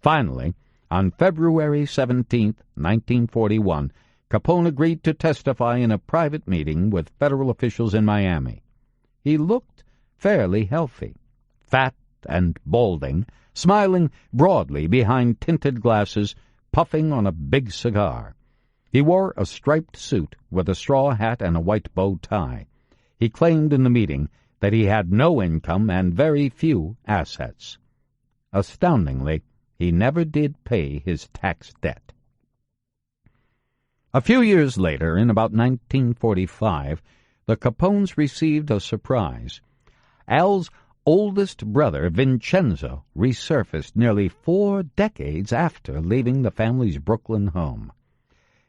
Finally, on February 17, 1941, Capone agreed to testify in a private meeting with federal officials in Miami. He looked fairly healthy, fat and balding, smiling broadly behind tinted glasses, puffing on a big cigar. He wore a striped suit with a straw hat and a white bow tie. He claimed in the meeting that he had no income and very few assets. Astoundingly, he never did pay his tax debt. A few years later, in about 1945, the Capones received a surprise. Al's oldest brother, Vincenzo, resurfaced nearly 4 decades after leaving the family's Brooklyn home.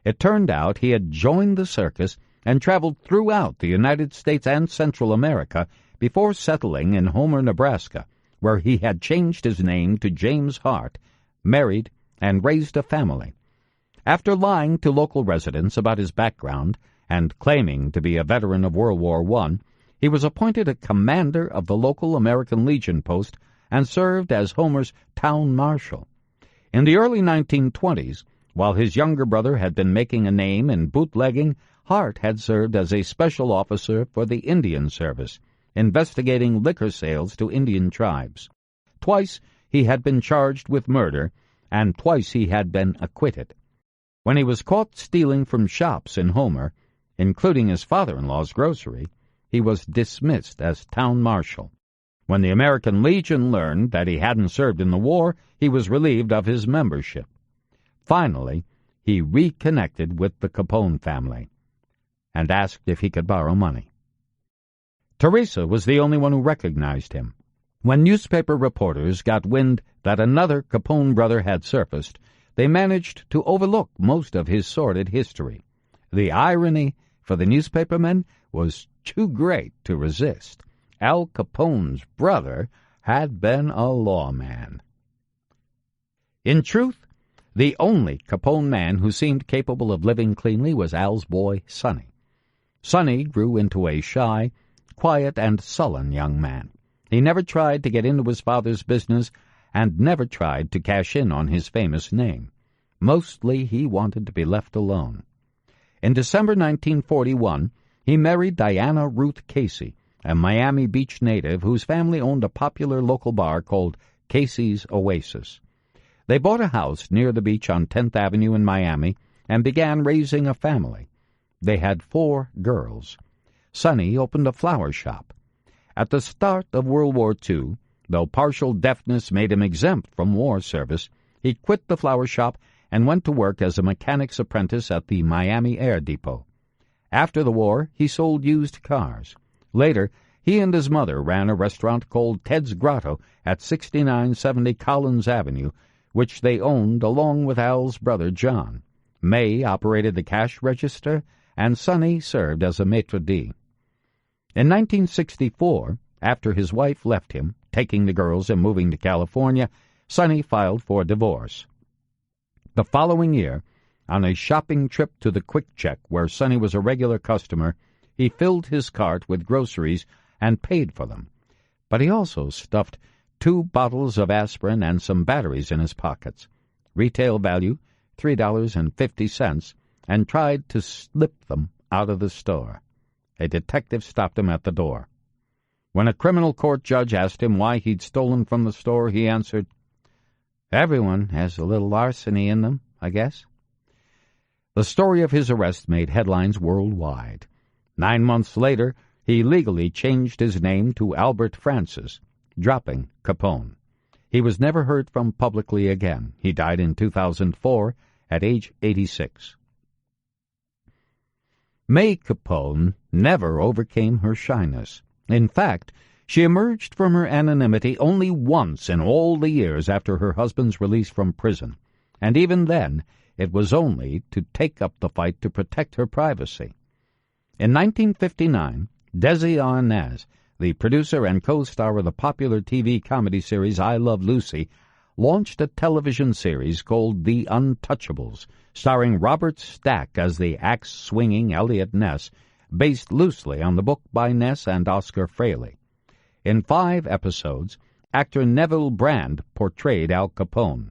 It turned out he had joined the circus and traveled throughout the United States and Central America before settling in Homer, Nebraska, where he had changed his name to James Hart, married, and raised a family. After lying to local residents about his background and claiming to be a veteran of World War I, he was appointed a commander of the local American Legion post and served as Homer's town marshal. In the early 1920s, while his younger brother had been making a name in bootlegging, Hart had served as a special officer for the Indian Service, investigating liquor sales to Indian tribes. Twice he had been charged with murder, and twice he had been acquitted. When he was caught stealing from shops in Homer, including his father-in-law's grocery, he was dismissed as town marshal. When the American Legion learned that he hadn't served in the war, he was relieved of his membership. Finally, he reconnected with the Capone family and asked if he could borrow money. Teresa was the only one who recognized him. When newspaper reporters got wind that another Capone brother had surfaced, they managed to overlook most of his sordid history. The irony for the newspapermen was too great to resist. Al Capone's brother had been a lawman. In truth, the only Capone man who seemed capable of living cleanly was Al's boy, Sonny. Sonny grew into a shy, quiet and sullen young man. He never tried to get into his father's business and never tried to cash in on his famous name. Mostly he wanted to be left alone. In December 1941, he married Diana Ruth Casey, a Miami Beach native whose family owned a popular local bar called Casey's Oasis. They bought a house near the beach on 10th Avenue in Miami and began raising a family. They had 4 girls. Sonny opened a flower shop. At the start of World War II, though partial deafness made him exempt from war service, he quit the flower shop and went to work as a mechanic's apprentice at the Miami Air Depot. After the war, he sold used cars. Later, he and his mother ran a restaurant called Ted's Grotto at 6970 Collins Avenue, which they owned along with Al's brother John. May operated the cash register, and Sonny served as a maitre d'. In 1964, after his wife left him, taking the girls and moving to California, Sonny filed for divorce. The following year, on a shopping trip to the Quick Check where Sonny was a regular customer, he filled his cart with groceries and paid for them. But he also stuffed 2 bottles of aspirin and some batteries in his pockets. Retail value, $3.50, and tried to slip them out of the store. A detective stopped him at the door. When a criminal court judge asked him why he'd stolen from the store, he answered, "Everyone has a little larceny in them, I guess." The story of his arrest made headlines worldwide. 9 months later, he legally changed his name to Albert Francis, dropping Capone. He was never heard from publicly again. He died in 2004 at age 86. May Capone never overcame her shyness. In fact, she emerged from her anonymity only once in all the years after her husband's release from prison, and even then it was only to take up the fight to protect her privacy. In 1959, Desi Arnaz, the producer and co-star of the popular TV comedy series I Love Lucy, launched a television series called The Untouchables, starring Robert Stack as the axe-swinging Eliot Ness, based loosely on the book by Ness and Oscar Fraley. In 5 episodes, actor Neville Brand portrayed Al Capone.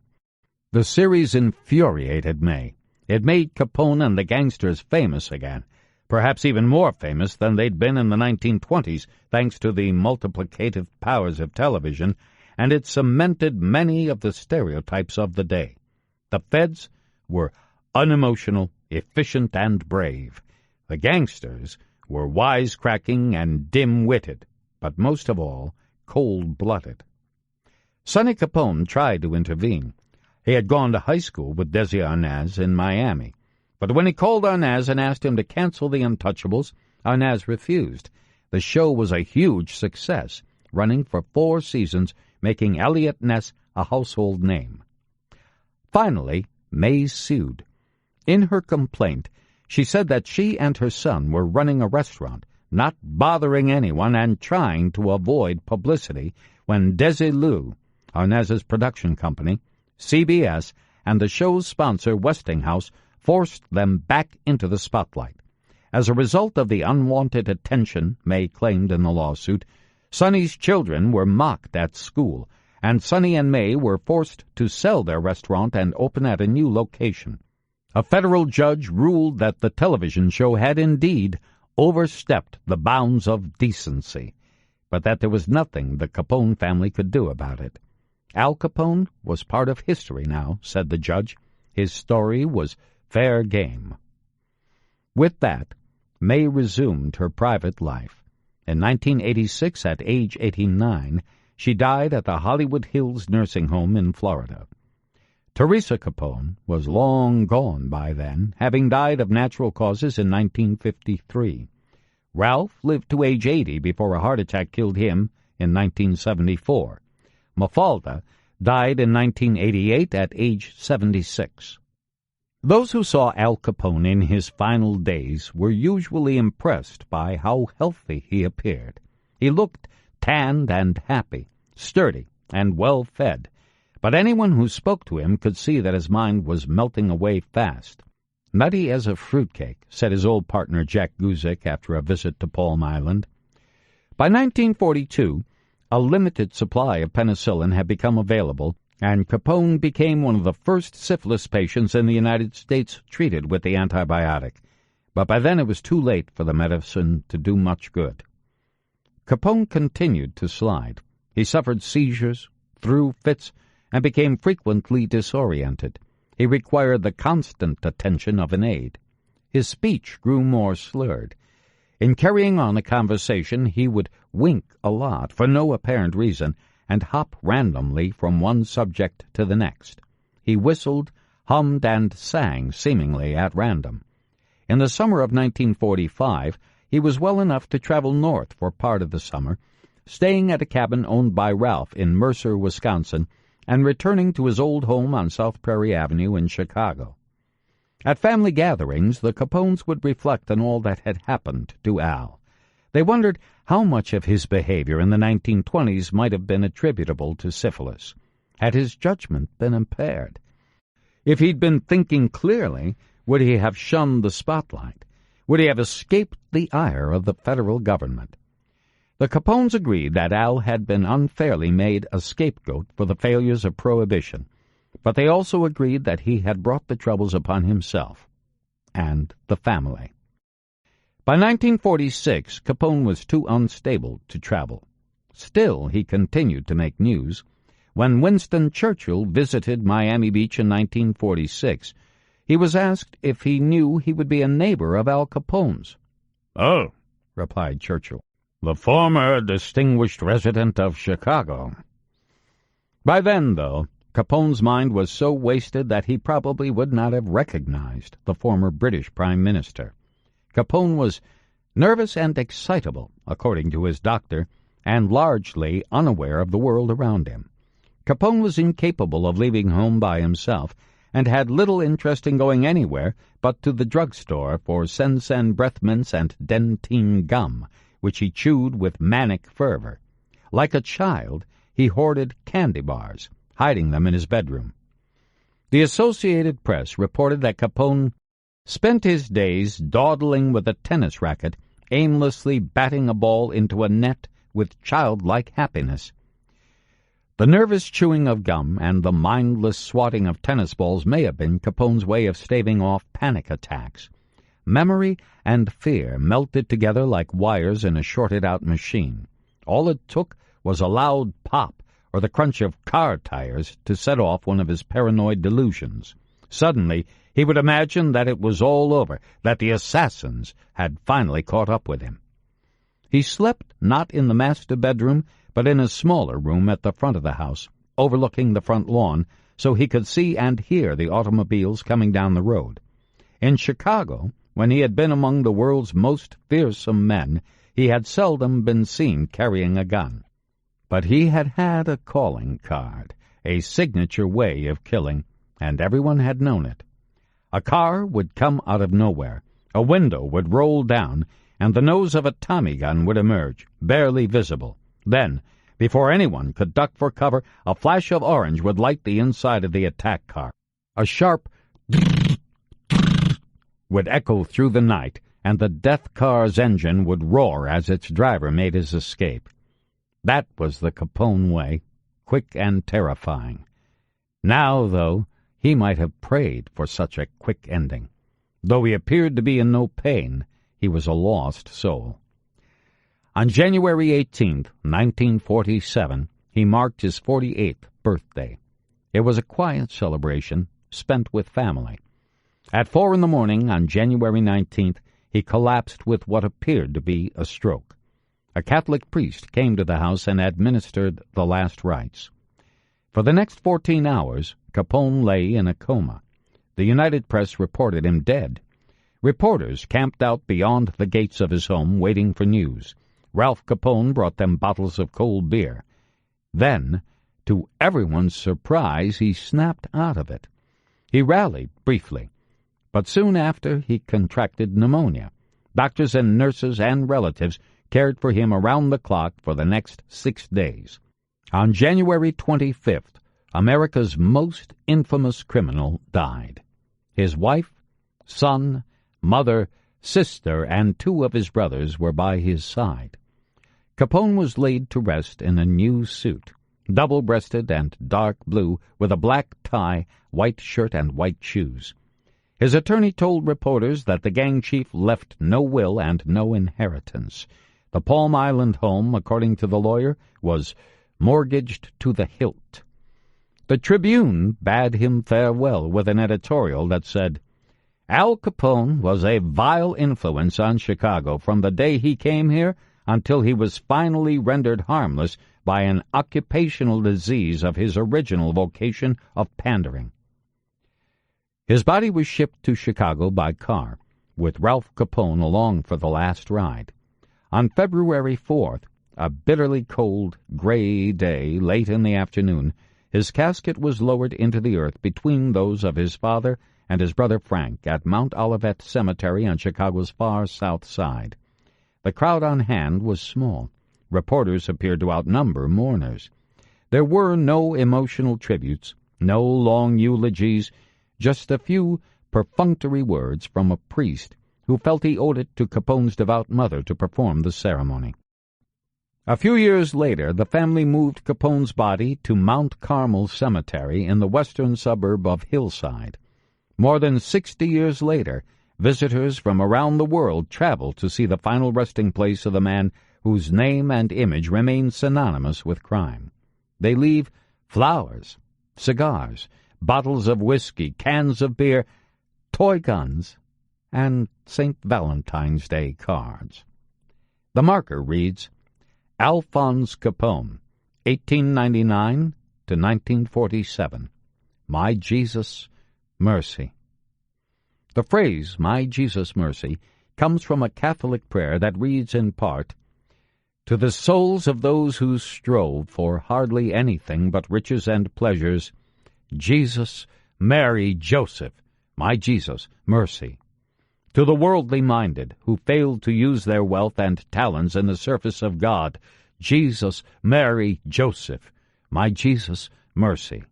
The series infuriated May. It made Capone and the gangsters famous again, perhaps even more famous than they'd been in the 1920s, thanks to the multiplicative powers of television, and it cemented many of the stereotypes of the day. The feds were unemotional, efficient, and brave. The gangsters were wisecracking and dim-witted, but most of all, cold-blooded. Sonny Capone tried to intervene. He had gone to high school with Desi Arnaz in Miami. But when he called Arnaz and asked him to cancel The Untouchables, Arnaz refused. The show was a huge success, running for 4 seasons, making Eliot Ness a household name. Finally, May sued. In her complaint, she said that she and her son were running a restaurant, not bothering anyone and trying to avoid publicity when Desilu, Arnaz's production company, CBS, and the show's sponsor, Westinghouse, forced them back into the spotlight. As a result of the unwanted attention May claimed in the lawsuit, Sonny's children were mocked at school, and Sonny and May were forced to sell their restaurant and open at a new location. A federal judge ruled that the television show had indeed overstepped the bounds of decency, but that there was nothing the Capone family could do about it. Al Capone was part of history now, said the judge. His story was fair game. With that, May resumed her private life. In 1986, at age 89, she died at the Hollywood Hills nursing home in Florida. Teresa Capone was long gone by then, having died of natural causes in 1953. Ralph lived to age 80 before a heart attack killed him in 1974. Mafalda died in 1988 at age 76. Those who saw Al Capone in his final days were usually impressed by how healthy he appeared. He looked tanned and happy, sturdy and well-fed, but anyone who spoke to him could see that his mind was melting away fast. "Nutty as a fruitcake," said his old partner Jack Guzik after a visit to Palm Island. By 1942, a limited supply of penicillin had become available, and Capone became one of the first syphilis patients in the United States treated with the antibiotic. But by then it was too late for the medicine to do much good. Capone continued to slide. He suffered seizures, threw fits, and became frequently disoriented. He required the constant attention of an aide. His speech grew more slurred. In carrying on a conversation, he would wink a lot for no apparent reason and hop randomly from one subject to the next. He whistled, hummed, and sang seemingly at random. In the summer of 1945, he was well enough to travel north for part of the summer, staying at a cabin owned by Ralph in Mercer, Wisconsin, and returning to his old home on South Prairie Avenue in Chicago. At family gatherings, the Capones would reflect on all that had happened to Al. They wondered how much of his behavior in the 1920s might have been attributable to syphilis. Had his judgment been impaired? If he'd been thinking clearly, would he have shunned the spotlight? Would he have escaped the ire of the federal government? The Capones agreed that Al had been unfairly made a scapegoat for the failures of Prohibition, but they also agreed that he had brought the troubles upon himself and the family. By 1946, Capone was too unstable to travel. Still, he continued to make news. When Winston Churchill visited Miami Beach in 1946, he was asked if he knew he would be a neighbor of Al Capone's. "Oh," replied Churchill, "the former distinguished resident of Chicago." By then, though, Capone's mind was so wasted that he probably would not have recognized the former British Prime Minister. Capone was nervous and excitable, according to his doctor, and largely unaware of the world around him. Capone was incapable of leaving home by himself, and had little interest in going anywhere but to the drugstore for Sen-Sen breath mints and Dentyne gum, which he chewed with manic fervor. Like a child, he hoarded candy bars, hiding them in his bedroom. The Associated Press reported that Capone spent his days dawdling with a tennis racket, aimlessly batting a ball into a net with childlike happiness. The nervous chewing of gum and the mindless swatting of tennis balls may have been Capone's way of staving off panic attacks. Memory and fear melted together like wires in a shorted-out machine. All it took was a loud pop or the crunch of car tires to set off one of his paranoid delusions. Suddenly, he would imagine that it was all over, that the assassins had finally caught up with him. He slept not in the master bedroom, but in a smaller room at the front of the house, overlooking the front lawn, so he could see and hear the automobiles coming down the road. In Chicago, when he had been among the world's most fearsome men, he had seldom been seen carrying a gun. But he had had a calling card, a signature way of killing, and everyone had known it. A car would come out of nowhere, a window would roll down, and the nose of a Tommy gun would emerge, barely visible. Then, before anyone could duck for cover, a flash of orange would light the inside of the attack car. A sharp would echo through the night, and the death car's engine would roar as its driver made his escape. That was the Capone way, quick and terrifying. Now, though, he might have prayed for such a quick ending. Though he appeared to be in no pain, he was a lost soul. On January 18th, 1947, he marked his 48th birthday. It was a quiet celebration, spent with family. At 4 a.m. on January 19th, he collapsed with what appeared to be a stroke. A Catholic priest came to the house and administered the last rites. For the next 14 hours, Capone lay in a coma. The United Press reported him dead. Reporters camped out beyond the gates of his home waiting for news. Ralph Capone brought them bottles of cold beer. Then, to everyone's surprise, he snapped out of it. He rallied briefly, but soon after he contracted pneumonia. Doctors and nurses and relatives cared for him around the clock for the next 6 days. On January 25th, America's most infamous criminal died. His wife, son, mother, sister, and 2 of his brothers were by his side. Capone was laid to rest in a new suit, double-breasted and dark blue, with a black tie, white shirt, and white shoes. His attorney told reporters that the gang chief left no will and no inheritance. The Palm Island home, according to the lawyer, was mortgaged to the hilt. The Tribune bade him farewell with an editorial that said, "Al Capone was a vile influence on Chicago from the day he came here until he was finally rendered harmless by an occupational disease of his original vocation of pandering." His body was shipped to Chicago by car, with Ralph Capone along for the last ride. On February 4th, a bitterly cold, gray day late in the afternoon, his casket was lowered into the earth between those of his father and his brother Frank at Mount Olivet Cemetery on Chicago's far south side. The crowd on hand was small. Reporters appeared to outnumber mourners. There were no emotional tributes, no long eulogies, just a few perfunctory words from a priest who felt he owed it to Capone's devout mother to perform the ceremony. A few years later, the family moved Capone's body to Mount Carmel Cemetery in the western suburb of Hillside. More than 60 years later, visitors from around the world travel to see the final resting place of the man whose name and image remain synonymous with crime. They leave flowers, cigars, bottles of whiskey, cans of beer, toy guns, and St. Valentine's Day cards. The marker reads, Alphonse Capone, 1899 to 1947. My Jesus, mercy. The phrase, My Jesus, mercy, comes from a Catholic prayer that reads in part, To the souls of those who strove for hardly anything but riches and pleasures, Jesus, Mary, Joseph, my Jesus, mercy. To the worldly minded, who failed to use their wealth and talents in the service of God, Jesus, Mary, Joseph, my Jesus, mercy.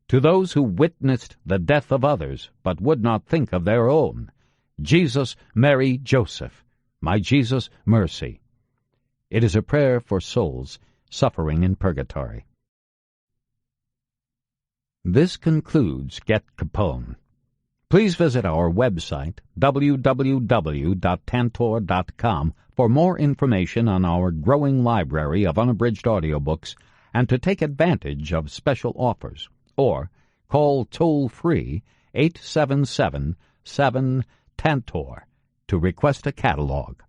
To those who witnessed the death of others, but would not think of their own, Jesus, Mary, Joseph, my Jesus, mercy. It is a prayer for souls suffering in purgatory. This concludes Get Capone. Please visit our website, www.tantor.com, for more information on our growing library of unabridged audiobooks and to take advantage of special offers, or call toll-free 877-7-TANTOR to request a catalog.